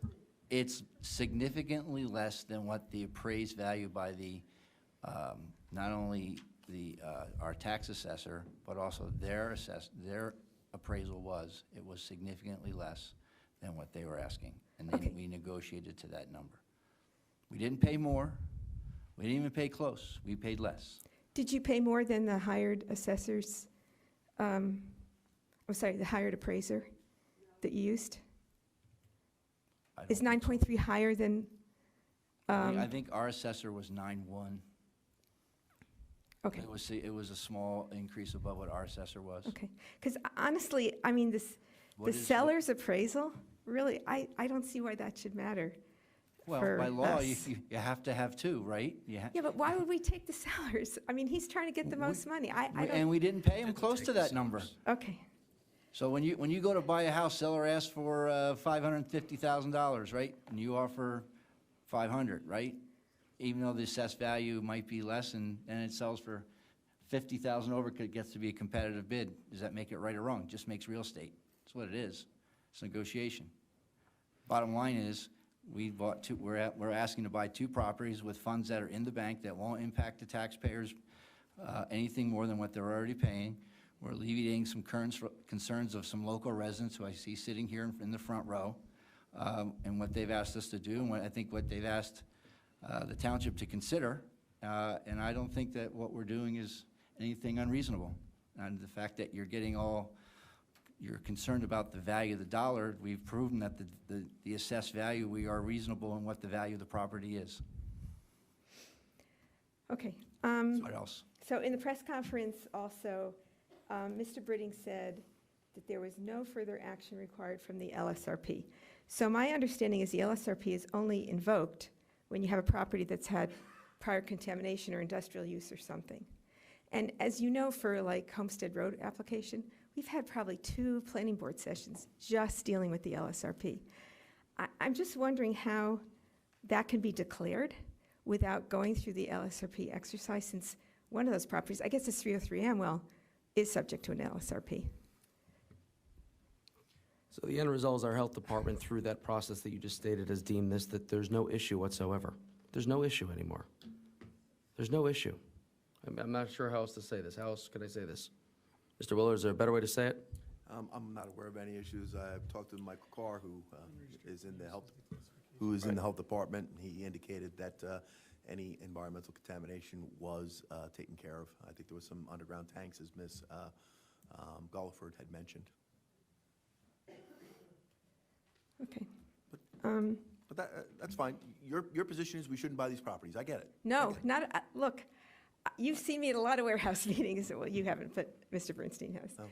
It's significantly less than what the appraised value by the, not only the, our tax assessor, but also their appraisal was. It was significantly less than what they were asking. And then we negotiated to that number. We didn't pay more. We didn't even pay close. We paid less. Did you pay more than the hired assessors, the hired appraiser that you used? Is 9.3 higher than? I think our assessor was 9.1. Okay. It was a small increase above what our assessor was. Okay, because honestly, I mean, What the is- seller's appraisal, really, I don't see why that should matter. Well, for by law, you us. you have to have two, right? Yeah, but why would we take the sellers? I mean, he's trying to get the most money. I And don't, we didn't pay him close to that number. okay, So when you go to buy a house, seller asks for $550,000, right? And you offer 500, right? Even though the assessed value might be less and it sells for 50,000 over, it gets to be a competitive bid. Does that make it right or wrong? Just makes real estate. That's what it is. It's negotiation. Bottom line is, we're asking to buy two properties with funds that are in the bank that won't impact the taxpayers anything more than what they're already paying. We're alleviating some concerns of some local residents who I see sitting here in the front row, and what they've asked us to do, and I think what they've asked the township to consider. And I don't think that what we're doing is anything unreasonable. And the fact that you're concerned about the value of the dollar, we've proven that the assessed value, we are reasonable in what the value of the property is. okay. What else? So in the press conference also, Mr. Britting said that there was no further action required from the LSRP. So my understanding is the LSRP is only invoked when you have a property that's had prior contamination or industrial use or something. And as you know, for like Homestead Road application, we've had probably 2 planning board sessions just dealing with the LSRP. I'm just wondering how that can be declared without going through the LSRP exercise, since one of those properties, I guess it's 303 Amwell, is subject to an LSRP. So the end result is our health department, through that process that you just stated, has deemed this, that there's no issue whatsoever. There's no issue anymore. There's no issue. I'm not sure how else to say this. How else could I say this? Mr. Willard, is there a better way to say it? I'm not aware of any issues. I've talked to Michael Carr, who is in the health department, and he indicated that any environmental contamination was taken care of. I think there was some underground tanks, as Ms. Gulliford had mentioned. Okay. But that's fine. Your position is we shouldn't buy these properties. I get it. No, not, look, you've seen me at a lot of warehouse meetings, well, you haven't, but Mr. Bernstein has. Oh.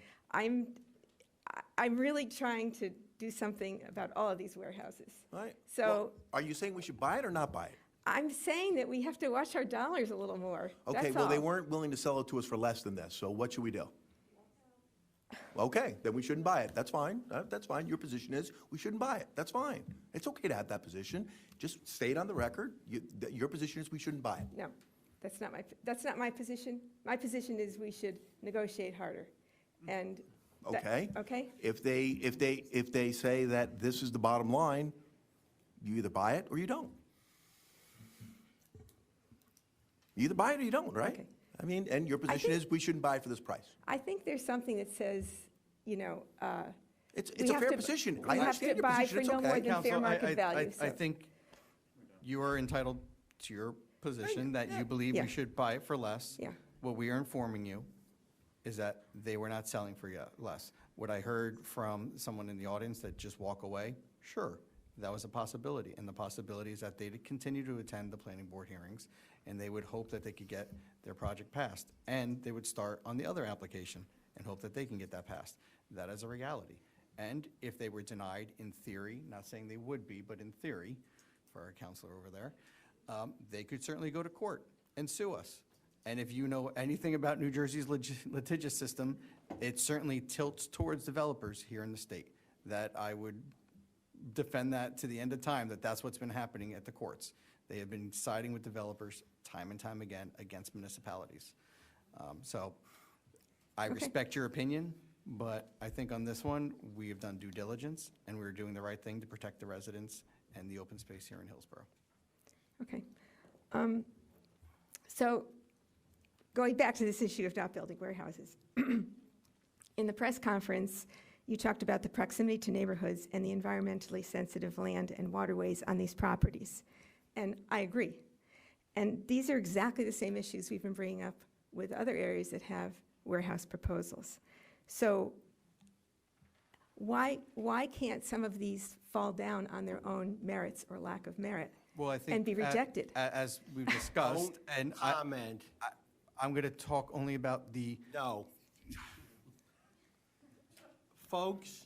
I'm really trying to do something about all of these warehouses. All right. So- Well, are you saying we should buy it or not buy it? I'm saying that we have to watch our dollars a little more. Okay, That's well, they all. weren't willing to sell it to us for less than this, so what should we do? Okay, then we shouldn't buy it. That's fine. That's fine. Your position is we shouldn't buy it. That's fine. It's okay to have that position. Just state on the record, your position is we shouldn't buy it. No, that's not my position. My position is we should negotiate harder. And. Okay? Okay? If they say that this is the bottom line, you either buy it or you don't. You either buy it or you don't, right? Okay. I mean, and your position is we shouldn't buy it for this price. I think there's something that says, you know, It's we a have fair to- position. we I have understand to your buy position. for It's no more okay. than fair Counsel, market value. I so- think you are entitled to your position that you believe Yeah. we should buy it for less. Yeah. What we are informing you is that they were not selling for less. What I heard from someone in the audience that just walk away, sure, that was a possibility. And the possibility is that they'd continue to attend the planning board hearings, and they would hope that they could get their project passed. And they would start on the other application and hope that they can get that passed. That is a reality. And if they were denied, in theory, not saying they would be, but in theory, for our counselor over there, they could certainly go to court and sue us. And if you know anything about New Jersey's litigious system, it certainly tilts towards developers here in the state. That I would defend that to the end of time, that that's what's been happening at the courts. They have been siding with developers time and time again against municipalities. So I respect your opinion, but I think on this one, we have done due diligence, and we're doing the right thing to protect the residents and the open space here in Hillsborough. Okay. So going back to this issue of not building warehouses. In the press conference, you talked about the proximity to neighborhoods and the environmentally sensitive land and waterways on these properties. And I agree. And these are exactly the same issues we've been bringing up with other areas that have warehouse proposals. So why can't some of these fall down on their own merits or lack of merit Well, I think and be rejected? as we've discussed, and Comment. I'm going to talk only about the, No. Folks,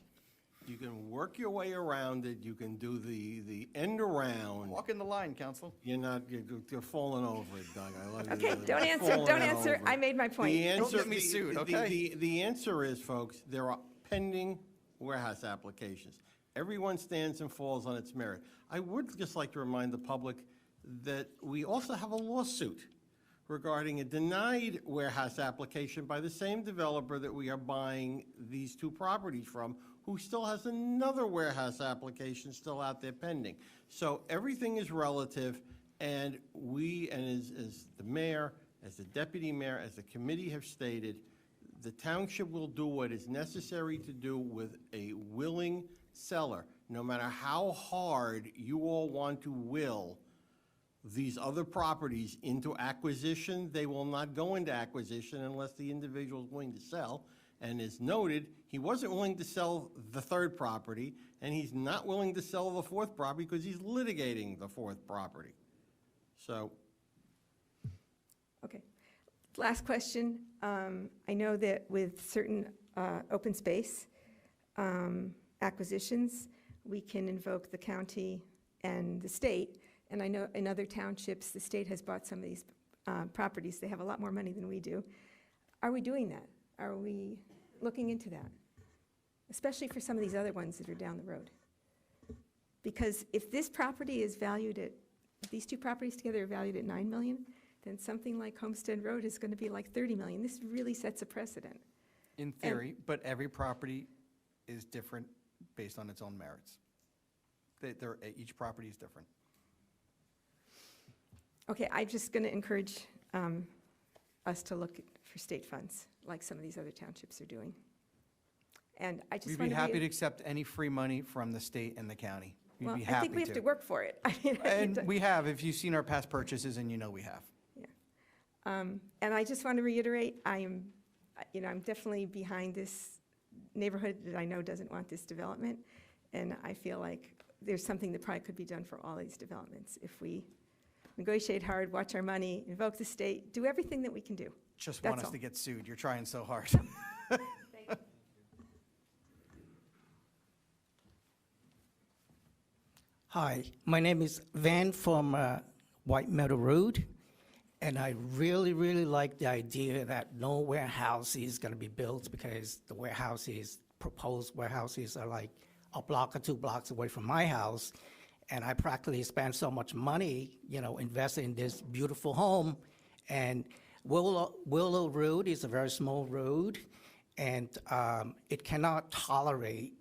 you can work your way around it, you can do the end around. walk in the line, counsel. You're falling over it, Doug. I love you. Okay, You're don't answer, falling don't answer. over I it. made my point. The answer, get me sued, okay? The answer is, folks, there are pending warehouse applications. Everyone stands and falls on its merit. I would just like to remind the public that we also have a lawsuit regarding a denied warehouse application by the same developer that we are buying these two properties from, who still has another warehouse application still out there pending. So everything is relative, and we, and as the mayor, as the deputy mayor, as the committee have stated, the township will do what is necessary to do with a willing seller. No matter how hard you all want to will these other properties into acquisition, they will not go into acquisition unless the individual is willing to sell. And as noted, he wasn't willing to sell the third property, and he's not willing to sell the fourth property because he's litigating the fourth property. So, Okay. Last question. I know that with certain open space acquisitions, we can invoke the county and the state. And I know in other townships, the state has bought some of these properties. They have a lot more money than we do. Are we doing that? Are we looking into that? Especially for some of these other ones that are down the road. Because if this property is valued at, if these two properties together are valued at $9 million, then something like Homestead Road is going to be like $30 million. This really sets a precedent. In theory, but every property is different based on its own merits. Each property is different. Okay, I'm just going to encourage us to look for state funds, like some of these other townships are doing. And I just We'd want be happy to accept any free money from the state and the county. We'd Well, be I happy think we have to work for it. I mean, And we have, if you've seen our past purchases, and you know we have. And I just want to reiterate, I'm definitely behind this neighborhood that I know doesn't want this development. And I feel like there's something that probably could be done for all these developments if we negotiate hard, watch our money, invoke the state, do everything that we can do. Just That's want us all. to get sued. You're trying so hard. Hi, my name is Van from White Meadow Road, and I really, really like the idea that no warehouse is going to be built because the warehouses, proposed warehouses are like a block or 2 blocks away from my house, and I practically spent so much money, investing in this beautiful home, and Willow Road is a very small road, and it cannot tolerate,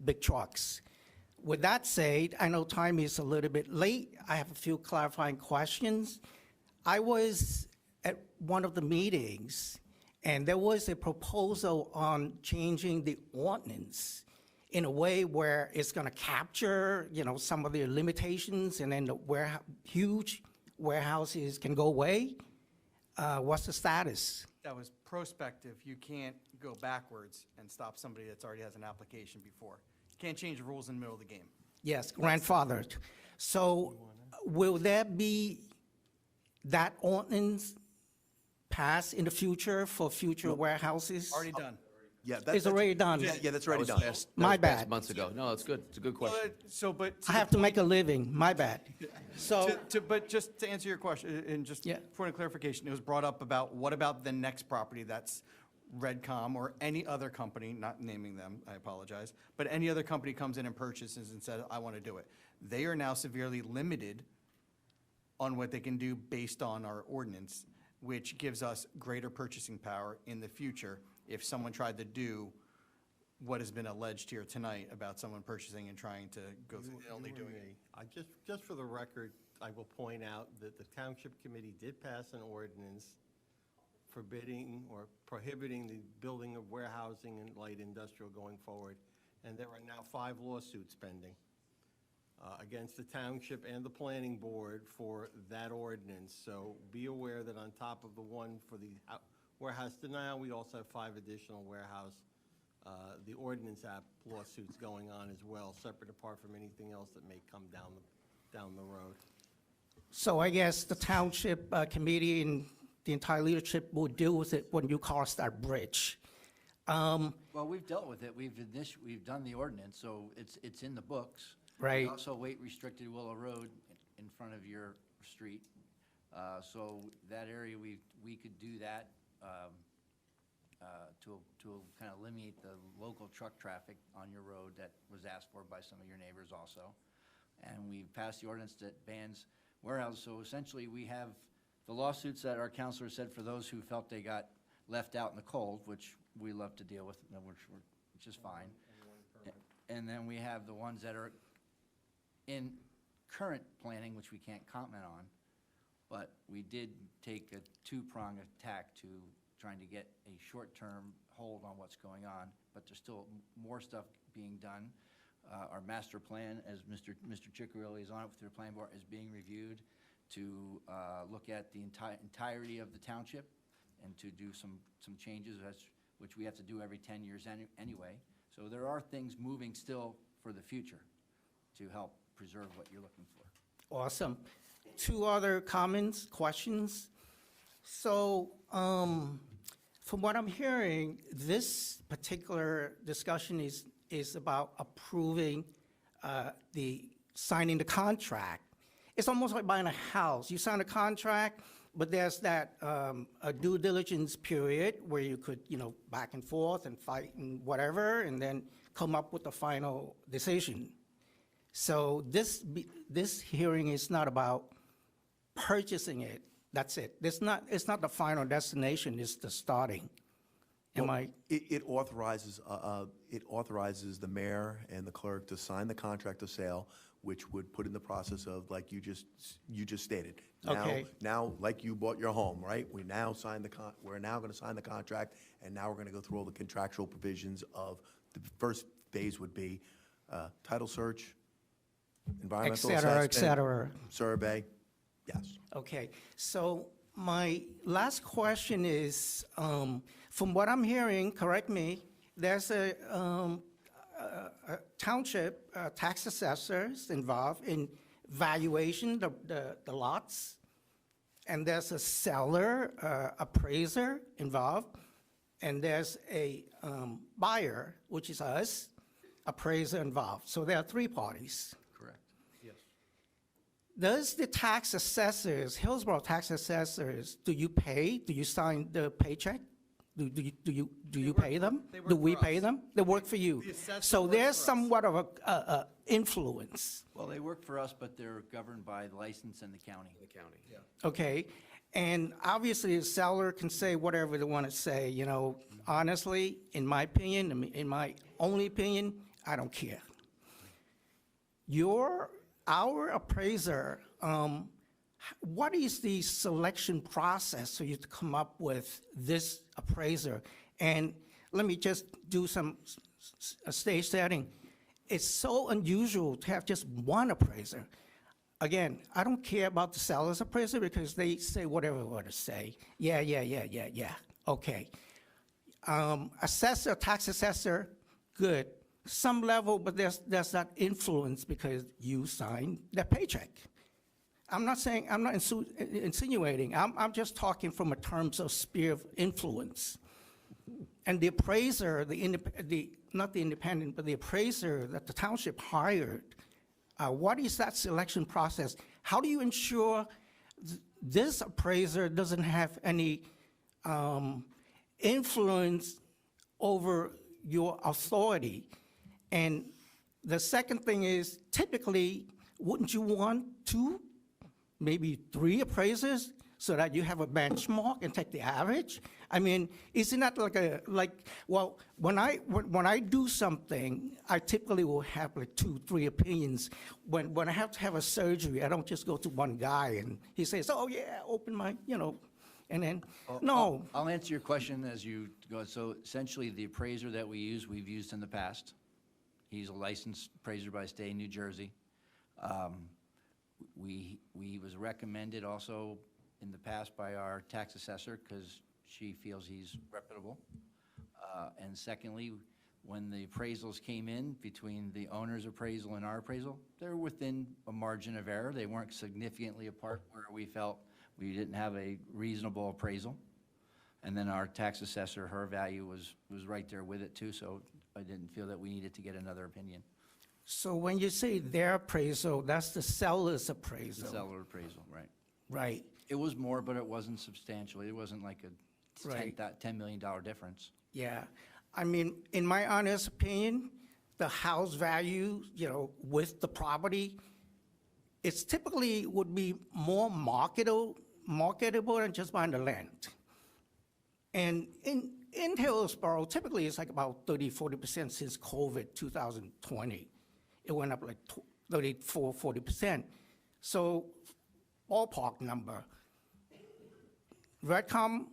big trucks. With that said, I know time is a little bit late. I have a few clarifying questions. I was at one of the meetings, and there was a proposal on changing the ordinance in a way where it's going to capture, some of the limitations, and then the huge warehouses can go away. What's the status? That was prospective. You can't go backwards and stop somebody that's already has an application before. You can't change the rules in the middle of the game. Yes, grandfathered. So will there be that ordinance passed in the future for future warehouses? Already done. Yeah, It's already done. Yeah, that's That already was done. passed- My that was passed bad. months ago. No, it's good. It's a good question. I have to make a living, my bad. So, But just to answer your question, and just for a clarification, it was brought up about, what about the next property that's Redcom or any other company, not naming them, I apologize, but any other company comes in and purchases and says, I want to do it. They are now severely limited on what they can do based on our ordinance, which gives us greater purchasing power in the future if someone tried to do what has been alleged here tonight about someone purchasing and trying to go through, only doing it. Just for the record, I will point out that the Township Committee did pass an ordinance forbidding or prohibiting the building of warehousing and light industrial going forward, and there are now 5 lawsuits pending against the township and the planning board for that ordinance. So be aware that on top of the one for the warehouse denial, we also have 5 additional warehouse, the ordinance app lawsuits going on as well, separate apart from anything else that may come down the road. so I guess the township committee and the entire leadership will deal with it when you cross that bridge. Well, we've dealt with it. We've done the ordinance, so it's in the books. Right. We also weight restricted Willow Road in front of your street. So that area, we could do that to kind of eliminate the local truck traffic on your road that was asked for by some of your neighbors also. And we've passed the ordinance that bans warehouses. So essentially, we have the lawsuits that our counselor said for those who felt they got left out in the cold, which we love to deal with, which is fine. And then we have the ones that are in current planning, which we can't comment on. But we did take a two-pronged attack to trying to get a short-term hold on what's going on, but there's still more stuff being done. Our master plan, as Mr. Ciccarelli is on it with your plan board, is being reviewed to look at the entirety of the township and to do some changes, which we have to do every 10 years anyway. So there are things moving still for the future to help preserve what you're looking for. Awesome. Two other comments, questions. So from what I'm hearing, this particular discussion is about approving signing the contract. It's almost like buying a house. You sign a contract, but there's that a due diligence period where you could, back and forth and fight and whatever, and then come up with a final decision. So this hearing is not about purchasing it. That's it. It's not the final destination. It's the starting. It authorizes the mayor and the clerk to sign the contract of sale, which would put in the process of, like you just stated. Okay. Now, like you bought your home, right? We're now going to sign the contract, and now we're going to go through all the contractual provisions of the first phase would be title search, environmental assessment, et cetera. survey. Yes. Okay, so my last question is, from what I'm hearing, correct me, there's a township tax assessors involved in valuation the lots, and there's a seller appraiser involved, and there's a buyer, which is us, appraiser involved. So there are three parties. Correct. Yes. Does the tax assessors, Hillsborough tax assessors, do you pay? Do you sign the paycheck? Do you pay them? Do we pay them? They work for you. So there's somewhat of a influence. Well, they work for us, but they're governed by the license in the county. Yeah. Okay, and obviously the seller can say whatever they want to say. Honestly, in my opinion, in my only opinion, I don't care. Our appraiser, what is the selection process for you to come up with this appraiser? And let me just do a stage setting. It's so unusual to have just one appraiser. Again, I don't care about the seller's appraiser because they say whatever they want to say. Yeah. Okay. Assessor, tax assessor, good. Some level, but there's that influence because you signed that paycheck. I'm not insinuating. I'm just talking from a terms of sphere of influence. And the appraiser, not the independent, but the appraiser that the township hired, what is that selection process? How do you ensure this appraiser doesn't have any influence over your authority? And the second thing is, typically, wouldn't you want 2, maybe 3 appraisers so that you have a benchmark and take the average? I mean, isn't that well, when I do something, I typically will have like 2, 3 opinions. When I have to have a surgery, I don't just go to one guy and he says, oh yeah, open my, and then, no. I'll answer your question as you go. So essentially, the appraiser that we've used in the past. He's a licensed appraiser by the state of New Jersey. We was recommended also in the past by our tax assessor because she feels he's reputable. And secondly, when the appraisals came in between the owner's appraisal and our appraisal, they're within a margin of error. They weren't significantly apart where we felt We didn't have a reasonable appraisal. And then our tax assessor, her value was right there with it too, so I didn't feel that we needed to get another opinion. So when you say their appraisal, that's the seller's The appraisal? seller appraisal, right. Right. It was more, but it wasn't substantial. It wasn't like a Right. $10 million difference. Yeah. I mean, in my honest opinion, the house value, with the property, it's typically would be more marketable than just buying the land. And in Hillsborough, typically it's like about 30-40% since COVID 2020. It went up like 34-40%. So ballpark number. Redcom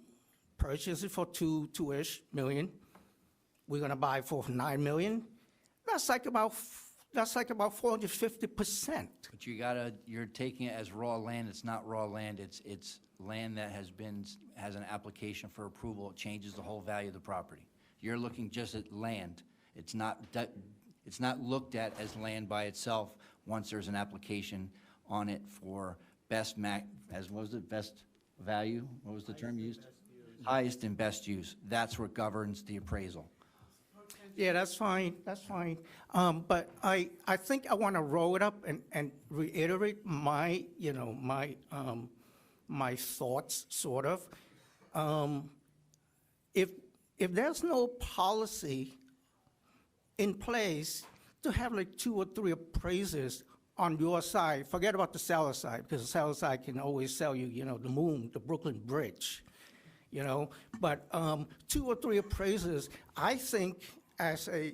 purchased it for two-ish million. We're gonna buy for $9 million. That's like about 450%. But you're taking it as raw land. It's not raw land. It's land that has an application for approval. It changes the whole value of the property. You're looking just at land. It's not looked at as land by itself once there's an application on it for best value? What was the term used? Highest and best use. That's what governs the appraisal. Yeah, that's fine, but I think I want to roll it up and reiterate my thoughts, sort of. If there's no policy in place to have like 2 or 3 appraisers on your side, forget about the seller side, because the seller side can always sell you, the moon, the Brooklyn Bridge, but 2 or 3 appraisers, I think, as a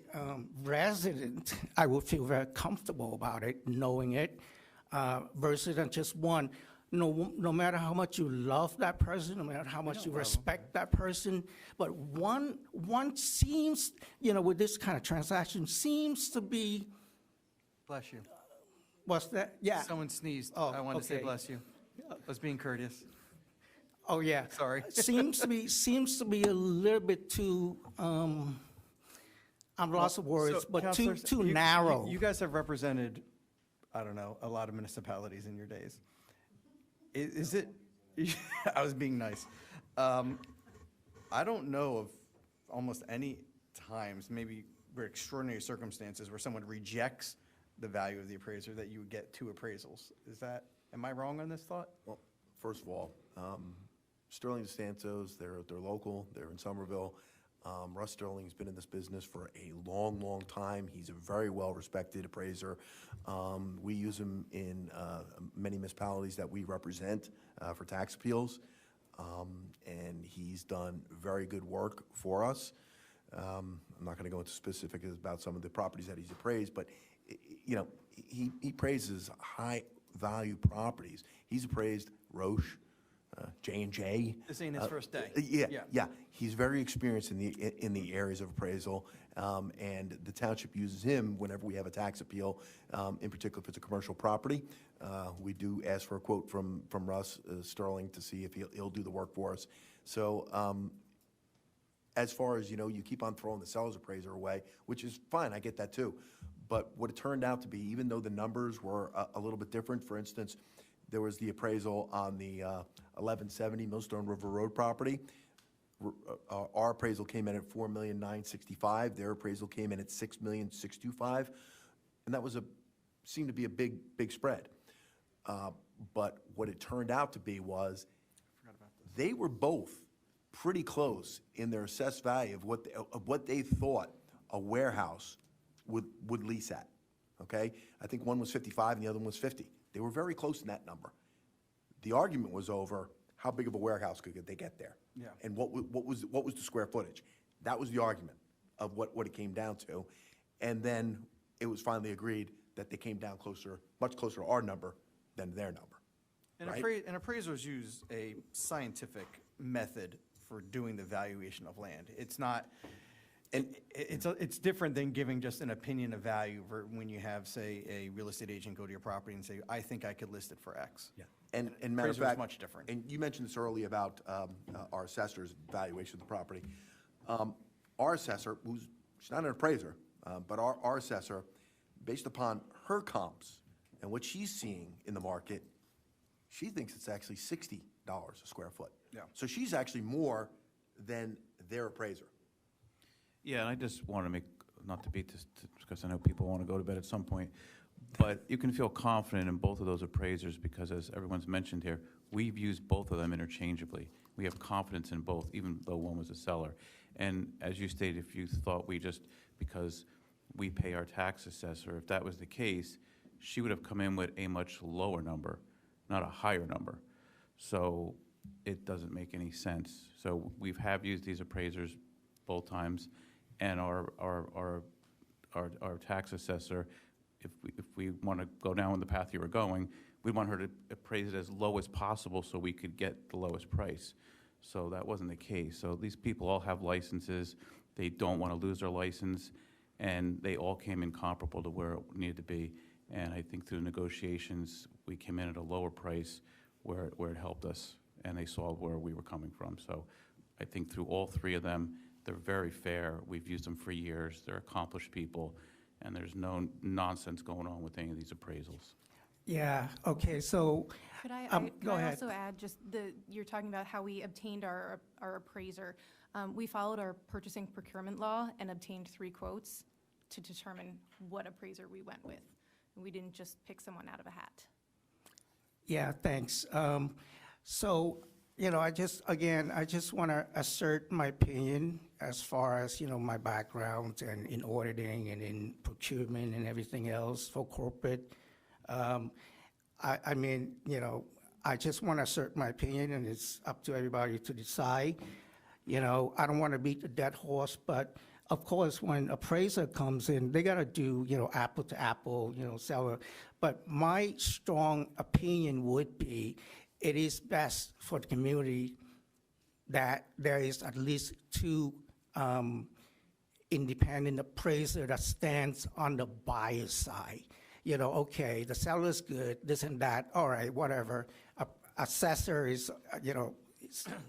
resident, I would feel very comfortable about it, knowing it, versus than just one. No matter how much you love that person, no matter how much you respect that person, but one seems, with this kind of transaction, seems to be. Bless you. What's that? Yeah. Someone sneezed. Oh, I wanted to say okay. bless you. I was being courteous. Oh, yeah. Sorry. Seems to be a little bit too, I'm lost of words, So, but counselors, too you- narrow. You guys have represented, I don't know, a lot of municipalities in your days. Is it, I was being nice. I don't know of almost any times, maybe where extraordinary circumstances, where someone rejects the value of the appraiser, that you would get 2 appraisals. Am I wrong on this thought? Well, first of all, Sterling DeSantos, they're local, they're in Somerville. Russ Sterling's been in this business for a long, long time. He's a very well-respected appraiser. We use him in many municipalities that we represent for tax appeals, and he's done very good work for us. I'm not going to go into specifics about some of the properties that he's appraised, but he praises high-value properties. He's appraised Roche, J&J. This ain't his first day. Yeah. He's very experienced in the areas of appraisal, and the township uses him whenever we have a tax appeal, in particular if it's a commercial property. We do ask for a quote from Russ Sterling to see if he'll do the work for us. So as far as, you keep on throwing the seller's appraiser away, which is fine, I get that too. But what it turned out to be, even though the numbers were a little bit different, for instance, there was the appraisal on the 1170 Millstone River Road property. Our appraisal came in at $4,965,000. Their appraisal came in at $6,625,000, and that seemed to be a big spread. But what it turned out to be was they were both pretty close in their assessed value of what they thought a warehouse would lease at. Okay, I think one was 55 and the other one was 50. They were very close in that number. The argument was over how big of a warehouse could they get there, and what was the square footage. That was the argument of what it came down to, and then it was finally agreed that they came down much closer to our number than their number. And appraisers use a scientific method for doing the valuation of land. It's not, and it's different than giving just an opinion of value when you have, say, a real estate agent go to your property and say, I think I could list it for X. Yeah. And matter of Appraiser is fact, much different. And you mentioned this earlier about our assessor's valuation of the property. Our assessor, she's not an appraiser, but our assessor, based upon her comps and what she's seeing in the market, she thinks it's actually 60 a square foot. Yeah. So she's actually more than their appraiser. Yeah, and I just want to make, not to beat this, because I know people want to go to bed at some point, but you can feel confident in both of those appraisers because, as everyone's mentioned here, we've used both of them interchangeably. We have confidence in both, even though one was a seller. And as you stated, if you thought we just, because we pay our tax assessor, if that was the case, she would have come in with a much lower number, not a higher number. So it doesn't make any sense. So we have used these appraisers both times, and our tax assessor, if we want to go down the path you were going, we want her to appraise it as low as possible so we could get the lowest price. So that wasn't the case. So these people all have licenses. They don't want to lose their license, and they all came in comparable to where it needed to be. And I think through negotiations, we came in at a lower price where it helped us, and they saw where we were coming from. So I think through all three of them, they're very fair. We've used them for years. They're accomplished people, and there's no nonsense going on with any of these appraisals. Yeah, okay, so, Could I, go ahead. also add, just you're talking about how we obtained our appraiser. We followed our purchasing procurement law and obtained 3 quotes to determine what appraiser we went with. We didn't just pick someone out of a hat. Yeah, thanks. So, I just want to assert my opinion as far as, my background and in auditing and in procurement and everything else for corporate. I mean, I just want to assert my opinion, and it's up to everybody to decide. I don't want to beat the dead horse, but of course, when appraiser comes in, they got to do, apple to apple, seller. But my strong opinion would be it is best for the community that there is at least 2 independent appraiser that stands on the buyer's side. Okay, the seller's good, this and that, all right, whatever. Assessor is,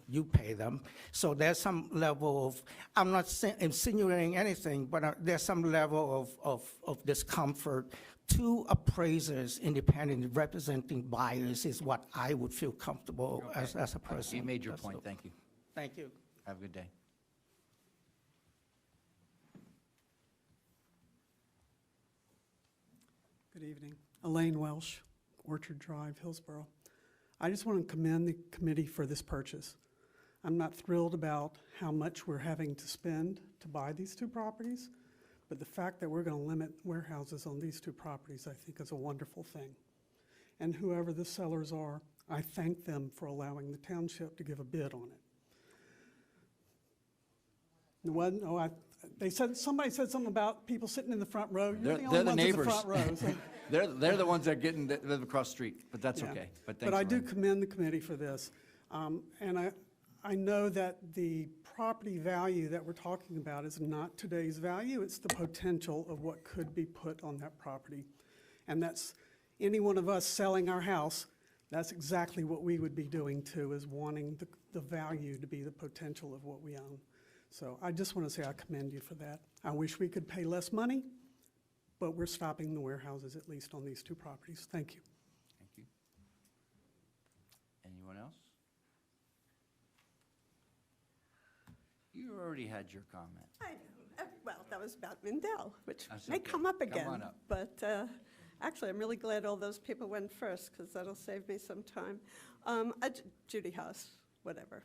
you pay them. So there's some level of, I'm not insinuating anything, but there's some level of discomfort. 2 appraisers independently representing buyers is what I would feel comfortable as a person. You made your point, thank you. Thank you. Have a good day. Good evening. Elaine Welsh, Orchard Drive, Hillsborough. I just want to commend the committee for this purchase. I'm not thrilled about how much we're having to spend to buy these 2 properties, but the fact that we're going to limit warehouses on these 2 properties, I think, is a wonderful thing. And whoever the sellers are, I thank them for allowing the township to give a bid on it. Somebody said something about people sitting in the front row. You're the only They're the ones in neighbors. the front row. So. They're the ones that live across the street, but that's Yeah. okay. But But I do commend the committee for this. And I know that the property value that we're talking about is not today's value. It's the potential of what could be put on that property. And that's any one of us selling our house, that's exactly what we would be doing too, is wanting the value to be the potential of what we own. So I just want to say I commend you for that. I wish we could pay less money, but we're stopping the warehouses at least on these 2 properties. Thank you. Thank you. Anyone else? You already had your comment. I know. Well, that was about Mindell, which That's may okay. come up Come again. on up. But actually, I'm really glad all those people went first, because that'll save me some time. Judy House, whatever.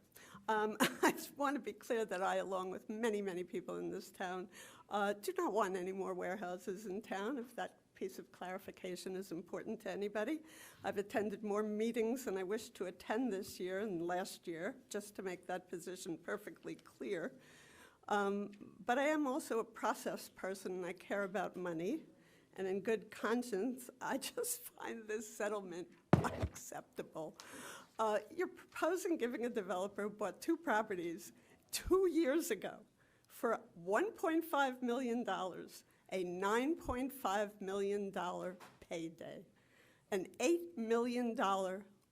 I just want to be clear that I, along with many, many people in this town, do not want any more warehouses in town, if that piece of clarification is important to anybody. I've attended more meetings than I wish to attend this year and last year, just to make that position perfectly clear. But I am also a process person, and I care about money. And in good conscience, I just find this settlement unacceptable. You're proposing giving a developer who bought 2 properties 2 years ago for $1.5 million, a $9.5 million payday, an $8 million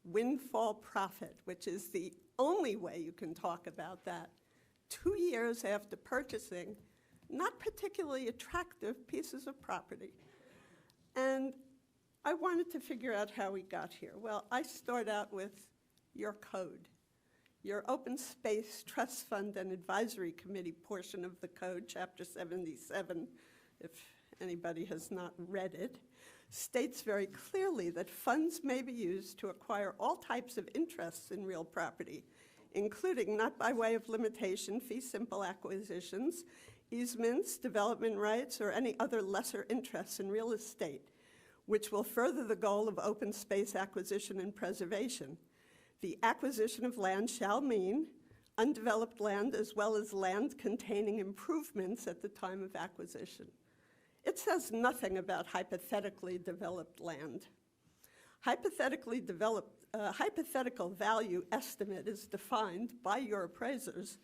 windfall profit, which is the only way you can talk about that, 2 years after purchasing not particularly attractive pieces of property. And I wanted to figure out how we got here. Well, I start out with your code. Your Open Space Trust Fund and Advisory Committee portion of the code, Chapter 77, if anybody has not read it, states very clearly that funds may be used to acquire all types of interests in real property, including, not by way of limitation, fee simple acquisitions, easements, development rights, or any other lesser interests in real estate, which will further the goal of open space acquisition and preservation. The acquisition of land shall mean undeveloped land as well as land containing improvements at the time of acquisition. It says nothing about hypothetically developed land. Hypothetical value estimate is defined by your appraisers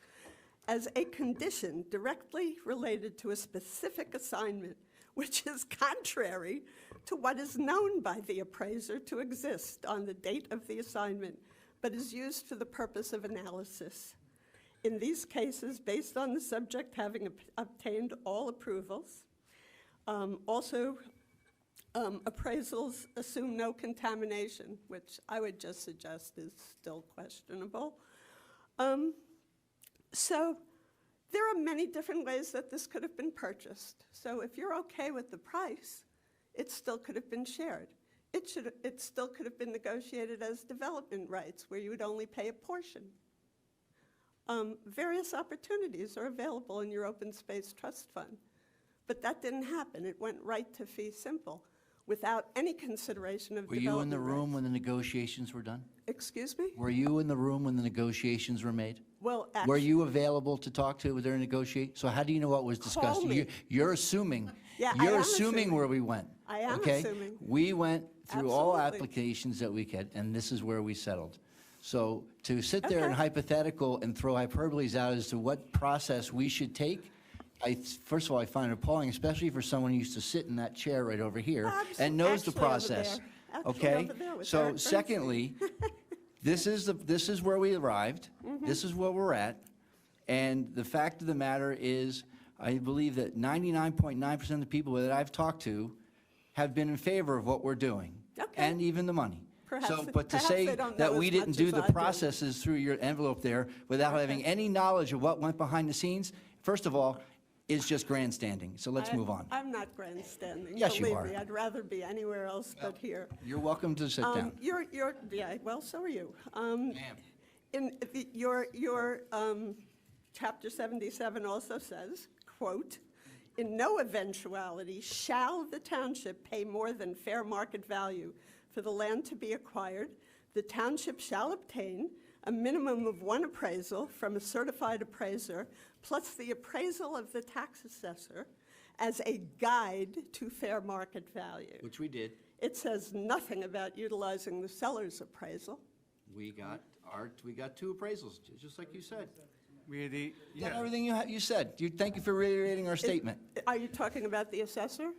as a condition directly related to a specific assignment, which is contrary to what is known by the appraiser to exist on the date of the assignment, but is used for the purpose of analysis. In these cases, based on the subject having obtained all approvals, appraisals assume no contamination, which I would just suggest is still questionable. So there are many different ways that this could have been purchased. So if you're okay with the price, it still could have been shared. It still could have been negotiated as development rights, where you would only pay a portion. Various opportunities are available in your Open Space Trust Fund, but that didn't happen. It went right to fee simple without any consideration of Were development you in the room rights. when the negotiations were done? Excuse me? Were you in the room when the negotiations were made? Well, Were actually, you available to talk to during negotiate? So how do you know what was discussed? Call me. You're assuming. Yeah, I You're am assuming assuming. where we went. I am okay? assuming. We went through all Absolutely. applications that we could, and this is where we settled. So to sit there and Okay. hypothetical and throw hyperboles out as to what process we should take, first of all, I find it appalling, especially for someone who used to sit in that chair right over here and knows the Actually over process. there. Actually Okay? over there with So Eric Bernstein. secondly, this is where we arrived. Mm-hmm. This is where we're at. And the fact of the matter is, I believe that 99.9% of the people that I've talked to have been in favor of what we're doing. Okay. And even the money. Perhaps So, they- but to perhaps say they don't that know we as didn't much do as the I do. processes through your envelope there without having any knowledge of what went behind the scenes, first of all, is just grandstanding. So let's move on. I'm not grandstanding. Yes, you Believe are. me, I'd rather be anywhere else but here. You're welcome to sit down. Yeah, well, so are you. In your Chapter 77 also says, quote, "In no eventuality shall the township pay more than fair market value for the land to be acquired. The township shall obtain a minimum of one appraisal from a certified appraiser, plus the appraisal of the tax assessor as a guide to fair market value." Which we did. It says nothing about utilizing the seller's appraisal. We got two appraisals, just like you said. We Did everything you said. Thank you for reiterating our statement. Are you talking about the assessor?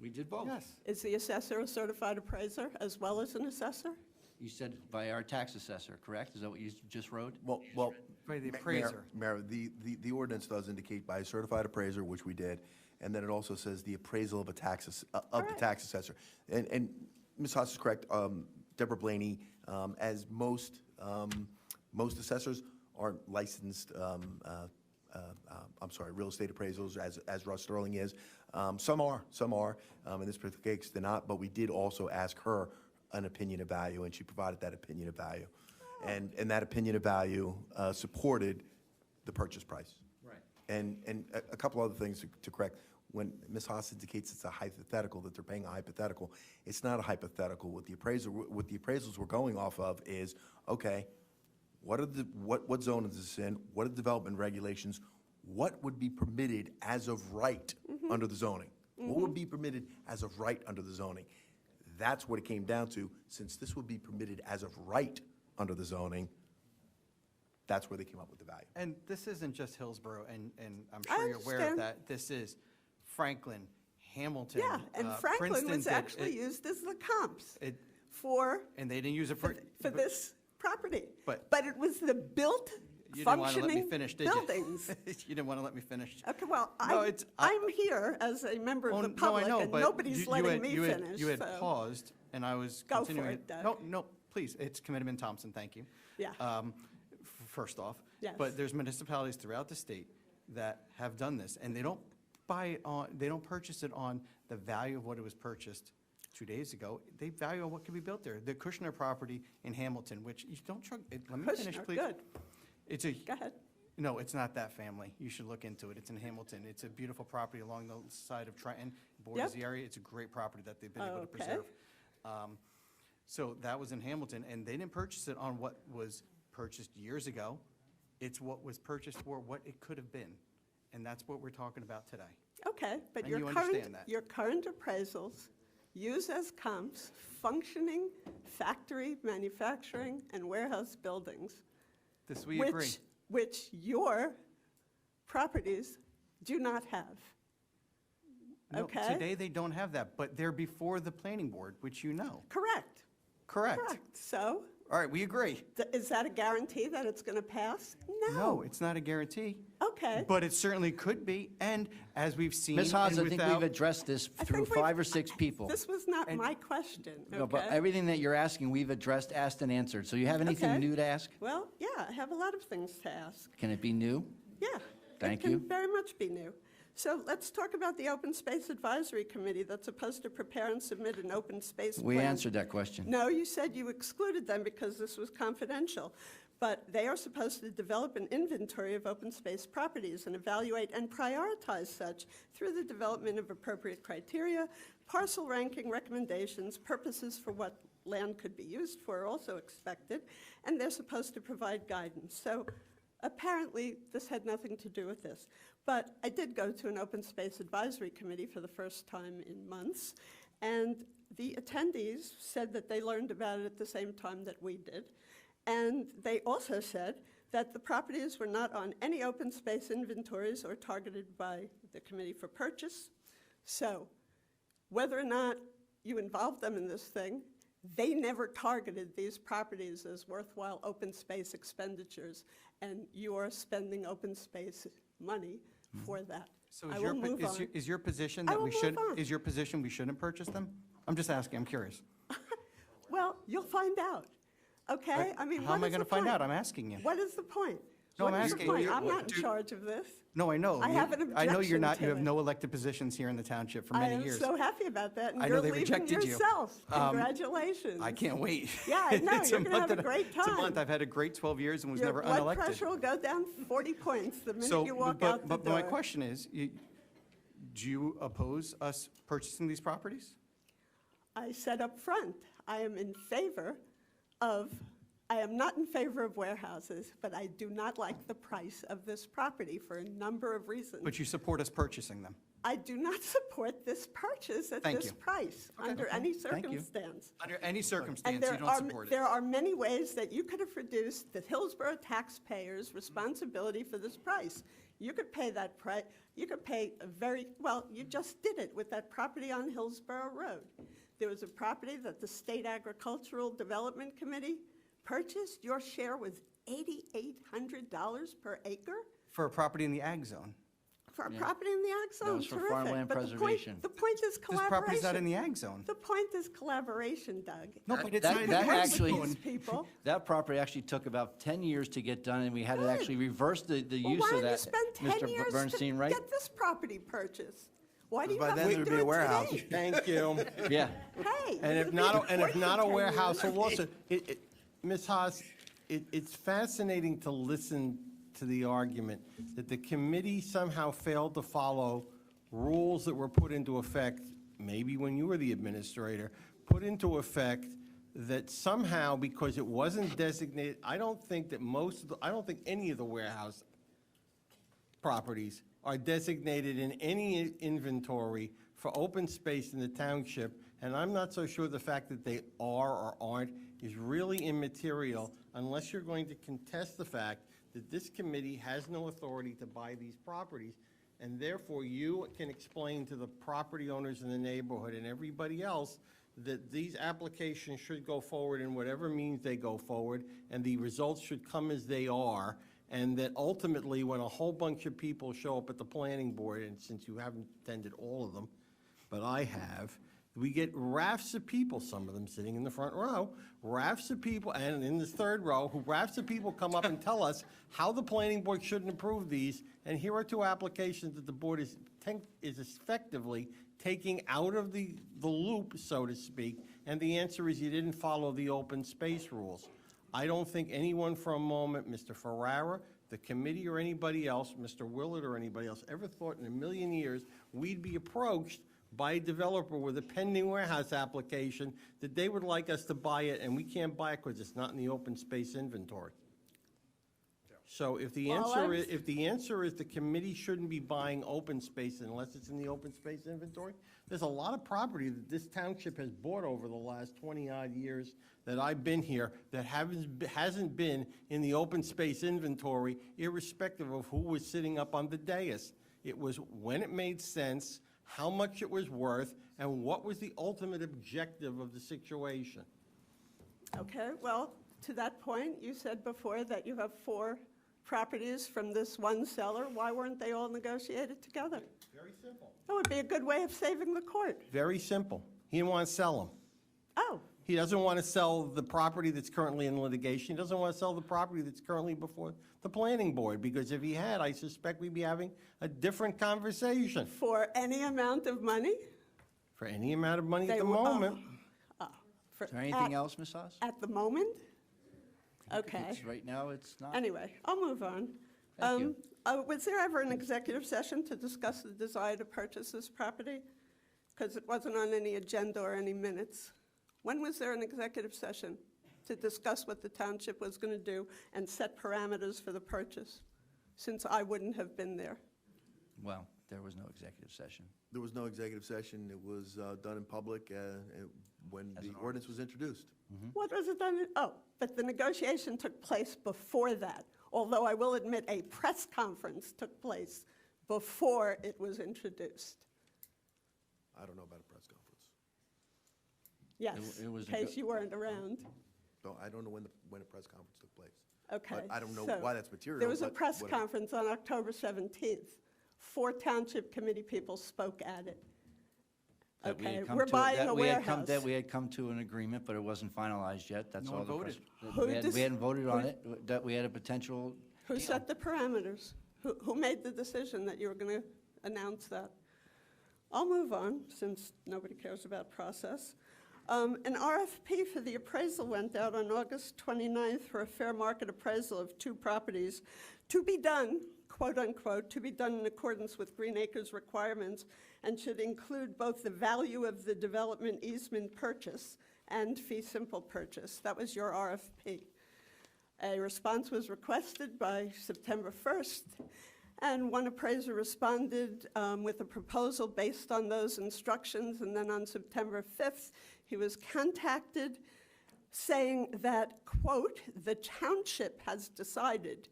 We did both. Yes. Is the assessor a certified appraiser as well as an assessor? You said by our tax assessor, correct? Is that what you just wrote? Well, By the Mayor- appraiser. Mayor, the ordinance does indicate by a certified appraiser, which we did, and then it also says the appraisal of the tax assessor. And Ms. Haas is correct, Deborah Blaney, as most assessors aren't licensed, real estate appraisals, as Russ Sterling is. Some are, in this particular case, they're not, but we did also ask her an opinion of value, and she provided that opinion of value. And that opinion of value supported the purchase price. Right. And a couple other things to correct. When Ms. Haas indicates it's a hypothetical, that they're paying a hypothetical, it's not a hypothetical. What the appraisals we're going off of is, okay, what zone is this in? What are the development regulations? What would be permitted as of right under the zoning? What would be permitted as of right under the zoning? That's what it came down to. Since this would be permitted as of right under the zoning, that's where they came up with the value. And this isn't just Hillsborough, and I'm I sure you're aware of understand. that. This is Franklin, Hamilton. Yeah, and Franklin Princeton was did actually it- used as the comps it- for And they didn't use it for. this property. But- it was the built, You didn't want to let me functioning finish, did you? buildings. You didn't want to let me finish. Okay, well, No, I'm here as a member of the No, I public, know, and but nobody's you letting had- me you had- finish. You had so- paused, and I was Go for continuing. it, Doug. No, please, it's Committeeman Thompson, thank you. Yeah. First off. Yes. But there's municipalities throughout the state that have done this, and they don't buy it on, they don't purchase it on the value of what it was purchased 2 days ago. They value on what can be built there. The Kushner property in Hamilton, which you don't, let me finish, Kushner, please. good. It's a. Go ahead. No, it's not that family. You should look into it. It's in Hamilton. It's a beautiful property along the side of Trenton, borders the area. It's a great property that they've been able to Okay. preserve. So that was in Hamilton, and they didn't purchase it on what was purchased years ago. It's what was purchased for what it could have been, and that's what we're talking about today. Okay, but And your you current, understand that. your current appraisals use as comps functioning factory, manufacturing, and warehouse buildings. This we agree. Which your properties do not have. No, Okay? Today, they don't have that, but they're before the planning board, which you know. Correct. Correct. So, All right, we agree. is that a guarantee that it's going to pass? No, it's not a guarantee. Okay. But it certainly could be, and as we've seen. Ms. Haas, I and think without- we've addressed this I through think we've- 5 or 6 people. This was not my question, okay? No, but everything that you're asking, we've addressed, asked, and answered. So you have anything Okay. new to ask? Well, yeah, I have a lot of things to ask. Can it be new? Yeah. Thank It you. can very much be new. So let's talk about the Open Space Advisory Committee that's supposed to prepare and submit an open space plan. We answered that question. No, you said you excluded them because this was confidential. But they are supposed to develop an inventory of open space properties and evaluate and prioritize such through the development of appropriate criteria, parcel ranking recommendations, purposes for what land could be used for are also expected, and they're supposed to provide guidance. So apparently, this had nothing to do with this. But I did go to an Open Space Advisory Committee for the first time in months, and the attendees said that they learned about it at the same time that we did. And they also said that the properties were not on any open space inventories or targeted by the committee for purchase. So whether or not you involved them in this thing, they never targeted these properties as worthwhile open space expenditures, and you are spending open space money for that. So I will move on. is your position I that will we move should, on. is your position we shouldn't purchase them? I'm just asking, I'm curious. Well, you'll find out, okay? I mean, How am what I is going the to find point? out? I'm asking you. What is the point? No, I'm What is the asking point? you, I'm what not in do- charge of this. No, I know. I have an I know you're objection not, to you have it. no elected positions here in the township for I many am years. so happy about that, and I know you're they leaving rejected you. yourself. Congratulations. I can't wait. Yeah, I know. It's You're a going to have month a great It's a month. time. I've had a great 12 years and was Your never blood unelected. pressure will go down 40 points the minute So, you walk out the but door. my question is, do you oppose us purchasing these properties? I said up front, I am in favor of, I am not in favor of warehouses, but I do not like the price of this property for a number of reasons. But you support us purchasing them? I do not support this purchase at Thank this you. price, Okay. under any Thank you. circumstance. Under any And circumstance, you there don't are, support it? there are many ways that you could have reduced the Hillsborough taxpayers' responsibility for this price. You could pay that price, you could pay a very, well, you just did it with that property on Hillsborough Road. There was a property that the State Agricultural Development Committee purchased. Your share was $8,800 per acre For a property in the ag zone? for a Yeah. property in the ag zone. was for Terrific. farmland But preservation. the point is This collaboration. property's not in the ag zone. The point is collaboration, Doug. No, but it's That- not in that the ag actually- zone. People. That property actually took about 10 years to get done, and we had to actually reverse the Well, use why of don't you that. spend 10 years Mr. Bernstein, to right? get this property purchased? Why do you By have then to there'd do be a it warehouse. today? Thank you. Yeah. Hey. And if it'll not, be and if not a 10 warehouse, years. so also, Ms. Haas, it's fascinating to listen to the argument that the committee somehow failed to follow rules that were put into effect, maybe when you were the administrator, put into effect that somehow, because it wasn't designated, I don't think any of the warehouse properties are designated in any inventory for open space in the township, and I'm not so sure the fact that they are or aren't is really immaterial unless you're going to contest the fact that this committee has no authority to buy these properties, and therefore you can explain to the property owners in the neighborhood and everybody else that these applications should go forward in whatever means they go forward, and the results should come as they are, and that ultimately, when a whole bunch of people show up at the planning board, and since you haven't attended all of them, but I have, We get rafts of people, some of them sitting in the front row, rafts of people, and in this third row, who rafts of people come up and tell us how the planning board shouldn't approve these, and here are two applications that the board is effectively taking out of the loop, so to speak, and the answer is you didn't follow the open space rules. I don't think anyone for a moment, Mr. Ferrara, the committee, or anybody else, Mr. Willard or anybody else, ever thought in a million years we'd be approached by a developer with a pending warehouse application that they would like us to buy it, and we can't buy it because it's not in the open space inventory. So if the answer is the committee shouldn't be buying open space unless it's in the open space inventory, there's a lot of property that this township has bought over the last 20-odd years that I've been here that hasn't been in the open space inventory, irrespective of who was sitting up on the dais. It was when it made sense, how much it was worth, and what was the ultimate objective of the situation. Okay, well, to that point, you said before that you have 4 properties from this one seller. Why weren't they all negotiated together? Very simple. That would be a good way of saving the court. Very simple. He didn't want to sell them. Oh, He doesn't want to sell the property that's currently in litigation. He doesn't want to sell the property that's currently before the planning board, because if he had, I suspect we'd be having a different conversation. for any amount of money? For any amount of money at They the were- oh, moment. Is there anything else, Ms. Haas? At the moment? Okay. It's- Right now, it's not. Anyway, I'll move on. Thank you. Was there ever an executive session to discuss the desire to purchase this property? Because it wasn't on any agenda or any minutes. When was there an executive session to discuss what the township was going to do and set parameters for the purchase, since I wouldn't have been there? Well, there was no executive session. There was no executive session. It was done in public when As the an ordinance was introduced. What was it done? Oh, but the negotiation took place before that, although I will admit a press conference took place before it was introduced. I don't know about a press conference. Yes, It in was case you weren't around. I don't know when a press conference took place. Okay. But I don't know so why that's material. There was a but press whatever. conference on October 17th. 4 township committee people spoke at it. That we had Okay, come we're to- buying that a we had come- warehouse. That we had come to an agreement, but it wasn't finalized yet. That's No all one the voted. press- Who We hadn't voted on who- it, that we had a potential. Who set the parameters? Who made the decision that you were going to announce that? I'll move on, since nobody cares about process. An RFP for the appraisal went out on August 29th for a fair market appraisal of 2 properties to be done, quote unquote, to be done in accordance with Green Acres requirements, and should include both the value of the development easement purchase and fee simple purchase. That was your RFP. A response was requested by September 1st, and one appraiser responded with a proposal based on those instructions, and then on September 5th, he was contacted saying that, quote, "The township has decided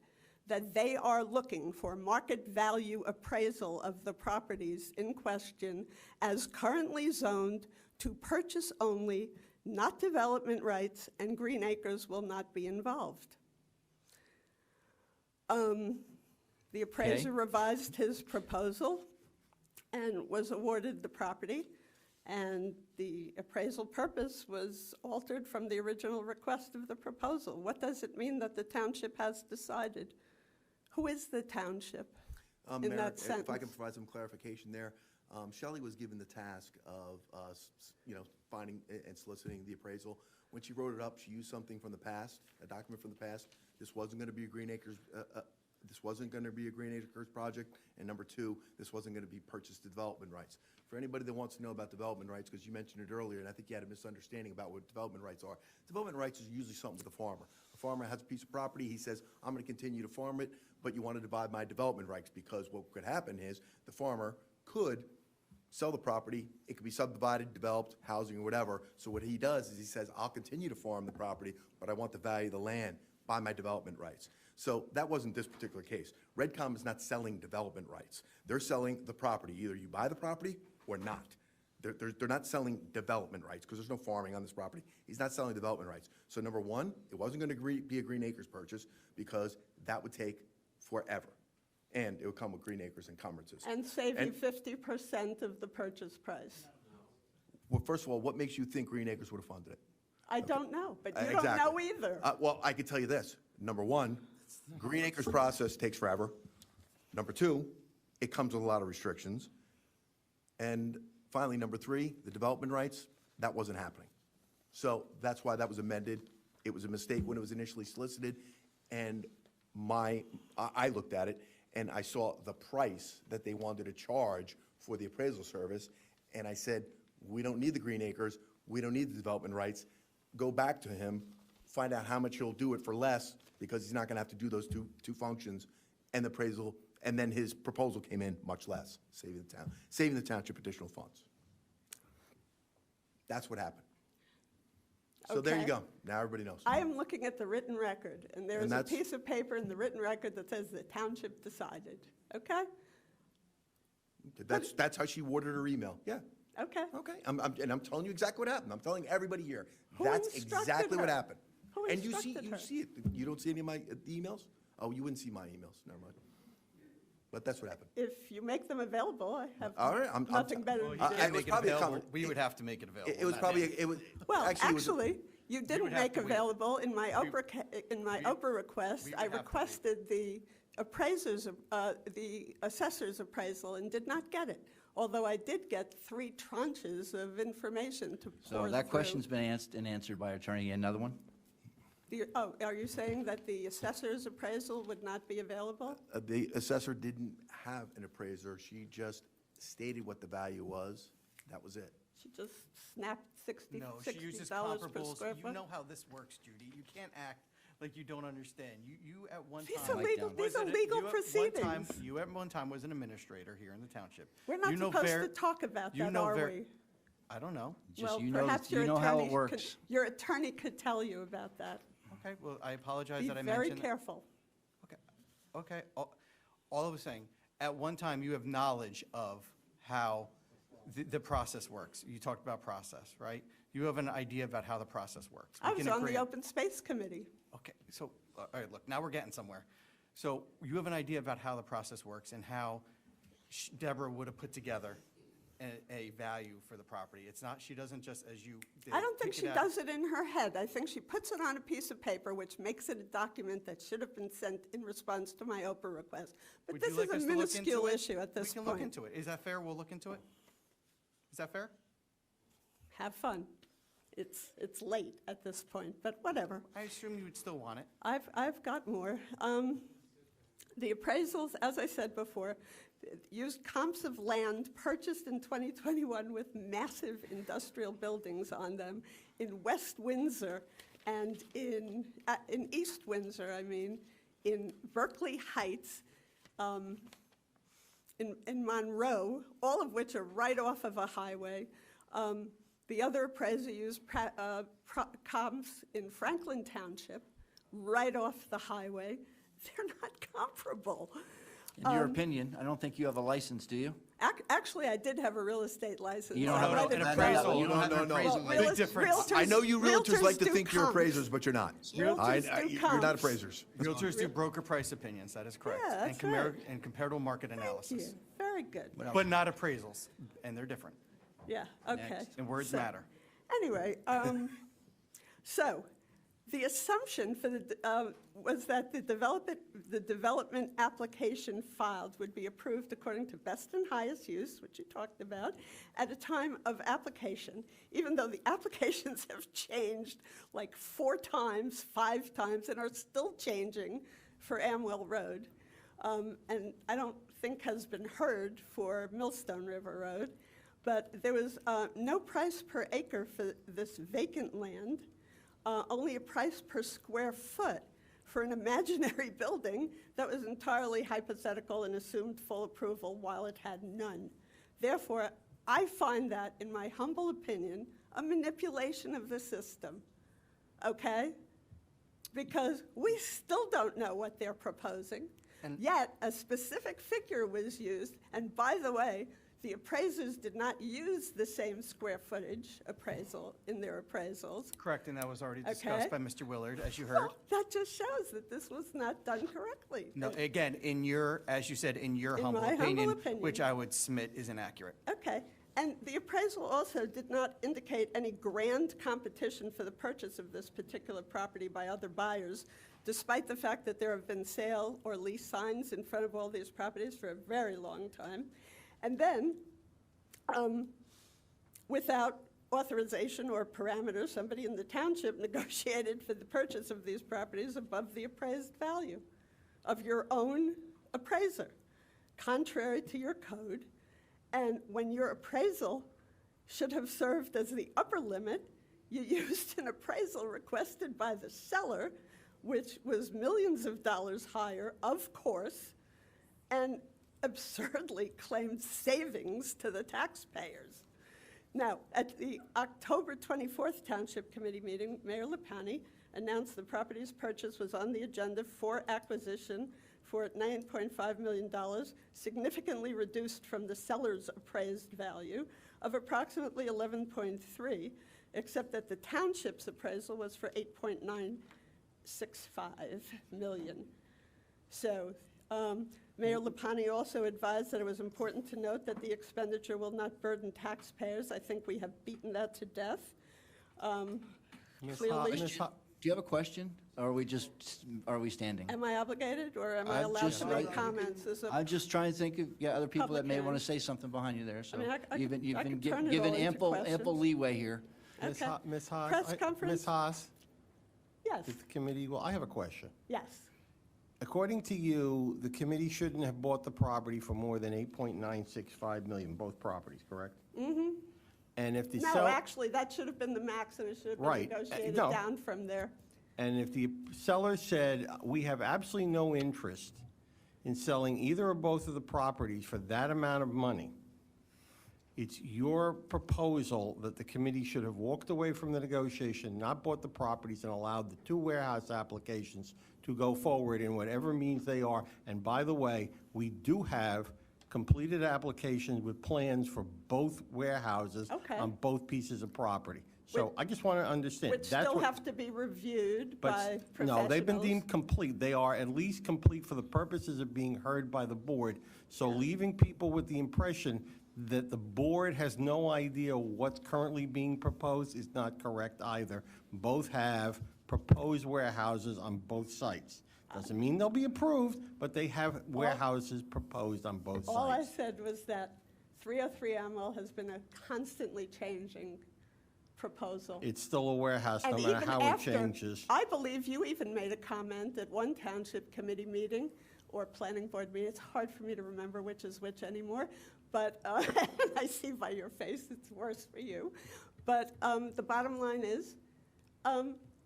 that they are looking for market value appraisal of the properties in question as currently zoned to purchase only, not development rights, and Green Acres will not be involved." The appraiser revised his proposal and was awarded the property, and the appraisal purpose was altered from the original request of the proposal. What does it mean that the township has decided? Who is the township in Mayor, that if sentence? I can provide some clarification there. Shelley was given the task of, finding and soliciting the appraisal. When she wrote it up, she used something from the past, a document from the past. This wasn't going to be a Green Acres, this wasn't going to be a Green Acres project. And number 2, this wasn't going to be purchased development rights. For anybody that wants to know about development rights, because you mentioned it earlier, and I think you had a misunderstanding about what development rights are. Development rights is usually something with a farmer. A farmer has a piece of property, he says, I'm going to continue to farm it, but you want to divide my development rights, because what could happen is the farmer could sell the property, it could be subdivided, developed, housing, or whatever. So what he does is he says, I'll continue to farm the property, but I want the value of the land by my development rights. So that wasn't this particular case. Redcom is not selling development rights. They're selling the property. Either you buy the property or not. They're not selling development rights, because there's no farming on this property. He's not selling development rights. So number 1, it wasn't going to be a Green Acres purchase, because that would take forever. And it would come with Green Acres encumbrances. And save you 50% of the purchase price. Well, first of all, what makes you think Green Acres would have funded it? I don't know, but you don't Exactly. know either. Well, I can tell you this. Number one, Green Acres process takes forever. Number two, it comes with a lot of restrictions. And finally, number three, the development rights, that wasn't happening. So that's why that was amended. It was a mistake when it was initially solicited, and I looked at it, and I saw the price that they wanted to charge for the appraisal service, and I said, we don't need the Green Acres, we don't need the development rights. Go back to him, find out how much he'll do it for less, because he's not gonna have to do those two functions, and the appraisal, and then his proposal came in much less, saving the township additional funds. That's what happened. So there you Okay. go. Now everybody knows. I am looking at the written record, and there And is a that's- piece of paper in the written record that says the township decided, okay? That's how she worded her email. Yeah, Okay. okay. And I'm telling you exactly what happened. I'm telling everybody here. Who That's instructed exactly what her? happened. Who And you instructed her? see it. You don't see any of my emails? Oh, you wouldn't see my emails. Never mind. But that's what happened. If you make them available, I have All right, nothing better to Well, do. you didn't it was make it probably a available. comment. We would have to make it available. It was not probably, him. it was. Well, it was- actually, you didn't would have make to wait. available in my Oprah request. we would I have to wait. requested the the assessor's appraisal and did not get it, although I did get 3 tranches of information to So pour that through. question's been answered by attorney. Another one? Are you saying that the assessor's appraisal would not be available? The assessor didn't have an appraiser. She just stated what the value was. That was it. She just snapped No, she uses $60 per comparables. square You foot? know how this works, Judy. You can't act like you don't understand. You at one These time. are legal, down. these are was legal you at one time- proceedings. You at one time was an administrator here in the township. We're not You know supposed ver- to talk about you that, know are ver- we? I don't know. Just Well, you know, perhaps you your know how it attorney works. your attorney could tell you about that. Okay, well, I apologize Be that I very mentioned. careful. Okay, all I was saying, at one time, you have knowledge of how the process works. You talked about process, right? You have an idea about how the process works. We I was can on agree the Open Space Committee. Okay, so, all right, look, now we're getting somewhere. So you have an idea about how the process works and how Deborah would have put together a value for the property. It's not, she doesn't just, as you did. I don't think pick she it out. does it in her head. I think she puts it on a piece of paper, which makes it a document that should have been sent in response to my Oprah request. But Would this you like is us a to look into minuscule it? issue at this We can look point. into it. Is that fair? We'll look into it? Is that fair? Have fun. It's late at this point, but whatever. I assume you would still want it. I've got more. The appraisals, as I said before, used comps of land purchased in 2021 with massive industrial buildings on them in West Windsor and in East Windsor, I mean, in Berkeley Heights, in Monroe, all of which are right off of a highway. The other appraiser used comps in Franklin Township, right off the highway. They're not comparable. In your opinion, I don't think you have a license, do you? Actually, I did have a real estate license. You don't have Right an at- appraisal. You don't have an appraisal. Well, Big difference. I know you realtors like to do think you're comps. appraisers, but you're not. Realtors do You're not comps. appraisers. Realtors do broker price opinions, that is correct. Yeah, that's right. And comparative market Thank analysis. you. Very good. But not appraisals, and they're different. Yeah, okay. And words So- matter. Anyway, so the assumption for was that the development application filed would be approved according to best and highest use, which you talked about, at a time of application, even though the applications have changed like 4 times, 5 times, and are still changing for Amwell Road, and I don't think has been heard for Millstone River Road. But there was no price per acre for this vacant land, only a price per square foot for an imaginary building that was entirely hypothetical and assumed full approval while it had none. Therefore, I find that, in my humble opinion, a manipulation of the system, okay? Because we still don't know what they're proposing, yet a specific figure was used, and by the way, the appraisers did not use the same square footage appraisal in their appraisals. Correct, and that was already Okay. discussed by Mr. Willard, as you heard. Well, that just shows that this was not done correctly. No, again, as you said, in your In humble my humble opinion, opinion. which I would submit is inaccurate. Okay, And the appraisal also did not indicate any grand competition for the purchase of this particular property by other buyers, despite the fact that there have been sale or lease signs in front of all these properties for a very long time. And then, without authorization or parameters, somebody in the township negotiated for the purchase of these properties above the appraised value of your own appraiser, contrary to your code. And when your appraisal should have served as the upper limit, you used an appraisal requested by the seller, which was millions of dollars higher, of course, and absurdly claimed savings to the taxpayers. Now, at the October 24th Township Committee meeting, Mayor Lapani announced the property's purchase was on the agenda for acquisition for $9.5 million, significantly reduced from the seller's appraised value of approximately 11.3, except that the township's appraisal was for 8.965 million. So Mayor Lapani also advised that it was important to note that the expenditure will not burden taxpayers. I think we have beaten that to death. Clearly. Do you have a question, or are we standing? Am I obligated, or am I allowed to make comments? I'm just trying to think of, other people that may want to say something behind you there, so I mean, you've been I could given turn it all into ample questions. leeway here. Okay. Ms. Haas? Press conference? Ms. Haas? Yes, The committee, well, I have a question. yes. According to you, the committee shouldn't have bought the property for more than $8.965 million, both properties, correct? Mm-hmm. And if the No, seller, actually, that should have been the max, and it should have been Right. negotiated No. down from there. and if the seller said, we have absolutely no interest in selling either or both of the properties for that amount of money, it's your proposal that the committee should have walked away from the negotiation, not bought the properties, and allowed the two warehouse applications to go forward in whatever means they are. And by the way, we do have completed applications with plans for both warehouses Okay. on both pieces of property. So I just want to understand. Which That's still what- have to be reviewed but by professionals. No, they've been deemed complete. They are at least complete for the purposes of being heard by the board. So leaving people with the impression that the board has no idea what's currently being proposed is not correct either. Both have proposed warehouses on both sites. Doesn't mean they'll be approved, but they have warehouses proposed on both All I sites. said was that 303 Amwell has been a constantly changing proposal. It's still a warehouse, no And matter even how it after, changes. I believe you even made a comment at one township committee meeting or planning board meeting. It's hard for me to remember which is which anymore, but I see by your face it's worse for you. But the bottom line is,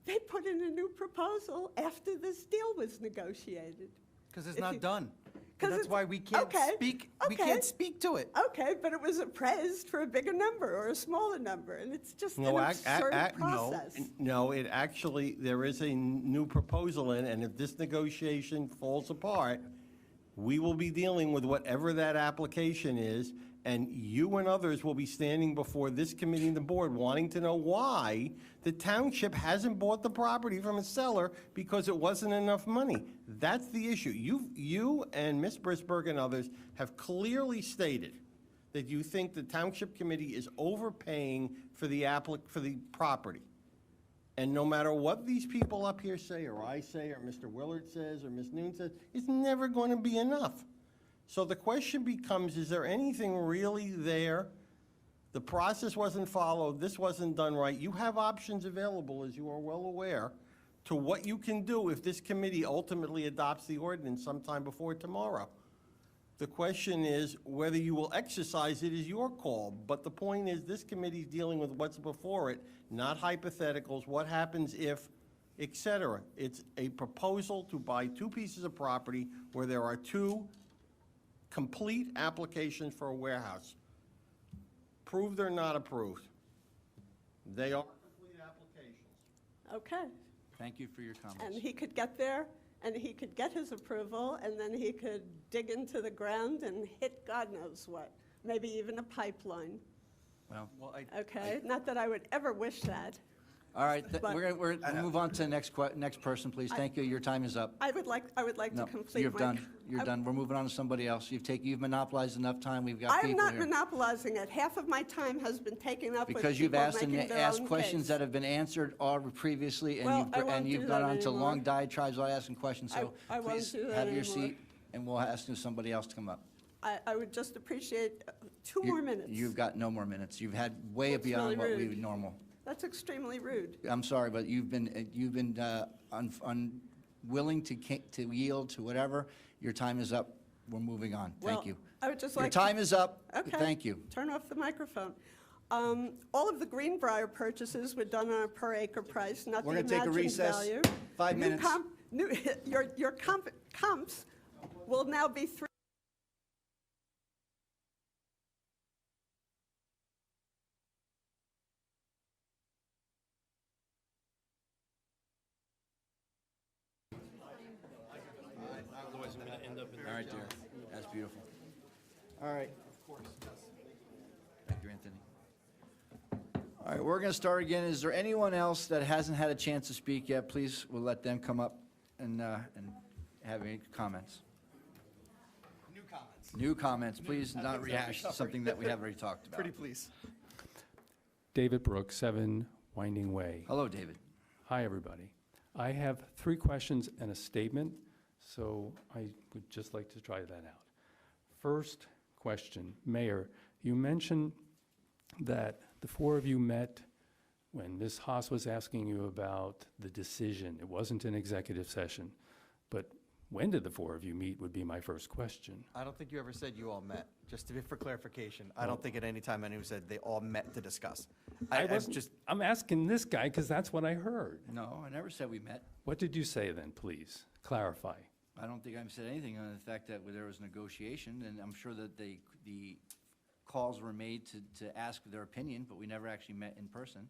they put in a new proposal after this deal was negotiated. Because it's If not you- done. 'Cause And that's it's- why we can't okay, speak, we okay. can't speak to it. Okay, but it was appraised for a bigger number or a smaller number, and it's just an No, absurd process. No, it actually, there is a new proposal in, and if this negotiation falls apart, we will be dealing with whatever that application is, and you and others will be standing before this committee and the board wanting to know why the township hasn't bought the property from a seller because it wasn't enough money. That's the issue. You and Ms. Brisberg and others have clearly stated that you think the township committee is overpaying for the property. And no matter what these people up here say, or I say, or Mr. Willard says, or Ms. Noon says, it's never going to be enough. So the question becomes, is there anything really there? The process wasn't followed, this wasn't done right. You have options available, as you are well aware, to what you can do if this committee ultimately adopts the ordinance sometime before tomorrow. The question is whether you will exercise it is your call. But the point is, this committee is dealing with what's before it, not hypotheticals, what happens if, et cetera. It's a proposal to buy two pieces of property where there are two complete applications for a warehouse. Approved or not approved. They are complete applications. Okay, Thank you for your and comments. he could get there, and he could get his approval, and then he could dig into the ground and hit God knows what, maybe even a pipeline, Well, okay? Not that I would ever wish that. All right, But- we're gonna move on to the next person, please. Thank you, your time is up. I would like No, to complete you're my. done, you're done. We're moving on to somebody else. You've monopolized enough time, we've got I am people not here. monopolizing it. Half of my time has been taken up with Because you've people asked and making their asked own questions case. that have been answered previously, Well, and I won't you've do gone that on to anymore. long diatribes without asking questions, so I won't please do that have your anymore. seat, and we'll ask somebody else to come up. I would just appreciate 2 more minutes. You've got no more minutes. You've had way That's beyond really what we rude. would normal. That's extremely rude. I'm sorry, but you've been unwilling to yield to whatever. Your time is up. We're moving on. Thank Well, you. I would just Your like. time is up. Okay. Thank you. Turn off the microphone. All of the Greenbrier purchases were done on a per acre price, not the We're gonna take a imagined recess. value. 5 New minutes. Your comps will now be 3. All right, dear. That's beautiful. All right. Thank you, Anthony. All right, we're going to start again. Is there anyone else that hasn't had a chance to speak yet? Please, we'll let them come up and have any comments. New comments. New comments, please New- not rehash something that we have already talked about. Pretty please. David Brooks, 7 Winding Way. Hello, David. Hi, everybody. I have 3 questions and a statement, so I would just like to try that out. First question, Mayor, you mentioned that the 4 of you met when Ms. Haas was asking you about the decision. It wasn't an executive session, but when did the 4 of you meet would be my first question. I don't think you ever said you all met, just to be for clarification. I don't think at any time anyone said they all met to discuss. I'm asking this guy because that's what I heard. No, I never said we met. What did you say then, please? Clarify. I don't think I've said anything on the fact that there was negotiation, and I'm sure that the calls were made to ask their opinion, but we never actually met in person.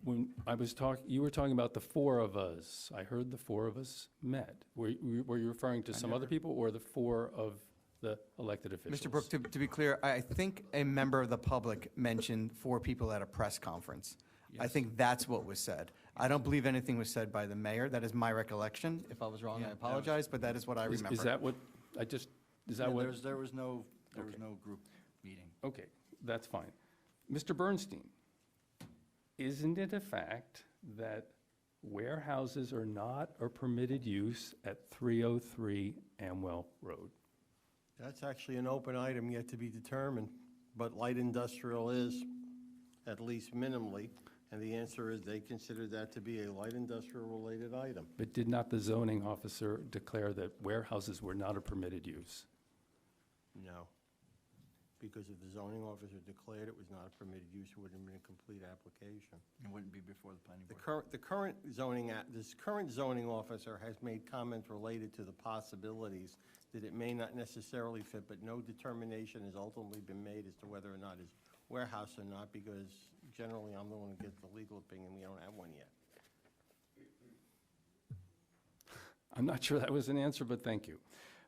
When I was you were talking about the 4 of us. I heard the 4 of us met. Were you referring to some other people or the 4 of the elected officials? Mr. Brook, to be clear, I think a member of the public mentioned 4 people at a press conference. I think that's what was said. I don't believe anything was said by the mayor. That is my recollection. If I was wrong, Yeah, I that apologize, but that is what I remember. Is that what, is that Yeah, what? there was no group meeting. Okay, that's fine. Mr. Bernstein, isn't it a fact that warehouses are not a permitted use at 303 Amwell Road? That's actually an open item yet to be determined, but light industrial is, at least minimally, and the answer is they consider that to be a light industrial-related item. But did not the zoning officer declare that warehouses were not a permitted use? No. Because if the zoning officer declared it was not a permitted use, it wouldn't have been a complete application. It wouldn't be before the planning board. The current this current zoning officer has made comments related to the possibilities that it may not necessarily fit, but no determination has ultimately been made as to whether or not it's warehouse or not, because generally I'm the one who gets the legal opinion. We don't have one yet. I'm not sure that was an answer, but thank you.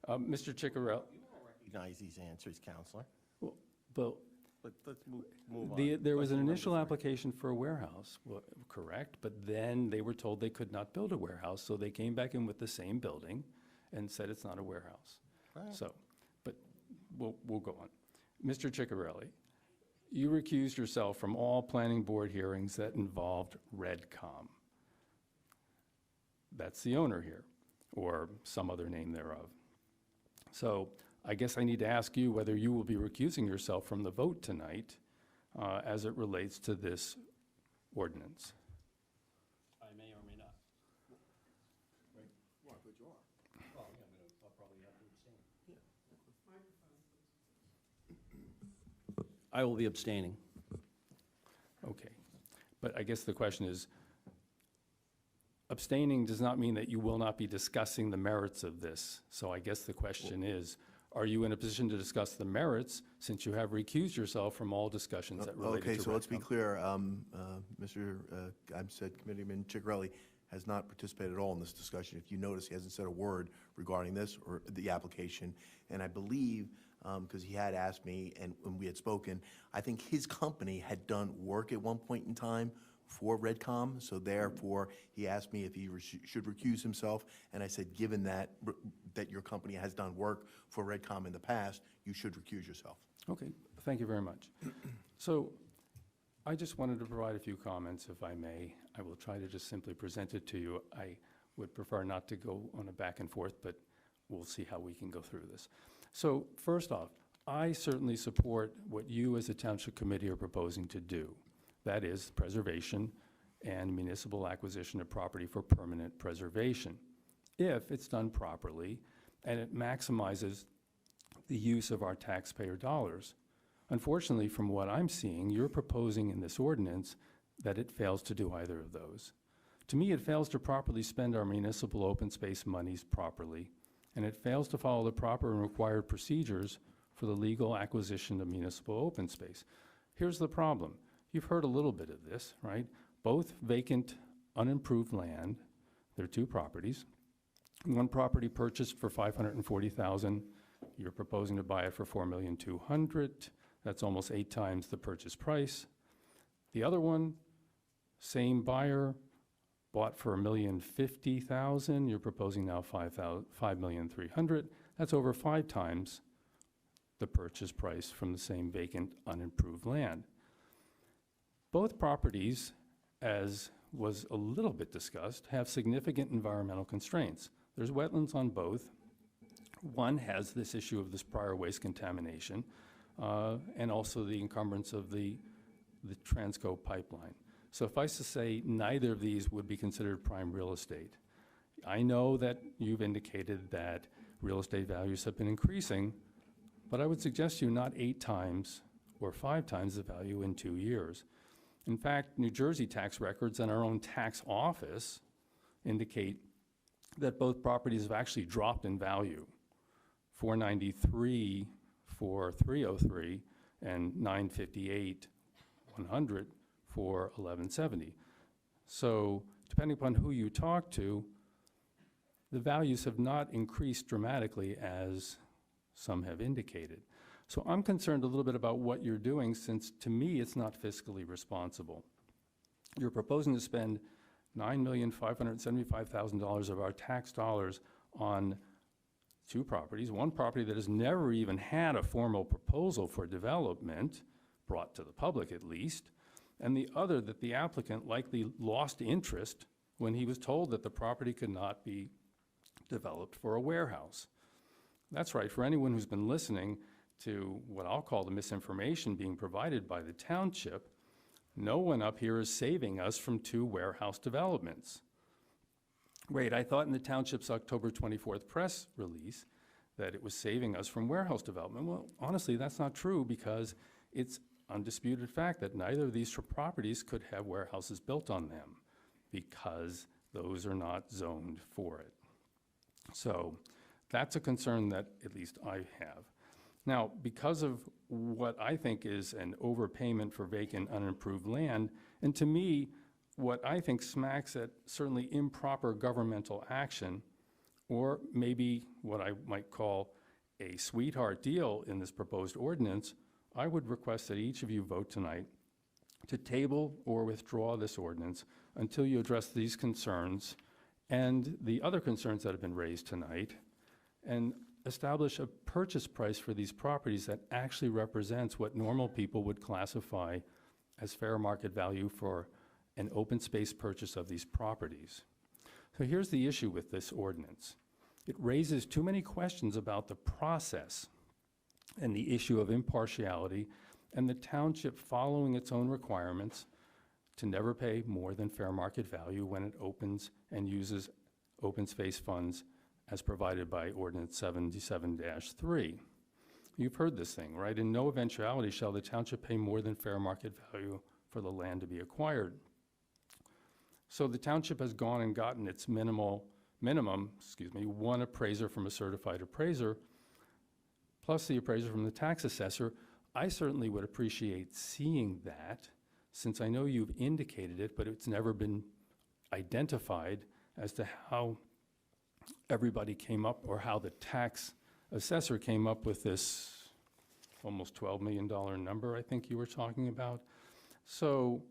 Mr. Ciccarelli. You all recognize these answers, Counselor. But Let's move on. there was an Question number initial 3. application for a warehouse, correct? But then they were told they could not build a warehouse, so they came back in with the same building and said it's not a warehouse. Right. So, but we'll go on. Mr. Ciccarelli, you recused yourself from all planning board hearings that involved Redcom. That's the owner here, or some other name thereof. So I guess I need to ask you whether you will be recusing yourself from the vote tonight as it relates to this ordinance. I may or may not. I will be abstaining. Okay. But I guess the question is, abstaining does not mean that you will not be discussing the merits of this. So I guess the question is, are you in a position to discuss the merits since you have recused yourself from all discussions that relate to Okay, so let's be Redcom? clear. Mr. Committeeman Ciccarelli has not participated at all in this discussion. If you notice, he hasn't said a word regarding this or the application. And I believe, because he had asked me and when we had spoken, I think his company had done work at one point in time for Redcom, so therefore, he asked me if he should recuse himself, and I said, given that, that your company has done work for Redcom in the past, you should recuse yourself. Okay, thank you very much. So I just wanted to provide a few comments, if I may. I will try to just simply present it to you. I would prefer not to go on a back and forth, but we'll see how we can go through this. So first off, I certainly support what you as a township committee are proposing to do. That is preservation and municipal acquisition of property for permanent preservation, if it's done properly and it maximizes the use of our taxpayer dollars. Unfortunately, from what I'm seeing, you're proposing in this ordinance that it fails to do either of those. To me, it fails to properly spend our municipal open space monies properly, and it fails to follow the proper and required procedures for the legal acquisition of municipal open space. Here's the problem. You've heard a little bit of this, right? Both vacant, unimproved land, there are two properties. One property purchased for $540,000. You're proposing to buy it for $4,200,000. That's almost 8 times the purchase price. The other one, same buyer, bought for $1,050,000. You're proposing now $5,300,000. That's over 5 times the purchase price from the same vacant, unimproved land. Both properties, as was a little bit discussed, have significant environmental constraints. There's wetlands on both. One has this issue of this prior waste contamination, and also the encumbrance of the Transco pipeline. Suffice to say, neither of these would be considered prime real estate. I know that you've indicated that real estate values have been increasing, but I would suggest to you not 8 times or 5 times the value in 2 years. In fact, New Jersey tax records and our own tax office indicate that both properties have actually dropped in value. $493 for 303 and $958, 100 for 1170. So depending upon who you talk to, the values have not increased dramatically as some have indicated. So I'm concerned a little bit about what you're doing, since to me it's not fiscally responsible. You're proposing to spend $9,575,000 of our tax dollars on 2 properties, one property that has never even had a formal proposal for development, brought to the public at least, and the other that the applicant likely lost interest when he was told that the property could not be developed for a warehouse. That's right, for anyone who's been listening to what I'll call the misinformation being provided by the township, no one up here is saving us from 2 warehouse developments. Wait, I thought in the township's October 24th press release that it was saving us from warehouse development. Well, honestly, that's not true, because it's undisputed fact that neither of these properties could have warehouses built on them, because those are not zoned for it. So that's a concern that at least I have. Now, because of what I think is an overpayment for vacant, unimproved land, and to me, what I think smacks at certainly improper governmental action, or maybe what I might call a sweetheart deal in this proposed ordinance, I would request that each of you vote tonight to table or withdraw this ordinance until you address these concerns and the other concerns that have been raised tonight, and establish a purchase price for these properties that actually represents what normal people would classify as fair market value for an open space purchase of these properties. So here's the issue with this ordinance. It raises too many questions about the process and the issue of impartiality and the township following its own requirements to never pay more than fair market value when it opens and uses open space funds as provided by Ordinance 77-3. You've heard this thing, right? In no eventuality shall the township pay more than fair market value for the land to be acquired. So the township has gone and gotten its minimum, one appraiser from a certified appraiser, plus the appraiser from the tax assessor. I certainly would appreciate seeing that, since I know you've indicated it, but it's never been identified as to how everybody came up, or how the tax assessor came up with this almost $12 million number I think you were talking about. So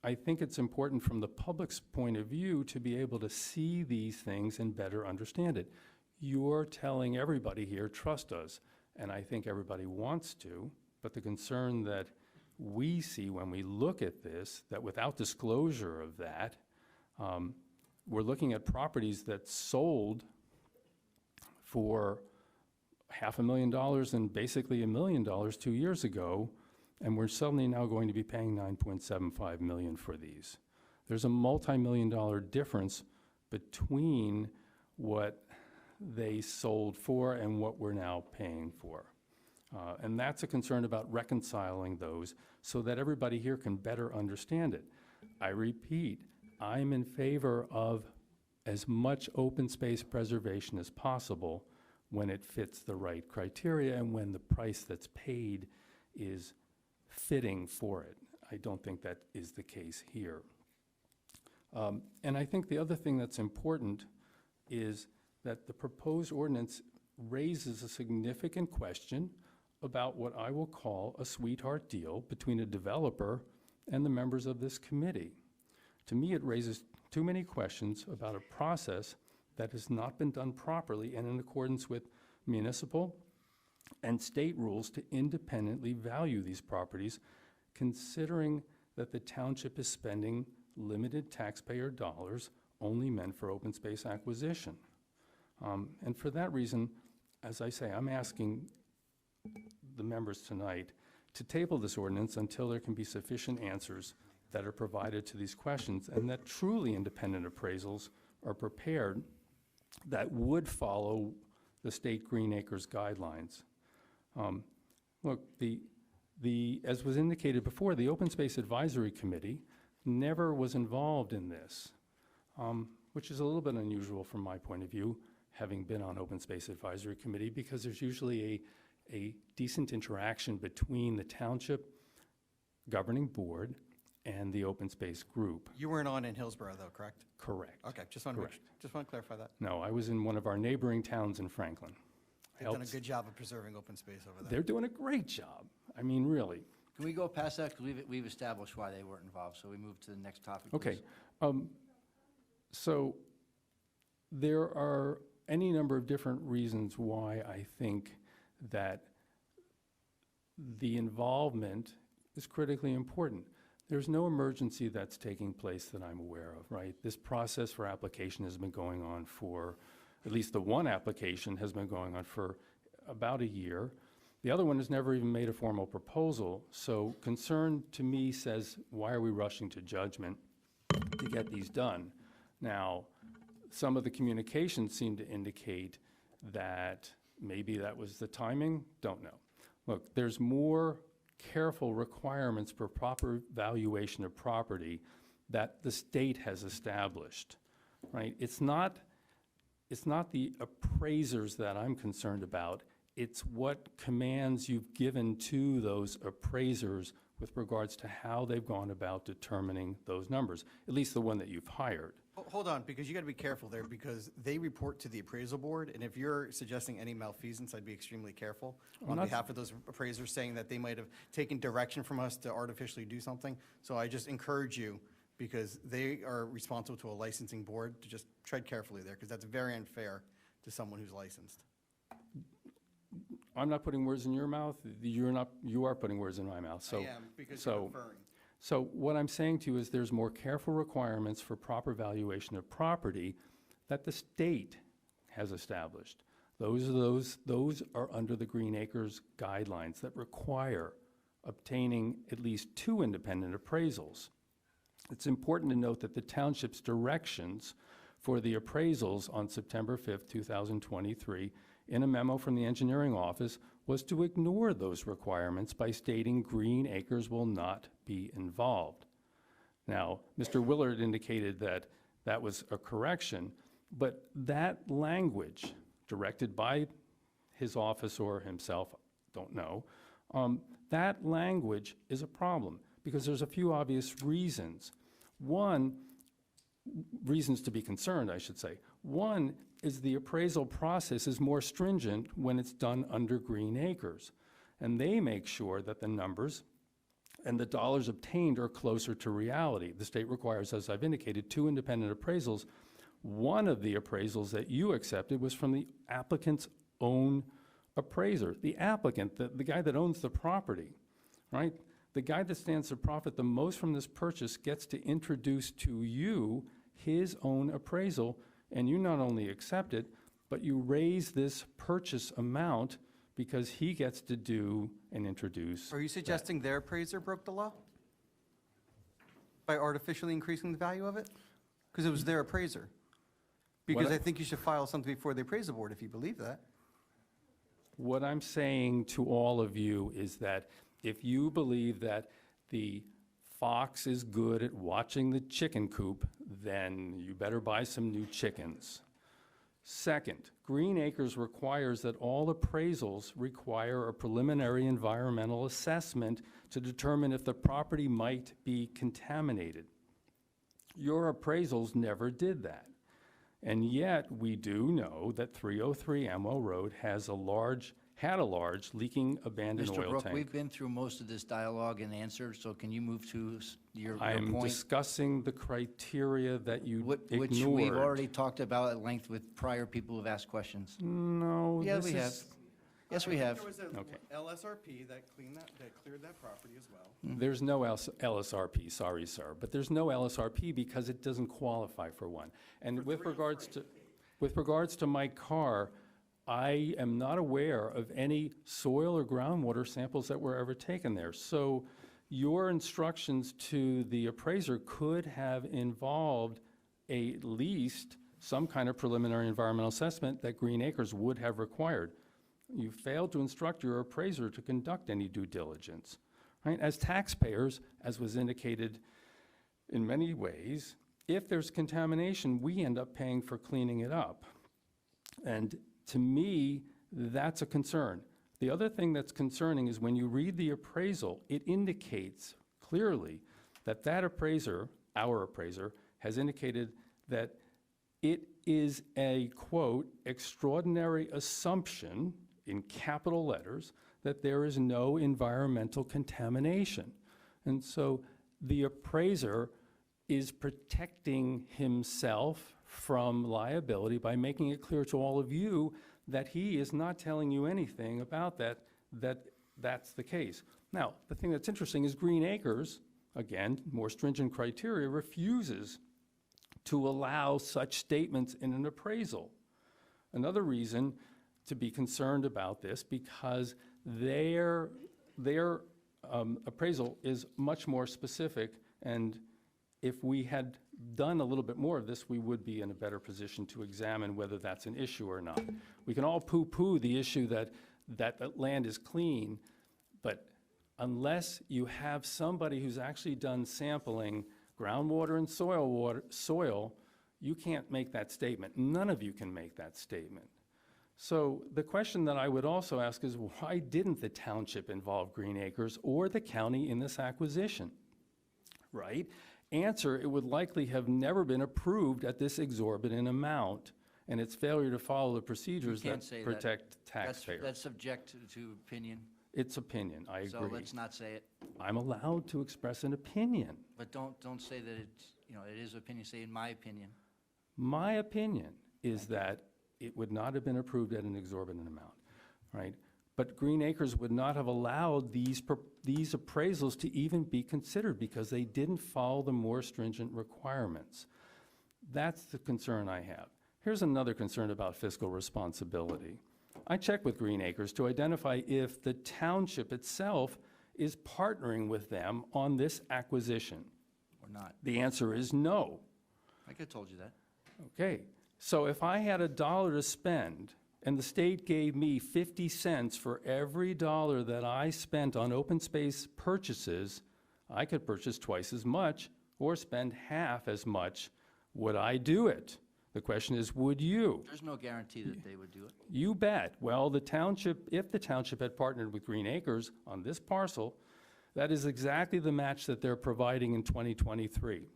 I think it's important from the public's point of view to be able to see these things and better understand it. You're telling everybody here, trust us, and I think everybody wants to, but the concern that we see when we look at this, that without disclosure of that, we're looking at properties that sold for $500,000 and basically $1 million 2 years ago, and we're suddenly now going to be paying $9.75 million for these. There's a multi-million-dollar difference between what they sold for and what we're now paying for. And that's a concern about reconciling those so that everybody here can better understand it. I repeat, I'm in favor of as much open space preservation as possible when it fits the right criteria and when the price that's paid is fitting for it. I don't think that is the case here. And I think the other thing that's important is that the proposed ordinance raises a significant question about what I will call a sweetheart deal between a developer and the members of this committee. To me, it raises too many questions about a process that has not been done properly and in accordance with municipal and state rules to independently value these properties, considering that the township is spending limited taxpayer dollars only meant for open space acquisition. And for that reason, as I say, I'm asking the members tonight to table this ordinance until there can be sufficient answers that are provided to these questions and that truly independent appraisals are prepared that would follow the state Green Acres guidelines. Look, as was indicated before, the Open Space Advisory Committee never was involved in this, which is a little bit unusual from my point of view, having been on Open Space Advisory Committee, because there's usually a decent interaction between the township governing board and the open space group. You weren't on in Hillsborough, though, correct? Correct. Okay, just want to clarify that. No, I was in one of our neighboring towns in Franklin. They've done a good job of preserving open space over there. They're doing a great job. I mean, really. Can we go past that? Because we've established why they weren't involved, so we move to the next topic, Okay. please. So there are any number of different reasons why I think that the involvement is critically important. There's no emergency that's taking place that I'm aware of, right? This process for application has been going on for, at least the one application has been going on for about a year. The other one has never even made a formal proposal. So concern to me says, why are we rushing to judgment to get these done? Now, some of the communications seem to indicate that maybe that was the timing, don't know. Look, there's more careful requirements for proper valuation of property that the state has established, right? It's not the appraisers that I'm concerned about. It's what commands you've given to those appraisers with regards to how they've gone about determining those numbers, at least the one that you've hired. Hold on, because you got to be careful there, because they report to the appraisal board, and if you're suggesting any malfeasance, I'd be extremely careful on behalf of those appraisers saying that they might have taken direction from us to artificially do something. So I just encourage you, because they are responsible to a licensing board, to just tread carefully there, because that's very unfair to someone who's licensed. I'm not putting words in your mouth. You are putting words in my mouth. So, I am, because you're referring. So what I'm saying to you is there's more careful requirements for proper valuation of property that the state has established. Those are under the Green Acres guidelines that require obtaining at least 2 independent appraisals. It's important to note that the township's directions for the appraisals on September 5th, 2023, in a memo from the engineering office, was to ignore those requirements by stating Green Acres will not be involved. Now, Mr. Willard indicated that that was a correction, but that language, directed by his office or himself, don't know, that language is a problem because there's a few obvious reasons. Reasons to be concerned, I should say. One is the appraisal process is more stringent when it's done under Green Acres. And they make sure that the numbers and the dollars obtained are closer to reality. The state requires, as I've indicated, 2 independent appraisals. One of the appraisals that you accepted was from the applicant's own appraiser. The applicant, the guy that owns the property, right? The guy that stands to profit the most from this purchase gets to introduce to you his own appraisal, and you not only accept it, but you raise this purchase amount because he gets to do and introduce. Are you suggesting their appraiser broke the law? By artificially increasing the value of it? Because it was their appraiser. Because I think you should file something before the appraisal board if you believe that. What I'm saying to all of you is that if you believe that the fox is good at watching the chicken coop, then you better buy some new chickens. Second, Green Acres requires that all appraisals require a preliminary environmental assessment to determine if the property might be contaminated. Your appraisals never did that. And yet, we do know that 303 Amwell Road had a large leaking abandoned oil Mr. Brook, tank. we've been through most of this dialogue and answer, so can you move to your I am point? discussing the criteria that you Which ignored. we've already talked about at length with prior people who've asked questions. No, Yeah, this we have. is- Yes, we have. There was a Okay. LSRP that cleared that property as well. There's no LSRP, sorry, sir, but there's no LSRP because it doesn't qualify for one. And with regards to my car, I am not aware of any soil or groundwater samples that were ever taken there. So your instructions to the appraiser could have involved at least some kind of preliminary environmental assessment that Green Acres would have required. You failed to instruct your appraiser to conduct any due diligence, right? As taxpayers, as was indicated in many ways, if there's contamination, we end up paying for cleaning it up. And to me, that's a concern. The other thing that's concerning is when you read the appraisal, it indicates clearly that that appraiser, our appraiser, has indicated that it is a, quote, extraordinary assumption, in capital letters, that there is no environmental contamination. And so the appraiser is protecting himself from liability by making it clear to all of you that he is not telling you anything about that's the case. Now, the thing that's interesting is Green Acres, again, more stringent criteria, refuses to allow such statements in an appraisal. Another reason to be concerned about this, because their appraisal is much more specific, and if we had done a little bit more of this, we would be in a better position to examine whether that's an issue or not. We can all poo-poo the issue that land is clean, but unless you have somebody who's actually done sampling groundwater and soil, you can't make that statement. None of you can make that statement. So the question that I would also ask is, why didn't the township involve Green Acres or the county in this acquisition, right? Answer, it would likely have never been approved at this exorbitant amount, and its failure to follow the procedures that protect taxpayers. That's subject to opinion. It's opinion, I agree. So let's not say it. I'm allowed to express an opinion. But don't say that it's, it is opinion, say in my opinion. My opinion is that it would not have been approved at an exorbitant amount, right? But Green Acres would not have allowed these appraisals to even be considered because they didn't follow the more stringent requirements. That's the concern I have. Here's another concern about fiscal responsibility. I checked with Green Acres to identify if the township itself is partnering with them on this acquisition. Or not. The answer is no. I could have told you that. Okay, so if I had $1 to spend and the state gave me 50 cents for every dollar that I spent on open space purchases, I could purchase twice as much or spend half as much. Would I do it? The question is, would you? There's no guarantee that they would do it. You bet. Well, the township, if the township had partnered with Green Acres on this parcel, that is exactly the match that they're providing in 2023.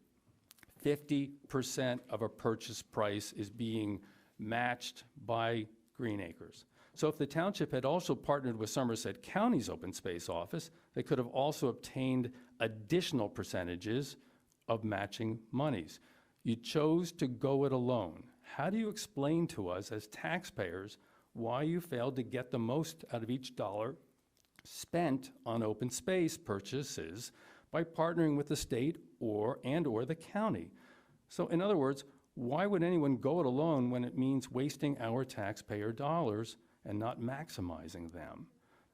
50% of a purchase price is being matched by Green Acres. So if the township had also partnered with Somerset County's open space office, They could have also obtained additional percentages of matching monies. You chose to go it alone. How do you explain to us as taxpayers why you failed to get the most out of each dollar spent on open space purchases by partnering with the state or the county? So in other words, why would anyone go it alone when it means wasting our taxpayer dollars and not maximizing them?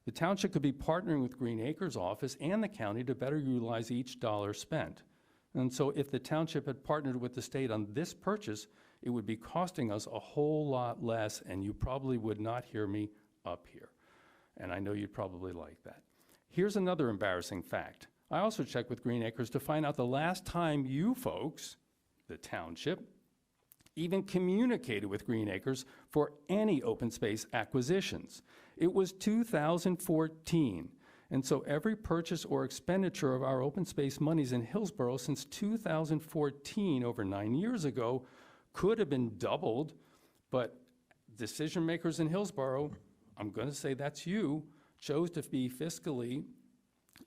The township could be partnering with Green Acres office and the county to better utilize each dollar spent. And so if the township had partnered with the state on this purchase, it would be costing us a whole lot less, and you probably would not hear me up here. And I know you'd probably like that. Here's another embarrassing fact. I also checked with Green Acres to find out the last time you folks, the township, even communicated with Green Acres for any open space acquisitions. It was 2014. And so every purchase or expenditure of our open space monies in Hillsborough since 2014, over 9 years ago, could have been doubled, but decision makers in Hillsborough, I'm going to say that's you, chose to be fiscally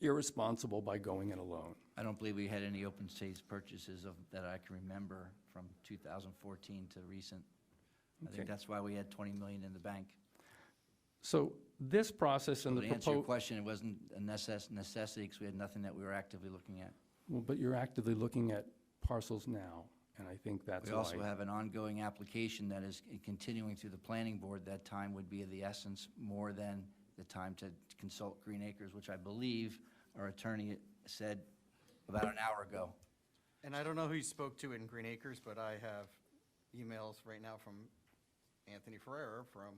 irresponsible by going it alone. I don't believe we had any open space purchases that I can remember from 2014 to recent. I think that's why we had 20 million in the bank. So this process and So the to answer your proposal. question, it wasn't a necessity because we had nothing that we were actively looking at. Well, but you're actively looking at parcels now, and I think that's We why. also have an ongoing application that is continuing through the planning board. That time would be of the essence more than the time to consult Green Acres, which I believe our attorney said about an hour ago. And I don't know who you spoke to in Green Acres, but I have emails right now from Anthony Ferreira from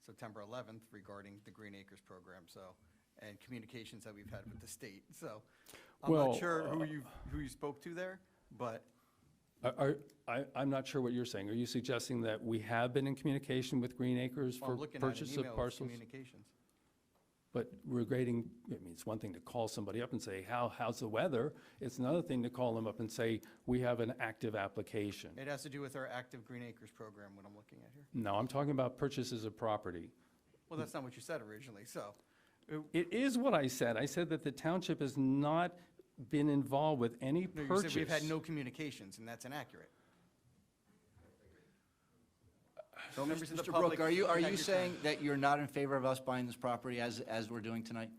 September 11th regarding the Green Acres program, so, and communications that we've had with the state. So I'm Well, not sure who you spoke to there, but I'm not sure what you're saying. Are you suggesting that we have been in communication with Green Acres I'm for looking at an purchase email of of parcels? communications. But regrading, I mean, it's one thing to call somebody up and say, how's the weather? It's another thing to call them up and say, we have an active application. It has to do with our active Green Acres program, what I'm looking at here. No, I'm talking about purchases of property. Well, that's not what you said originally, so. It is what I said. I said that the township has not been involved with any No, you purchase. said we've had no communications, and that's inaccurate. So, Members of the Mr. public, Brook, are you have your saying time. that you're not in favor of us buying this property as we're doing tonight?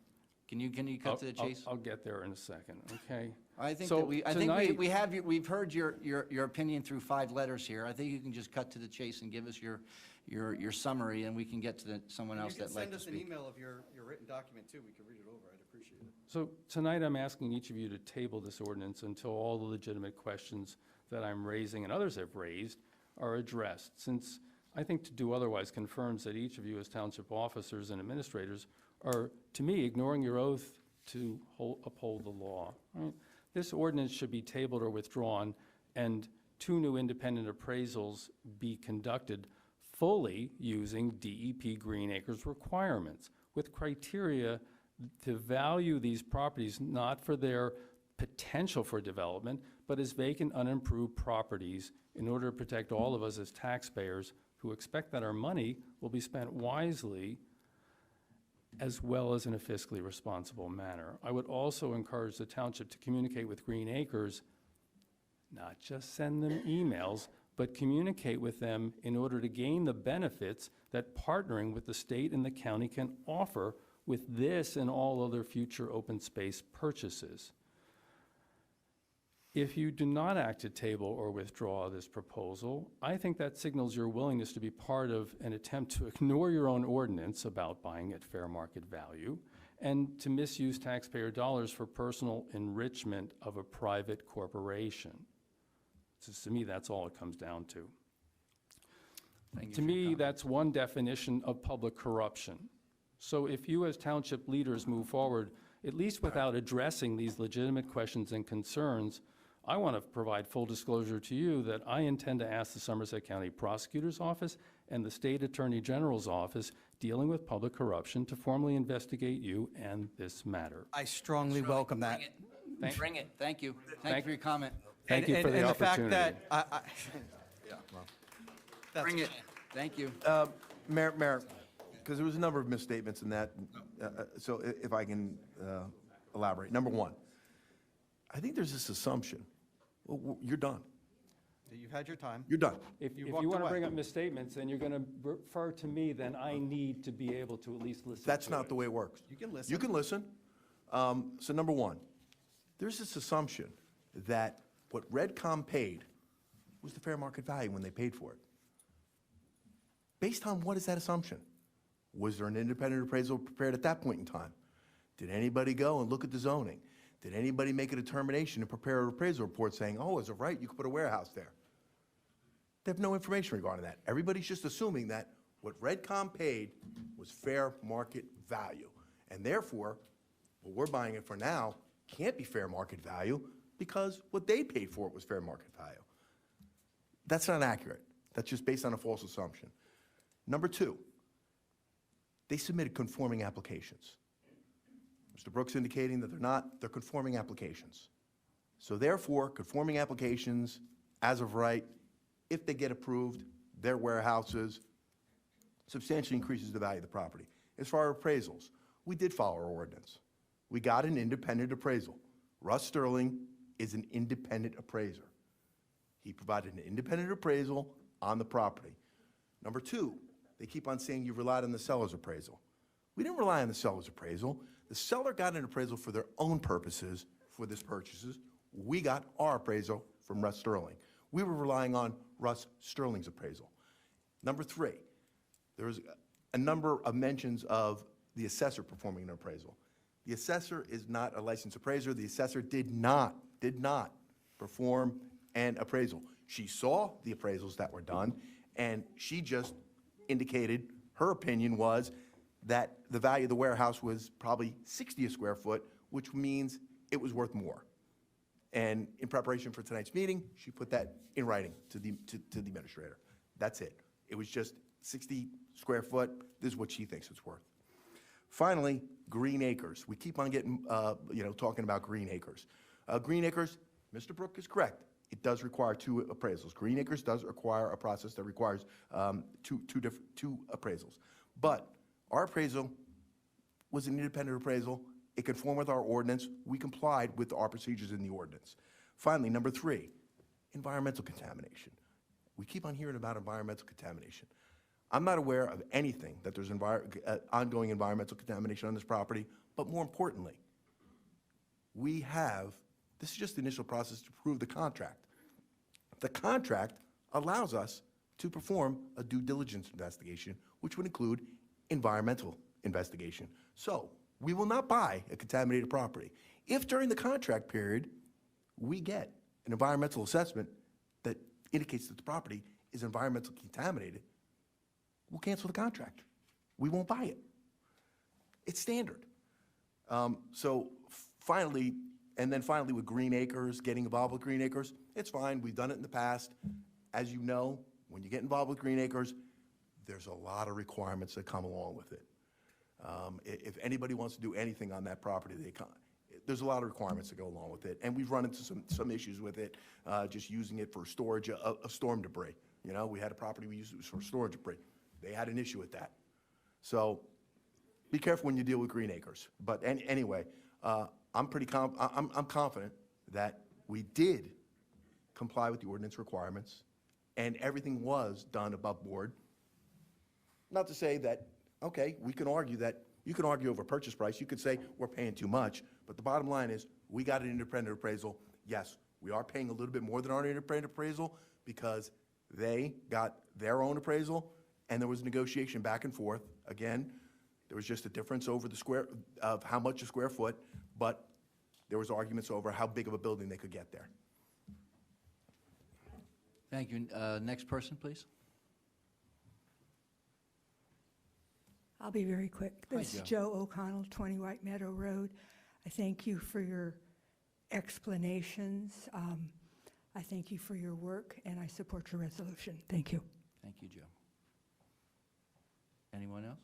Can you cut to the chase? I'll get there in a second, okay? I think So that tonight- we've heard your opinion through 5 letters here. I think you can just cut to the chase and give us your summary, and we can get to someone else that'd like to You can send us an speak. email of your written document, too. We can read it over. I'd appreciate it. So tonight, I'm asking each of you to table this ordinance until all the legitimate questions that I'm raising and others have raised are addressed, since I think to do otherwise confirms that each of you as township officers and administrators are, to me, ignoring your oath to uphold the law. Right? This ordinance should be tabled or withdrawn, and 2 new independent appraisals be conducted fully using DEP Green Acres requirements, with criteria to value these properties not for their potential for development, but as vacant, unimproved properties in order to protect all of us as taxpayers who expect that our money will be spent wisely as well as in a fiscally responsible manner. I would also encourage the township to communicate with Green Acres, not just send them emails, but communicate with them in order to gain the benefits that partnering with the state and the county can offer with this and all other future open space purchases. If you do not act to table or withdraw this proposal, I think that signals your willingness to be part of an attempt to ignore your own ordinance about buying at fair market value and to misuse taxpayer dollars for personal enrichment of a private corporation. So to me, that's all it comes down to. To me, that's one definition of public corruption. So if you as township leaders move forward, at least without addressing these legitimate questions and concerns, I want to provide full disclosure to you that I intend to ask the Somerset County Prosecutor's Office and the State Attorney General's Office dealing with public corruption to formally investigate you and this matter. I strongly welcome that. Bring it. Thank you. Thank you for your comment. Thank you for the opportunity. And the fact that, yeah, well, that's Bring it. Thank you. Mayor, because there was a number of misstatements in that, so if I can elaborate. Number one, I think there's this assumption, well, you're done. You've had your time. You're done. If You you walked want to away. bring up misstatements and you're going to refer to me, then I need to be able to at least listen. That's to not it. the way it works. You can listen. You can listen. So number one, there's this assumption that what Redcom paid was the fair market value when they paid for it. Based on what is that assumption? Was there an independent appraisal prepared at that point in time? Did anybody go and look at the zoning? Did anybody make a determination to prepare an appraisal report saying, oh, is it right, you could put a warehouse there? They have no information regarding that. Everybody's just assuming that what Redcom paid was fair market value. And therefore, what we're buying it for now can't be fair market value because what they paid for it was fair market value. That's not accurate. That's just based on a false assumption. Number two, they submitted conforming applications. Mr. Brooks indicating that they're not, they're conforming applications. So therefore, conforming applications, as of right, if they get approved, their warehouses, substantially increases the value of the property. As far as appraisals, we did follow our ordinance. We got an independent appraisal. Russ Sterling is an independent appraiser. He provided an independent appraisal on the property. Number two, they keep on saying you relied on the seller's appraisal. We didn't rely on the seller's appraisal. The seller got an appraisal for their own purposes for this purchases. We got our appraisal from Russ Sterling. We were relying on Russ Sterling's appraisal. Number three, there was a number of mentions of the assessor performing an appraisal. The assessor is not a licensed appraiser. The assessor did not perform an appraisal. She saw the appraisals that were done, and she just indicated her opinion was that the value of the warehouse was probably 60 a square foot, which means it was worth more. And in preparation for tonight's meeting, she put that in writing to the administrator. That's it. It was just 60 square foot. This is what she thinks it's worth. Finally, Green Acres. We keep on getting, talking about Green Acres. Green Acres, Mr. Brook is correct. It does require two appraisals. Green Acres does require a process that requires two appraisals. But our appraisal was an independent appraisal. It conformed with our ordinance. We complied with our procedures in the ordinance. Finally, number three, environmental contamination. We keep on hearing about environmental contamination. I'm not aware of anything that there's ongoing environmental contamination on this property, but more importantly, this is just the initial process to approve the contract. The contract allows us to perform a due diligence investigation, which would include environmental investigation. So we will not buy a contaminated property. If during the contract period, we get an environmental assessment that indicates that the property is environmentally contaminated, we'll cancel the contract. We won't buy it. It's standard. Finally with Green Acres, getting involved with Green Acres, it's fine. We've done it in the past. As you know, when you get involved with Green Acres, there's a lot of requirements that come along with it. If anybody wants to do anything on that property, there's a lot of requirements that go along with it. And we've run into some issues with it, just using it for storage of storm debris. We had a property we used it for storage debris. They had an issue with that. So be careful when you deal with Green Acres. But anyway, I'm confident that we did comply with the ordinance requirements and everything was done above board. Not to say that, okay, you can argue over purchase price. You could say we're paying too much, but the bottom line is we got an independent appraisal. Yes, we are paying a little bit more than our independent appraisal because they got their own appraisal and there was negotiation back and forth. Again, there was just a difference over of how much a square foot, but there was arguments over how big of a building they could get there. Thank you. Next person, please. I'll be very quick. Hi, This is Joe. Joe O'Connell, 20 White Meadow Road. I thank you for your explanations. I thank you for your work, and I support your resolution. Thank you. Thank you, Joe. Anyone else?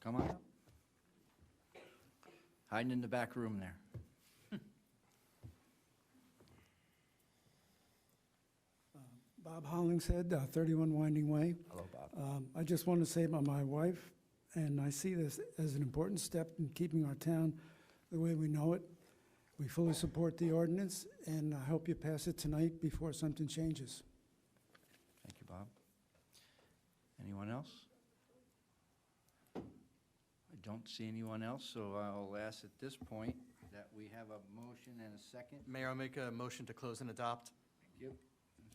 Come on up. Hiding in the back room there. Bob Hollingshead, 31 Winding Way. Hello, Bob. I just want to say about my wife and I see this as an important step in keeping our town the way we know it. We fully support the ordinance, and I hope you pass it tonight before something changes. Thank you, Bob. Anyone else? I don't see anyone else, so I'll ask at this point that we have a motion and a second. Mayor, I'll make a motion to close and adopt. Thank you.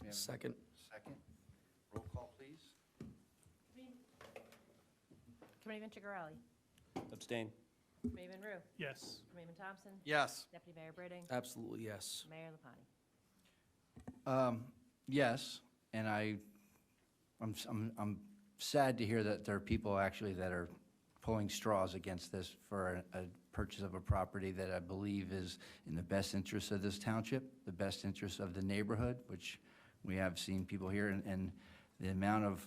We have a Second. Second. Roll call, please. Committeeman Chigarelli. Abstain. Committeeman Rue. Yes. Committeeman Thompson. Yes. Deputy Mayor Britting. Absolutely, yes. Mayor Lapani. Yes, and I'm sad to hear that there are people actually that are pulling straws against this for a purchase of a property that I believe is in the best interest of this township, the best interest of the neighborhood, which we have seen people here, and the amount of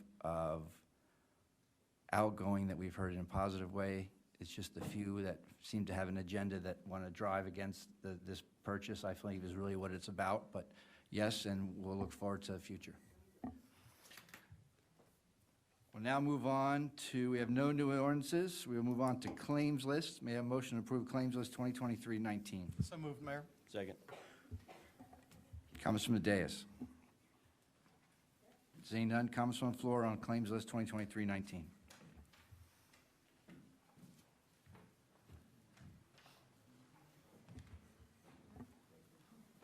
outgoing that we've heard in a positive way. It's just a few that seem to have an agenda that want to drive against this purchase. I believe is really what it's about, but yes, and we'll look forward to the future. We'll now move on to, we have no new ordinances. We will move on to claims list. May I have a motion to approve claims list 2023-19? So moved, Mayor. Second. Comments from the dais? Seeing none, comments from the floor on claims list 2023-19.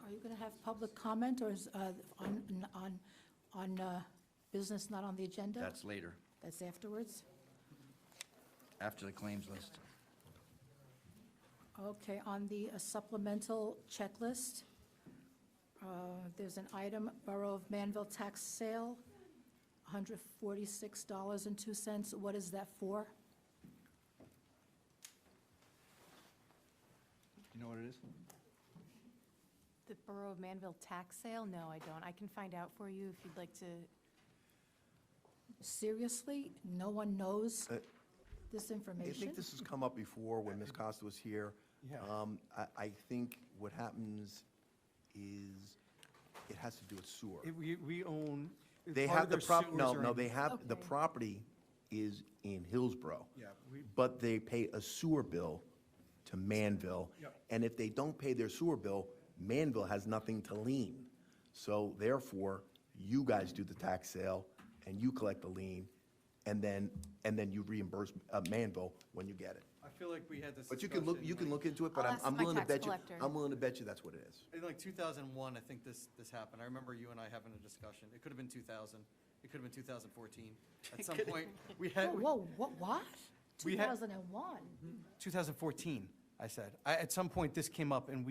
Are you going to have public comment, or is on business not on the agenda? That's later, That's afterwards? after the claims list. Okay, on the supplemental checklist, there's an item, Borough of Manville tax sale, $146.02. What is that for? You know what it is? The Borough of Manville tax sale? No, I don't. I can find out for you if you'd like to. Seriously? No one knows this I information? think this has come up before when Ms. Costa was here. I think what happens is it has to do with sewer. We own. They part have of the their prop, no, sewers are no, in- they have, the Okay. property is in Hillsborough. Yeah, But they pay a sewer bill to Manville. Yep. And if they don't pay their sewer bill, Manville has nothing to lien. So therefore, you guys do the tax sale, and you collect the lien, and then you reimburse Manville when you get it. I feel like we had this. But you discussion, can look into it, but I'll I'm ask I'm my willing to tax bet you, collector. I'm willing to bet you that's what it is. In like 2001, I think this happened. I remember you and I having a discussion. It could have been 2000. It could have been 2014. At some point, we had. Whoa, what? We had- 2001? 2014, I said. At some point, this came up, and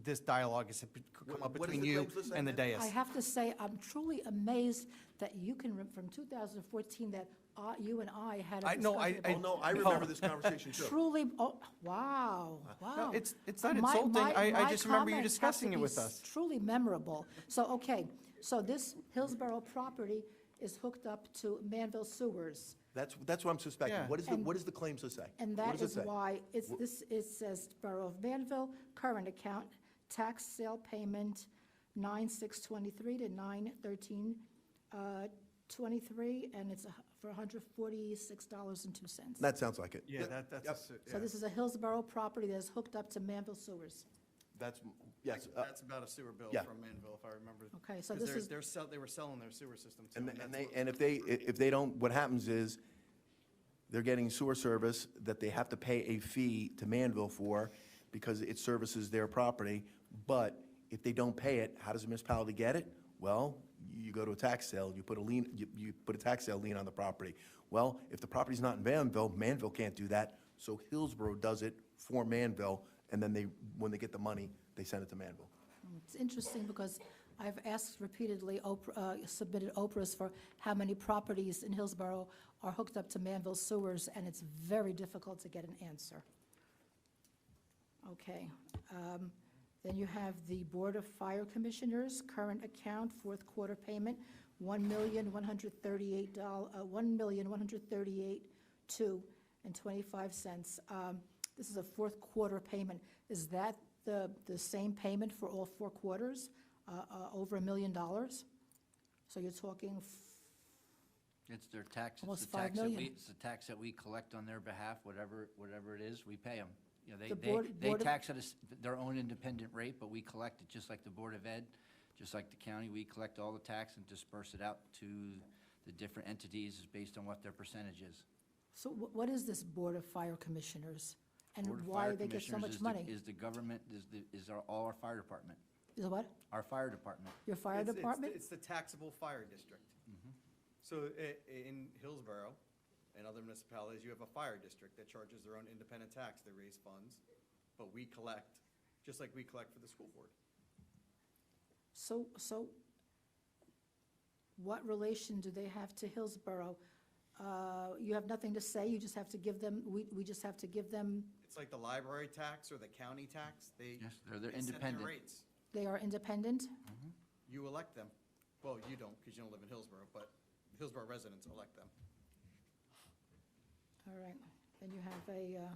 this dialogue has come up What does between the you claims list say, and the ma'am? dais. I have to say, I'm truly amazed that you can, from 2014, that you and I had a I- no, I- discussion Oh, about- no, I remember this conversation too. Truly, oh, wow, wow. No, it's not My- insulting. my- I my just remember you comments have to discussing it be with us. Truly memorable. So, okay, so this Hillsborough property is hooked up to Manville Sewers. That's what I'm suspecting. Yeah. What does the claims list say? And What that does it is say? why it says Borough of Manville, current account, tax sale payment 9/6/23 to 9/13/23, and it's for $146.02. That sounds like it. Yeah, that's. Yep. So this is a Hillsborough property that is hooked up to Manville Sewers. That's, yes. That's about a sewer bill yeah. from Manville, if I remember. Okay, so 'Cause this is- they were selling their sewer system too. And that's they, what- and if they don't, what happens is, they're getting sewer service that they have to pay a fee to Manville for, because it services their property, but if they don't pay it, how does the municipality get it? Well, you go to a tax sale, you put a lien, you put a tax sale lien on the property. Well, if the property's not in Manville, Manville can't do that, so Hillsborough does it for Manville, and then when they get the money, they send it to Manville. It's interesting because I've asked repeatedly, submitted Oprahs for how many properties in Hillsborough are hooked up to Manville Sewers, and it's very difficult to get an answer. Okay. Then you have the Board of Fire Commissioners, current account, fourth quarter payment, $1,138,225. This is a fourth quarter payment. Is that the same payment for all 4 quarters, over $1 million? So you're talking It's their tax, Almost it's the 5 tax that million. it's the tax that we collect on their behalf, whatever it is, we pay them. You know, The they Board of- tax at their own independent rate, but we collect it just like the Board of Ed, just like the county. We collect all the tax and disperse it out to the different entities based on what their percentage is. So what is this Board of Fire Commissioners? And Board of why Fire do they get so Commissioners much is the- money? Is the government, all our fire department, Is it what? our fire department. Your fire It's- department? It's the taxable fire district. So in Hillsborough and other municipalities, you have a fire district that charges their own independent tax. They raise funds, but we collect, just like we collect for the school board. So what relation do they have to Hillsborough? You have nothing to say, you just have to give them, we just have to give them, It's like the library tax or the county tax. Yes, they're they set their independent. rates. they are independent? You elect them. Well, you don't, because you don't live in Hillsborough, but Hillsborough residents elect them. All right, then you have a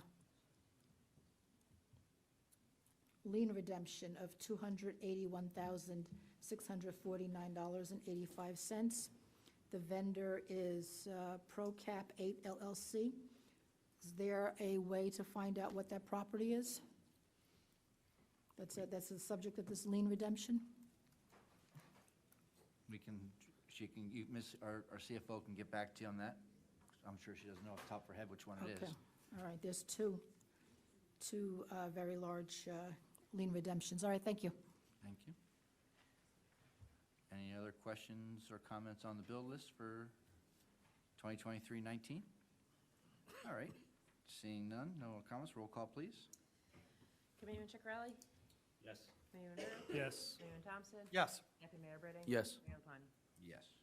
lien redemption of $281,649.85. The vendor is ProCap 8 LLC. Is there a way to find out what that property is? That's the subject of this lien redemption? We can, our CFO can get back to you on that. I'm sure she doesn't know off the top of her head which one it Okay, is. all right, there's two very large lien redemptions. All right, thank you. Thank you. Any other questions or comments on the bill list for 2023-19? All right, seeing none, no comments, roll call, please. Committeeman Ciccarelli? Yes. Committeeman Rea? Yes. Committeeman Thompson? Yes. Deputy Mayor Britting? Yes. Mayor LaPlante? Yes.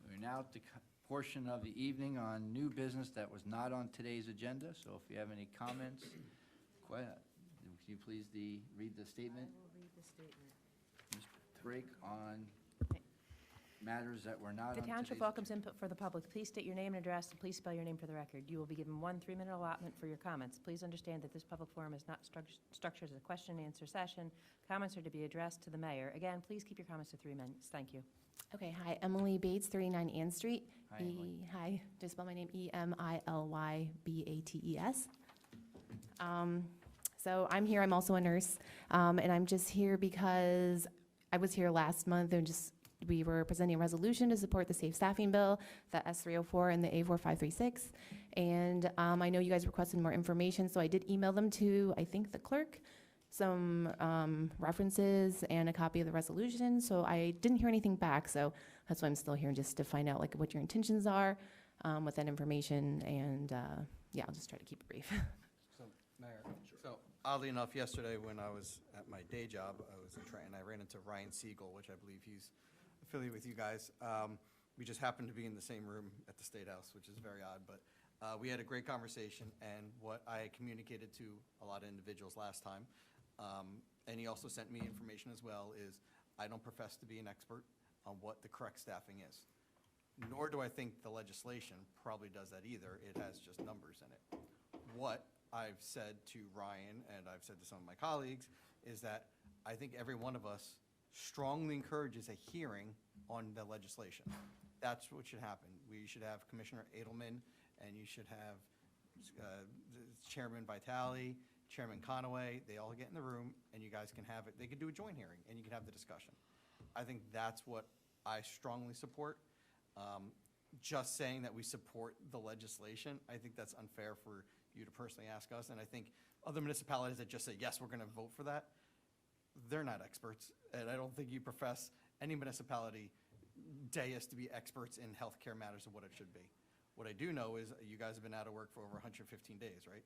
We're now at the portion of the evening on new business that was not on today's agenda, so if you have any comments, can you please read the statement? I will read the statement. Mr. Drake, on matters that were not on The today's... township welcomes input for the public. Please state your name and address, and please spell your name for the record. You will be given 1 3-minute allotment for your comments. Please understand that this public forum is not structured as a question and answer session. Comments are to be addressed to the mayor. Again, please keep your comments to 3 minutes. Thank you. Okay, hi, Emily Bates, 39 Ann Street. Hi, Emily. Hi, just spell my name Emillybates. So I'm here, I'm also a nurse, and I'm just here because I was here last month and we were presenting a resolution to support the safe staffing bill, the S304 and the A4536. And I know you guys requested more information, so I did email them to, I think, the clerk, some references and a copy of the resolution. So I didn't hear anything back, so that's why I'm still here, just to find out like what your intentions are with that information. And yeah, I'll just try to keep it brief. So, Mayor, so oddly enough, yesterday when I was at my day job, I was in Trenton, I ran into Ryan Siegel, which I believe he's affiliated with you guys. We just happened to be in the same room at the State House, which is very odd, but we had a great conversation, and what I communicated to a lot of individuals last time, and he also sent me information as well, is I don't profess to be an expert on what the correct staffing is. Nor do I think the legislation probably does that either. It has just numbers in it. What I've said to Ryan, and I've said to some of my colleagues, is that I think every one of us strongly encourages a hearing on the legislation. That's what should happen. We should have Commissioner Edelman, and you should have Chairman Vitale, Chairman Conaway. They all get in the room, and you guys can have it. They could do a joint hearing, and you can have the discussion. I think that's what I strongly support. Just saying that we support the legislation, I think that's unfair for you to personally ask us. And I think other municipalities that just say, yes, we're going to vote for that, they're not experts. And I don't think you profess any municipality dais to be experts in healthcare matters of what it should be. What I do know is you guys have been out of work for over 115 days, right?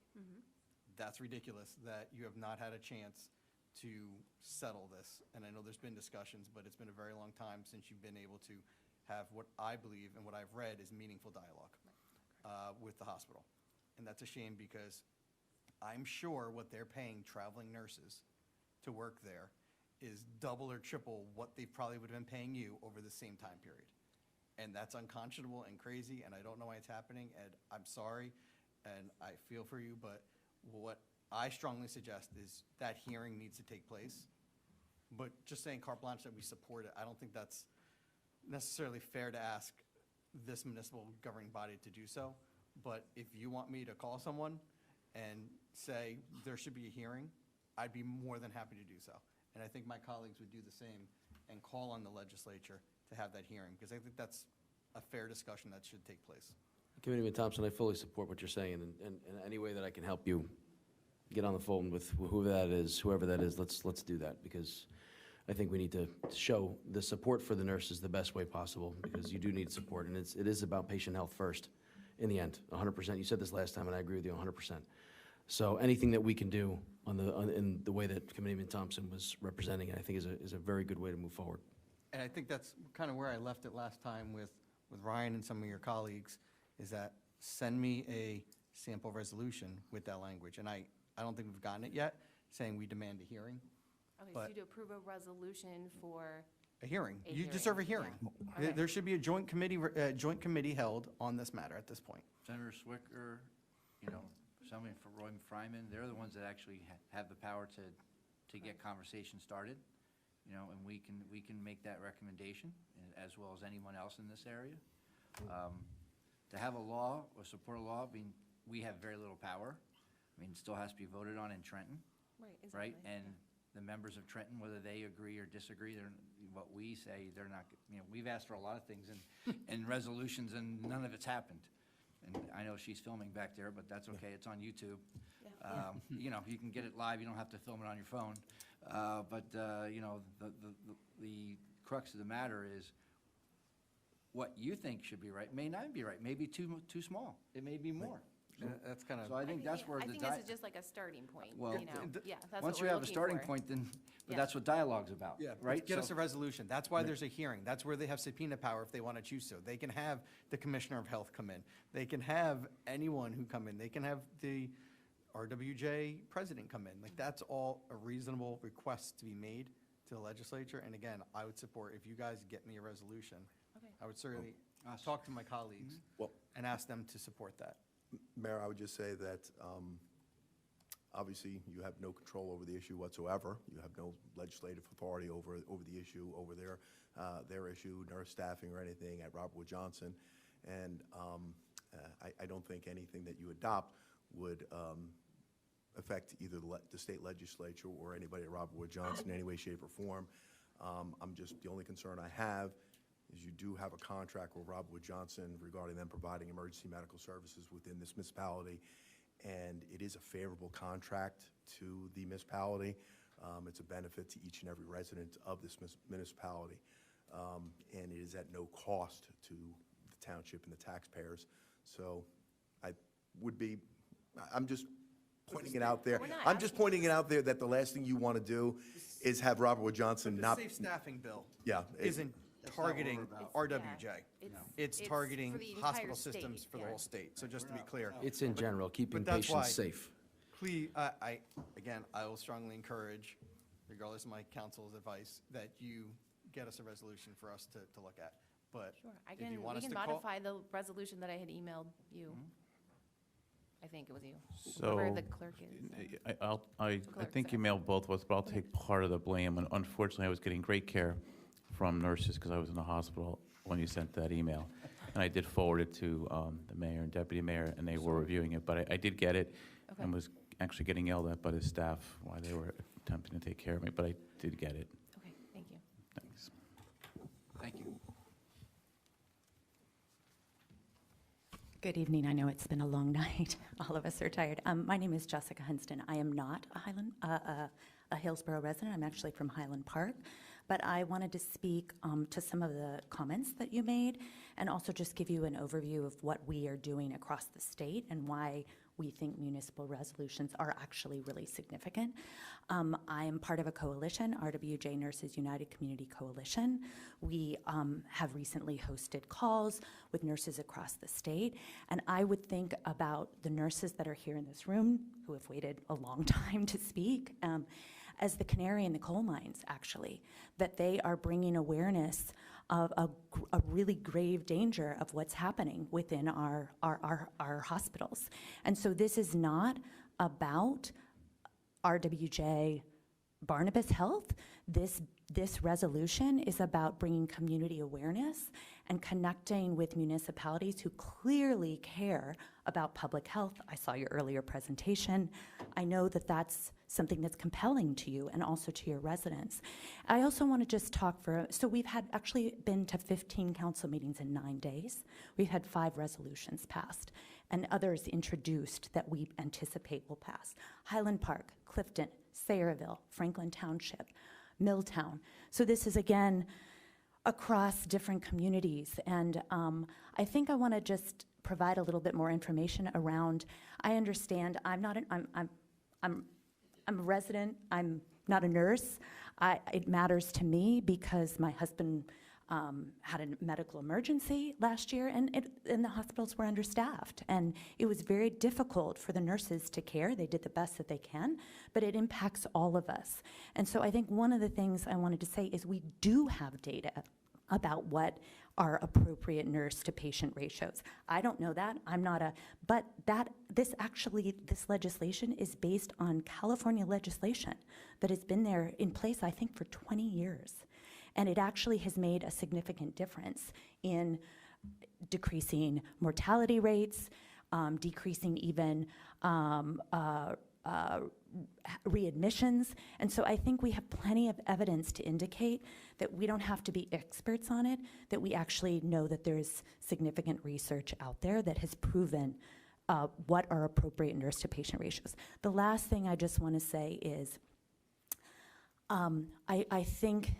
That's ridiculous that you have not had a chance to settle this. And I know there's been discussions, but it's been a very long time since you've been able to have what I believe and what I've read is meaningful dialogue with the hospital. And that's a shame because I'm sure what they're paying traveling nurses to work there is double or triple what they probably would have been paying you over the same time period. And that's unconscionable and crazy, and I don't know why it's happening, and I'm sorry, and I feel for you, but what I strongly suggest is that hearing needs to take place. But just saying carte blanche that we support it, I don't think that's necessarily fair to ask this municipal governing body to do so, but if you want me to call someone and say there should be a hearing, I'd be more than happy to do so. And I think my colleagues would do the same and call on the legislature to have that hearing, because I think that's a fair discussion that should take place. Committeeman Thompson, I fully support what you're saying, and any way that I can help you get on the phone with whoever that is, let's do that, because I think we need to show the support for the nurses the best way possible, because you do need support, and it is about patient health first, in the end, 100%. You said this last time, and I agree with you 100%. So anything that we can do in the way that Committeeman Thompson was representing it, I think is a very good way to move forward. And I think that's kind of where I left it last time with Ryan and some of your colleagues, is that send me a sample resolution with that language. And I don't think we've gotten it yet, saying we demand a hearing. Okay, But- so to approve a resolution for, A hearing. A You deserve a hearing. yeah. Okay. There should be a joint committee held on this matter at this point. Senator Swicker, somebody for Roy Fryman, they're the ones that actually have the power to get conversation started, and we can make that recommendation, as well as anyone else in this area. To have a law or support a law, we have very little power. It still has to be voted on in Trenton, right? And the members of Trenton, whether they agree or disagree, what we say, they're not, we've asked for a lot of things and resolutions, and none of it's happened. And I know she's filming back there, but that's okay, it's on YouTube. You can get it live, you don't have to film it on your phone. The crux of the matter is, what you think should be right may not be right, maybe too small, it may be more. That's kind of. So I think that's where I the. think this is just like a starting point, Well, yeah, that's what Once you we're have a looking starting for. point, then, but Yeah. that's what dialogue's about, right? Get us So- a resolution. That's why there's a hearing. That's where they have subpoena power if they want to choose so. They can have the Commissioner of Health come in. They can have anyone who come in. They can have the RWJ president come in. Like, that's all a reasonable request to be made to the legislature. And again, I would support, if you guys get me a resolution, Okay. I would certainly talk to my colleagues Well- and ask them to support that. Mayor, I would just say that, obviously, you have no control over the issue whatsoever. You have no legislative authority over the issue, over their issue, nurse staffing or anything at Robert Wood Johnson. And I don't think anything that you adopt would affect either the state legislature or anybody at Robert Wood Johnson in any way, shape, or form. The only concern I have is you do have a contract with Robert Wood Johnson regarding them providing emergency medical services within this municipality, and it is a favorable contract to the municipality. It's a benefit to each and every resident of this municipality, and it is at no cost to the township and the taxpayers. So I'm just pointing it out there. We're not I'm just pointing it out there that the last thing you want to do is have Robert Wood Johnson The not. safe staffing bill Yeah. isn't targeting RWJ. It's It's targeting for the entire hospital systems state, for the yeah. whole state. So just to be clear. It's in general, keeping But that's why- patients safe. Please, again, I will strongly encourage, regardless of my counsel's advice, that you get us a resolution for us to look at. But Sure, if you want we us can to call. modify the resolution that I had emailed you. I think it was you. So, Whoever the clerk is. I think you mailed both of us, but I'll take part of the blame. And unfortunately, I was getting great care from nurses because I was in the hospital when you sent that email. And I did forward it to the mayor and deputy mayor, and they were reviewing it. But I did get it Okay. and was actually getting yelled at by the staff while they were attempting to take care of me, but I did get it. Okay, thank you. Thanks. Thank you. Good evening. I know it's been a long night. All of us are tired. My name is Jessica Hunston. I am not a Hillsborough resident. I'm actually from Highland Park. But I wanted to speak to some of the comments that you made, and also just give you an overview of what we are doing across the state and why we think municipal resolutions are actually really significant. I am part of a coalition, RWJ Nurses United Community Coalition. We have recently hosted calls with nurses across the state, and I would think about the nurses that are here in this room, who have waited a long time to speak, as the canary in the coal mines, actually, that they are bringing awareness of a really grave danger of what's happening within our hospitals. And so this is not about RWJ Barnabas Health, this resolution is about bringing community awareness and connecting with municipalities who clearly care about public health. I saw your earlier presentation. I know that that's something that's compelling to you and also to your residents. I also want to just talk so we've actually been to 15 council meetings in 9 days. We've had 5 resolutions passed and others introduced that we anticipate will pass. Highland Park, Clifton, Sayreville, Franklin Township, Milltown. So this is, again, across different communities. And I think I want to just provide a little bit more information around, I understand, I'm a resident, I'm not a nurse. It matters to me because my husband had a medical emergency last year, and the hospitals were understaffed. And it was very difficult for the nurses to care. They did the best that they can, but it impacts all of us. And so I think one of the things I wanted to say is we do have data about what are appropriate nurse-to-patient ratios. I don't know that, but this legislation is based on California legislation that has been there in place, I think, for 20 years. And it actually has made a significant difference in decreasing mortality rates, decreasing even readmissions. And so I think we have plenty of evidence to indicate that we don't have to be experts on it, that we actually know that there's significant research out there that has proven what are appropriate nurse-to-patient ratios. The last thing I just want to say is I think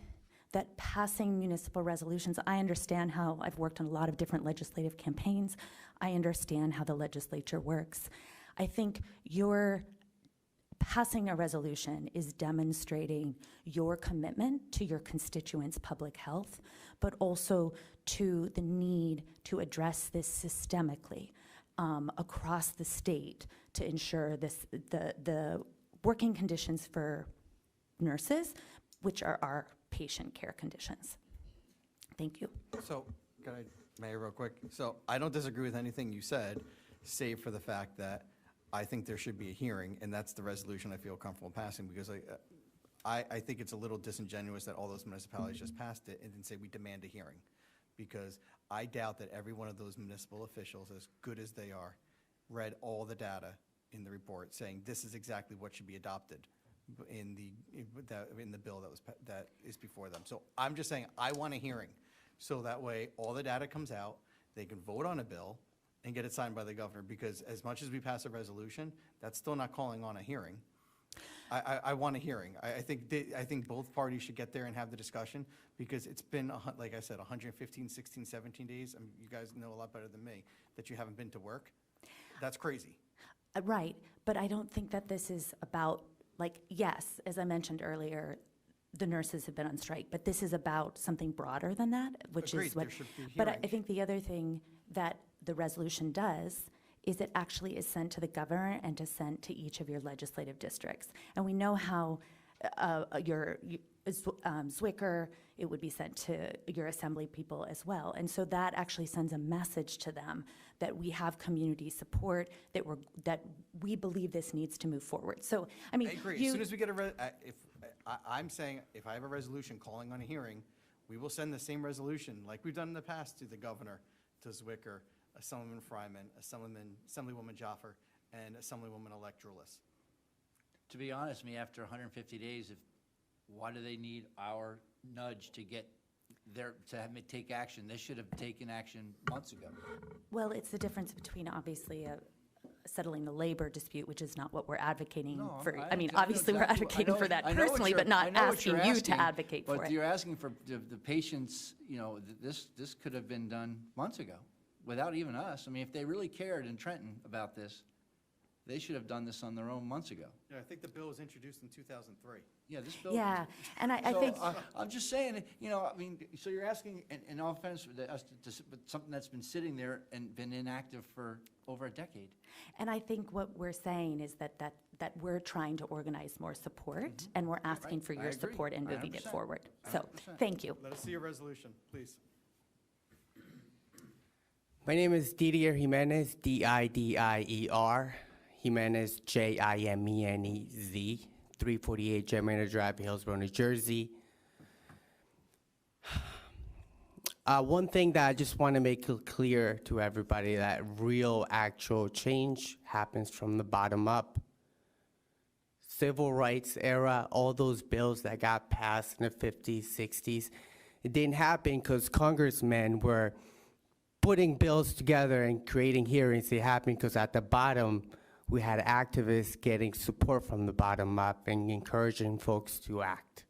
that passing municipal resolutions, I understand how, I've worked on a lot of different legislative campaigns. I understand how the legislature works. I think your passing a resolution is demonstrating your commitment to your constituents' public health, but also to the need to address this systemically across the state to ensure the working conditions for nurses, which are our patient care conditions. Thank you. So, Mayor, real quick. So I don't disagree with anything you said, save for the fact that I think there should be a hearing, and that's the resolution I feel comfortable passing, because I think it's a little disingenuous that all those municipalities just passed it and didn't say we demand a hearing, because I doubt that every one of those municipal officials, as good as they are, read all the data in the report saying this is exactly what should be adopted in the bill that is before them. So I'm just saying I want a hearing, so that way all the data comes out, they can vote on a bill and get it signed by the governor, because as much as we pass a resolution, that's still not calling on a hearing. I want a hearing. I think both parties should get there and have the discussion, because it's been, like I said, 115, 16, 17 days. You guys know a lot better than me that you haven't been to work. That's crazy. Right, but I don't think that this is about, yes, as I mentioned earlier, the nurses have been on strike, but this is about something broader than that, which Agreed, is what. there should be a But I hearing. think the other thing that the resolution does is it actually is sent to the governor and is sent to each of your legislative districts. And we know how Zwicker, it would be sent to your assembly people as well. And so that actually sends a message to them that we have community support, that we believe this needs to move forward. So, I mean, I agree. As soon as we get I'm saying if I have a resolution calling on a hearing, we will send the same resolution like we've done in the past to the governor, to Zwicker, Assemblyman Fryman, Assemblywoman Jaffer, and Assemblywoman-elect Drulis. To be honest with me, after 150 days, why do they need our nudge to get take action? They should have taken action months ago. Well, it's the difference between obviously settling the labor dispute, which is not what we're advocating for. I mean, obviously we're advocating for that personally, but not asking you to advocate for it. But you're asking for the patients, this could have been done months ago without even us. I mean, if they really cared in Trenton about this, they should have done this on their own months ago. Yeah, I think the bill was introduced in 2003. Yeah, this bill. Yeah, and I think. I'm just saying, I mean, so you're asking, in all offense, us to something that's been sitting there and been inactive for over a decade. And I think what we're saying is that we're trying to organize more support, and we're asking for your support in moving it forward. So, thank you. Let us see your resolution, please. My name is Didier Jimenez, Didier, Jimenez, Jimenez, 348 Germana Drive, Hillsborough, New Jersey. One thing that I just want to make clear to everybody, that real actual change happens from the bottom up. Civil rights era, all those bills that got passed in the 50s, 60s, it didn't happen because congressmen were putting bills together and creating hearings. It happened because at the bottom, we had activists getting support from the bottom up and encouraging folks to act.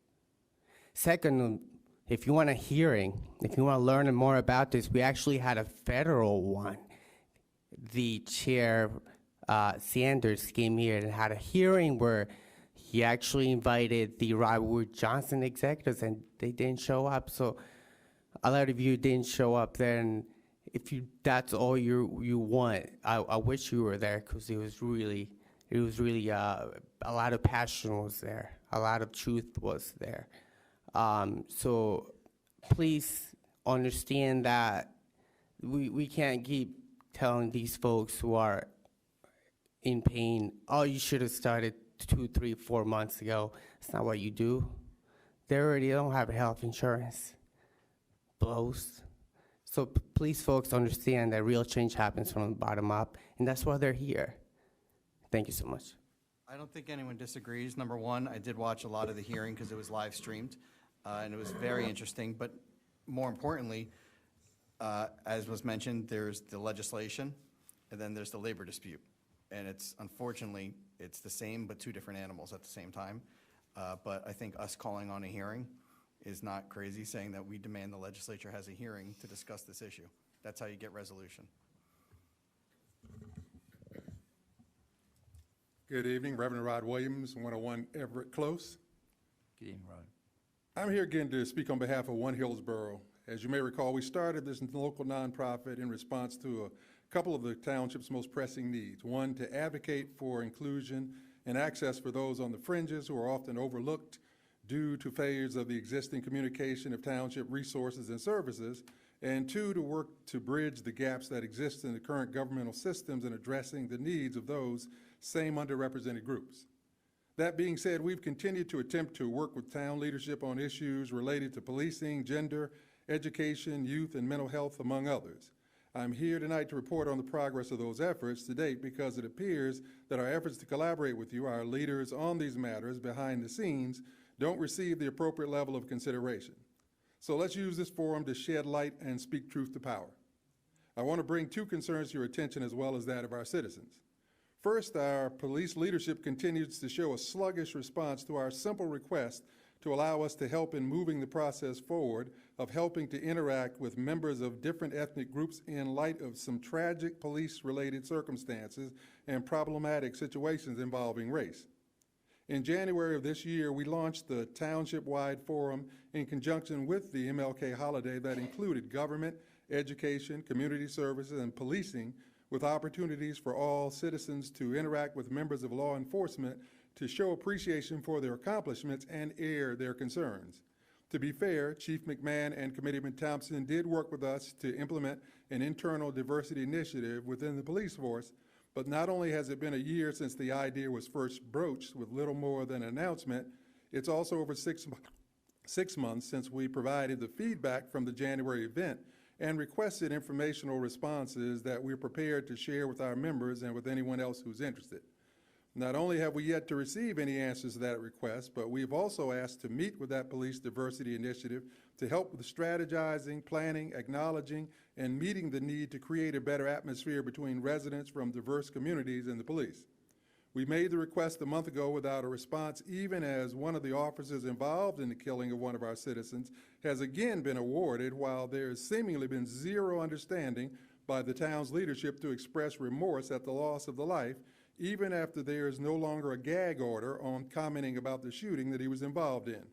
Second, if you want a hearing, if you want to learn more about this, we actually had a federal one. The chair, Sanders, came here and had a hearing where he actually invited the Robert Johnson executives, and they didn't show up. So a lot of you didn't show up there, and if that's all you want, I wish you were there, because it was really a lot of passion was there, a lot of truth was there. So please understand that we can't keep telling these folks who are in pain, oh, you should have started 2, 3, 4 months ago. It's not what you do. They already don't have health insurance. Blows. So please, folks, understand that real change happens from the bottom up, and that's why they're here. Thank you so much. I don't think anyone disagrees. Number one, I did watch a lot of the hearing because it was live streamed, and it was very interesting. But more importantly, as was mentioned, there's the legislation, and then there's the labor dispute. And unfortunately, it's the same but two different animals at the same time. But I think us calling on a hearing is not crazy, saying that we demand the legislature has a hearing to discuss this issue. That's how you get resolution. Good evening, Reverend Rod Williams, 101 Everett Close. Good evening, Rod. I'm here again to speak on behalf of One Hillsborough. As you may recall, we started this local nonprofit in response to a couple of the township's most pressing needs. One, to advocate for inclusion and access for those on the fringes who are often overlooked due to failures of the existing communication of township resources and services. And two, to work to bridge the gaps that exist in the current governmental systems in addressing the needs of those same underrepresented groups. That being said, we've continued to attempt to work with town leadership on issues related to policing, gender, education, youth, and mental health, among others. I'm here tonight to report on the progress of those efforts to date, because it appears that our efforts to collaborate with you, our leaders on these matters behind the scenes, don't receive the appropriate level of consideration. So let's use this forum to shed light and speak truth to power. I want to bring two concerns to your attention, as well as that of our citizens. First, our police leadership continues to show a sluggish response to our simple request to allow us to help in moving the process forward of helping to interact with members of different ethnic groups in light of some tragic police-related circumstances and problematic situations involving race. In January of this year, we launched the Township-wide forum in conjunction with the MLK holiday that included government, education, community services, and policing, with opportunities for all citizens to interact with members of law enforcement to show appreciation for their accomplishments and air their concerns. To be fair, Chief McMahon and Committeeman Thompson did work with us to implement an internal diversity initiative within the police force, but not only has it been a year since the idea was first broached with little more than an announcement, it's also over 6 months since we provided the feedback from the January event and requested informational responses that we're prepared to share with our members and with anyone else who's interested. Not only have we yet to receive any answers to that request, but we've also asked to meet with that police diversity initiative to help with strategizing, planning, acknowledging, and meeting the need to create a better atmosphere between residents from diverse communities and the police. We made the request a month ago without a response, even as one of the officers involved in the killing of one of our citizens has again been awarded, while there has seemingly been zero understanding by the town's leadership to express remorse at the loss of the life, even after there is no longer a gag order on commenting about the shooting that he was involved in.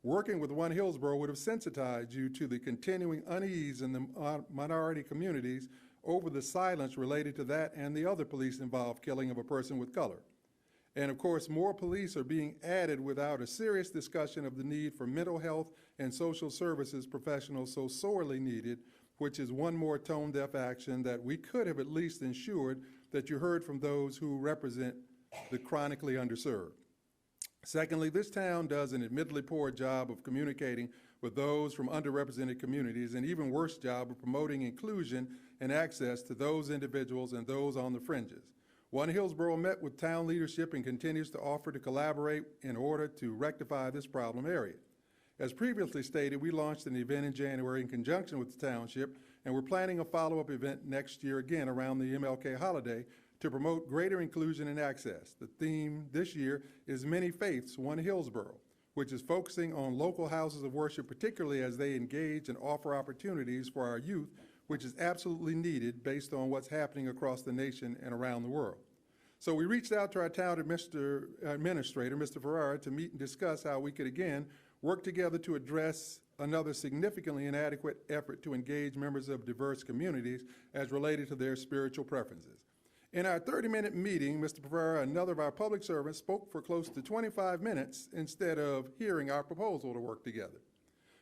Working with One Hillsborough would have sensitized you to the continuing unease in the minority communities over the silence related to that and the other police-involved killing of a person with color. And of course, more police are being added without a serious discussion of the need for mental health and social services professionals so sorely needed, which is one more tone-deaf action that we could have at least ensured that you heard from those who represent the chronically underserved. Secondly, this town does an admittedly poor job of communicating with those from underrepresented communities, and even worse job of promoting inclusion and access to those individuals and those on the fringes. One Hillsborough met with town leadership and continues to offer to collaborate in order to rectify this problem area. As previously stated, we launched an event in January in conjunction with the township, and we're planning a follow-up event next year again around the MLK holiday to promote greater inclusion and access. The theme this year is Many Faiths, One Hillsborough, which is focusing on local houses of worship, particularly as they engage and offer opportunities for our youth, which is absolutely needed based on what's happening across the nation and around the world. So we reached out to our town administrator, Mr. Ferrara, to meet and discuss how we could again work together to address another significantly inadequate effort to engage members of diverse communities as related to their spiritual preferences. In our 30-minute meeting, Mr. Ferrara, another of our public servants, spoke for close to 25 minutes instead of hearing our proposal to work together.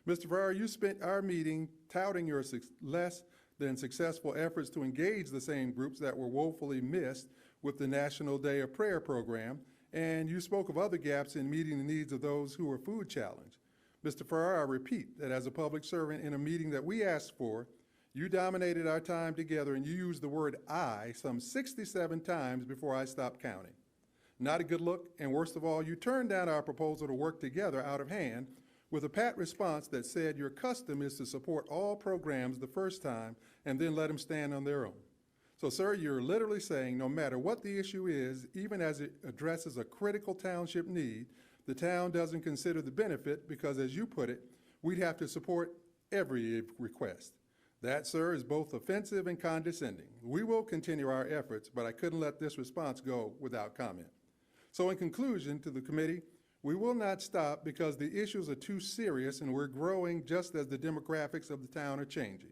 Mr. Ferrara, you spent our meeting touting your less than successful efforts to engage the same groups that were woefully missed with the National Day of Prayer program, and you spoke of other gaps in meeting the needs of those who are food challenged. Mr. Ferrara, I repeat that as a public servant in a meeting that we asked for, you dominated our time together and you used the word "I" some 67 times before I stopped counting. Not a good look, and worst of all, you turned down our proposal to work together out of hand with a pat response that said your custom is to support all programs the first time and then let them stand on their own. So, sir, you're literally saying no matter what the issue is, even as it addresses a critical township need, the town doesn't consider the benefit because, as you put it, we'd have to support every request. That, sir, is both offensive and condescending. We will continue our efforts, but I couldn't let this response go without comment. So in conclusion to the committee, we will not stop because the issues are too serious and we're growing just as the demographics of the town are changing.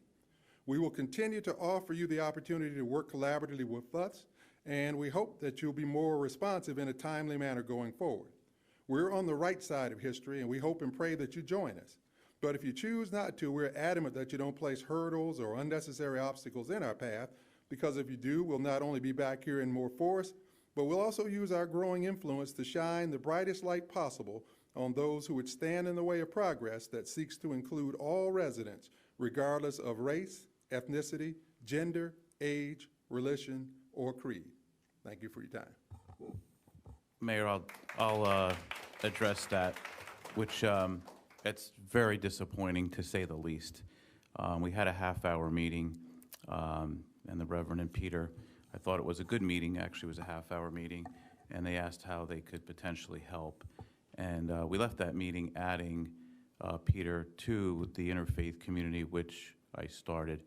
We will continue to offer you the opportunity to work collaboratively with us, and we hope that you'll be more responsive in a timely manner going forward. We're on the right side of history, and we hope and pray that you join us. But if you choose not to, we're adamant that you don't place hurdles or unnecessary obstacles in our path, because if you do, we'll not only be back here in more force, but we'll also use our growing influence to shine the brightest light possible on those who would stand in the way of progress that seeks to include all residents, regardless of race, ethnicity, gender, age, religion, or creed. Thank you for your time. Mayor, I'll address that, which it's very disappointing to say the least. We had a half-hour meeting, and the Reverend and Peter, I thought it was a good meeting, actually it was a half-hour meeting, and they asked how they could potentially help. And we left that meeting adding Peter to the interfaith community, which I started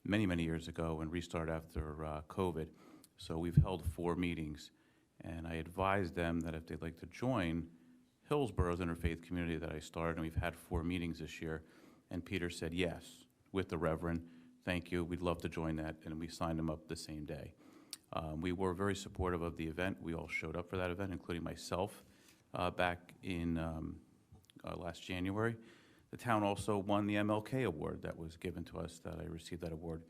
many, many years ago and restarted after COVID. So we've held 4 meetings, and I advised them that if they'd like to join Hillsborough's interfaith community that I started, and we've had 4 meetings this year, and Peter said yes, with the Reverend, thank you, we'd love to join that, and we signed him up the same day. We were very supportive of the event. We all showed up for that event, including myself, back in last January. The town also won the MLK award that was given to us, that I received that award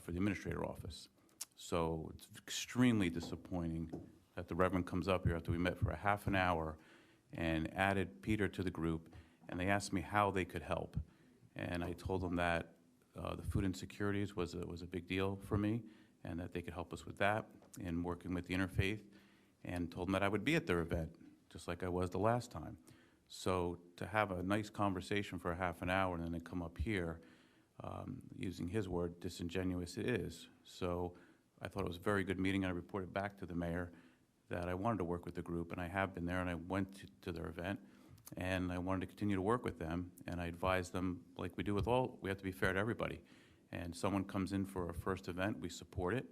for the administrator office. So it's extremely disappointing that the Reverend comes up here after we met for a half an hour and added Peter to the group, and they asked me how they could help. And I told them that the food insecurities was a big deal for me, and that they could help us with that in working with the interfaith, and told them that I would be at their event, just like I was the last time. So to have a nice conversation for a half an hour and then come up here, using his word, disingenuous it is. So I thought it was a very good meeting, and I reported back to the mayor that I wanted to work with the group, and I have been there, and I went to their event, and I wanted to continue to work with them, and I advised them, like we do with all, we have to be fair to everybody. And someone comes in for a first event, we support it.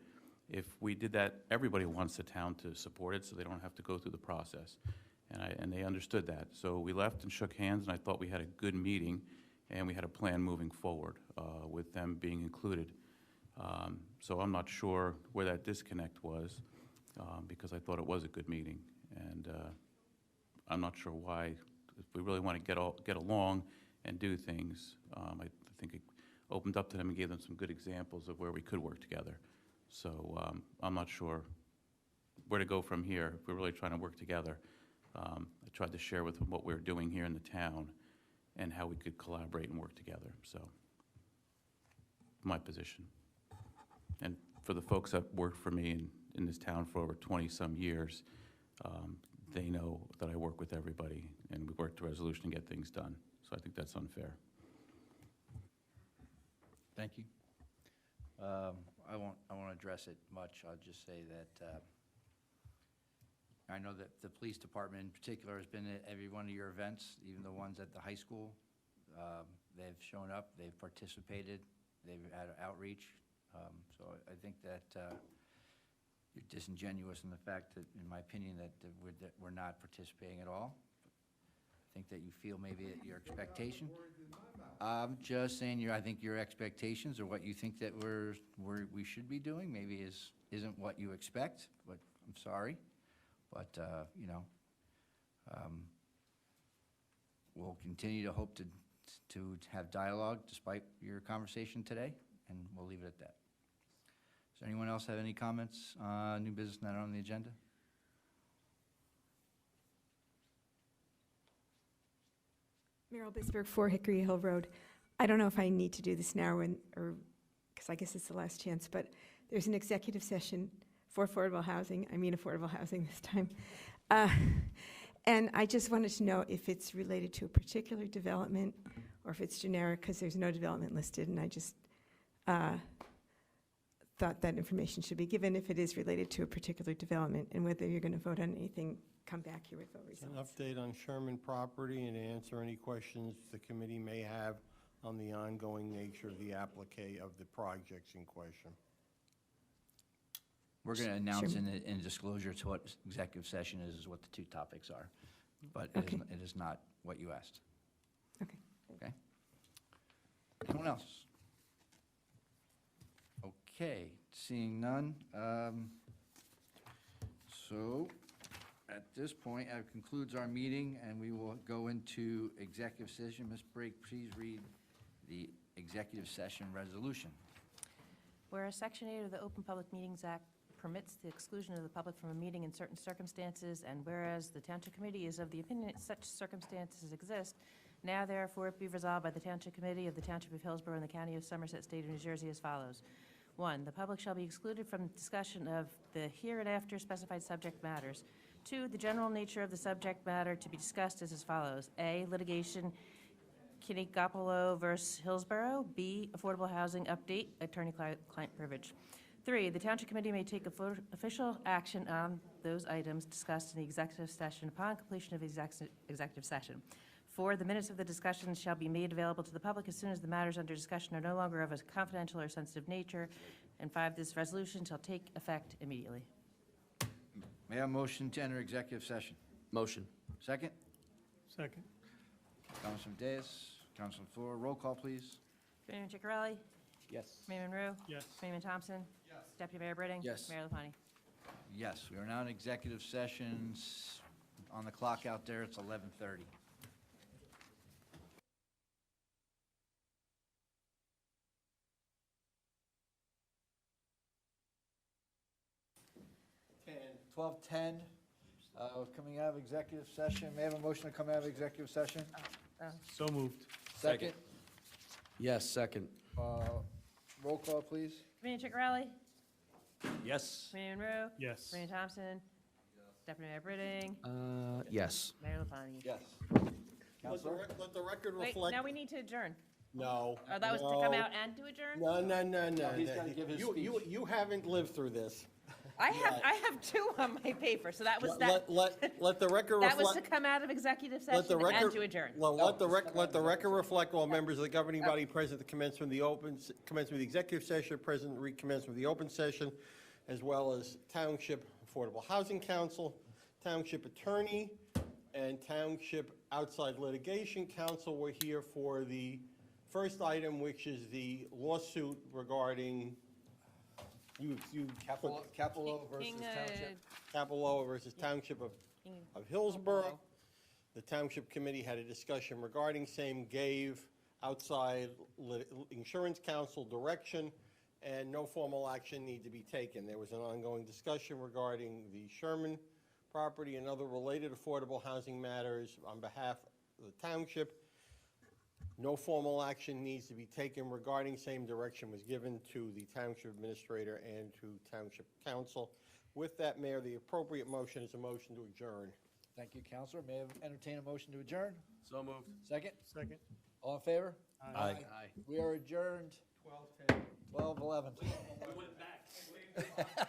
If we did that, everybody wants the town to support it so they don't have to go through the process. And they understood that. So we left and shook hands, and I thought we had a good meeting, and we had a plan moving forward with them being included. So I'm not sure where that disconnect was, because I thought it was a good meeting. And I'm not sure why, if we really want to get along and do things, I think it opened up to them and gave them some good examples of where we could work together. So I'm not sure where to go from here if we're really trying to work together. I tried to share with them what we're doing here in the town and how we could collaborate and work together, so, my position. And for the folks that worked for me in this town for over 20-some years, they know that I work with everybody, and we work to resolution and get things done. So I think that's unfair. Thank you. I won't address it much. I'll just say that I know that the police department in particular has been at every one of your events, even the ones at the high school. They've shown up, they've participated, they've had outreach. So I think that you're disingenuous in the fact that, in my opinion, that we're not participating at all. I think that you feel maybe at your expectation. I'm just saying, I think your expectations or what you think that we should be doing maybe isn't what you expect, but I'm sorry. But, we'll continue to hope to have dialogue despite your conversation today, and we'll leave it at that. Does anyone else have any comments, new business not on the agenda? Meryl Bisberg, 4 Hickory Hill Road. I don't know if I need to do this now because I guess it's the last chance, but there's an executive session for affordable housing. I mean affordable housing this time. And I just wanted to know if it's related to a particular development or if it's generic, because there's no development listed, and I just thought that information should be given if it is related to a particular development, and whether you're going to vote on anything, come back here with vote results. An update on Sherman property and answer any questions the committee may have on the ongoing nature of the of the projects in question. We're going to announce in disclosure to what executive session is what the 2 topics are, but it is not what you asked. Okay. Okay? Anyone else? Okay, seeing none. So at this point, that concludes our meeting, and we will go into executive session. Ms. Brake, please read the executive session resolution. Whereas Section 8 of the Open Public Meetings Act permits the exclusion of the public from a meeting in certain circumstances, and whereas the Township Committee is of the opinion that such circumstances exist, now therefore be resolved by the Township Committee of the Township of Hillsborough and the County of Somerset, State of New Jersey as follows. 1, the public shall be excluded from discussion of the hereinafter specified subject matters. 2, the general nature of the subject matter to be discussed is as follows. A, litigation, Kinnegopolo versus Hillsborough. B, affordable housing update, attorney-client privilege. 3, the Township Committee may take official action on those items discussed in the executive session upon completion of the executive session. 4, the minutes of the discussion shall be made available to the public as soon as the matters under discussion are no longer of a confidential or sensitive nature. And 5, this resolution shall take effect immediately. May I have a motion to enter executive session? Motion. Second? Second. Councilman Diaz, Councilman Floor, roll call, please. Committeeman Ciccarelli? Yes. Committeeman Rowe? Yes. Committeeman Thompson? Yes. Deputy Mayor Britting? Yes. Mayor LaPlante? Yes, we are now in executive sessions. On the clock out there, it's 11:30. Okay, 12:10, coming out of executive session. May I have a motion to come out of executive session? So moved. Second. Yes, second. Roll call, please. Committeeman Ciccarelli? Yes. Committeeman Rowe? Yes. Committeeman Thompson? Deputy Mayor Britting? Yes. Mayor LaPlante? Yes. Let the record Wait, reflect. now we need to adjourn. No. Oh, that was to come out and to adjourn? No. He's gotta give his You haven't lived through this. I have 2 on my paper, so that was that. Let the record That reflect. was to come out of executive Let the session and record, to adjourn. well, let the record reflect all members of the governing body present at the commencement of the executive session, present at recommencement of the open session, as well as Township Affordable Housing Council, Township Attorney, and Township Outside Litigation Council. We're here for the first item, which is the lawsuit regarding Capello versus King, Township. Capello versus Township of Hillsborough. The Township Committee had a discussion regarding same, gave outside insurance counsel direction, and no formal action need to be taken. There was an ongoing discussion regarding the Sherman property, and other related affordable housing matters on behalf of the township. No formal action needs to be taken regarding same. Direction was given to the township administrator and to township council. With that, Mayor, the appropriate motion is a motion to adjourn. Thank you, Counselor. May I entertain a motion to adjourn? So moved. Second? Second. All in favor? Aye. We are adjourned 12:10. 12:11. We went back.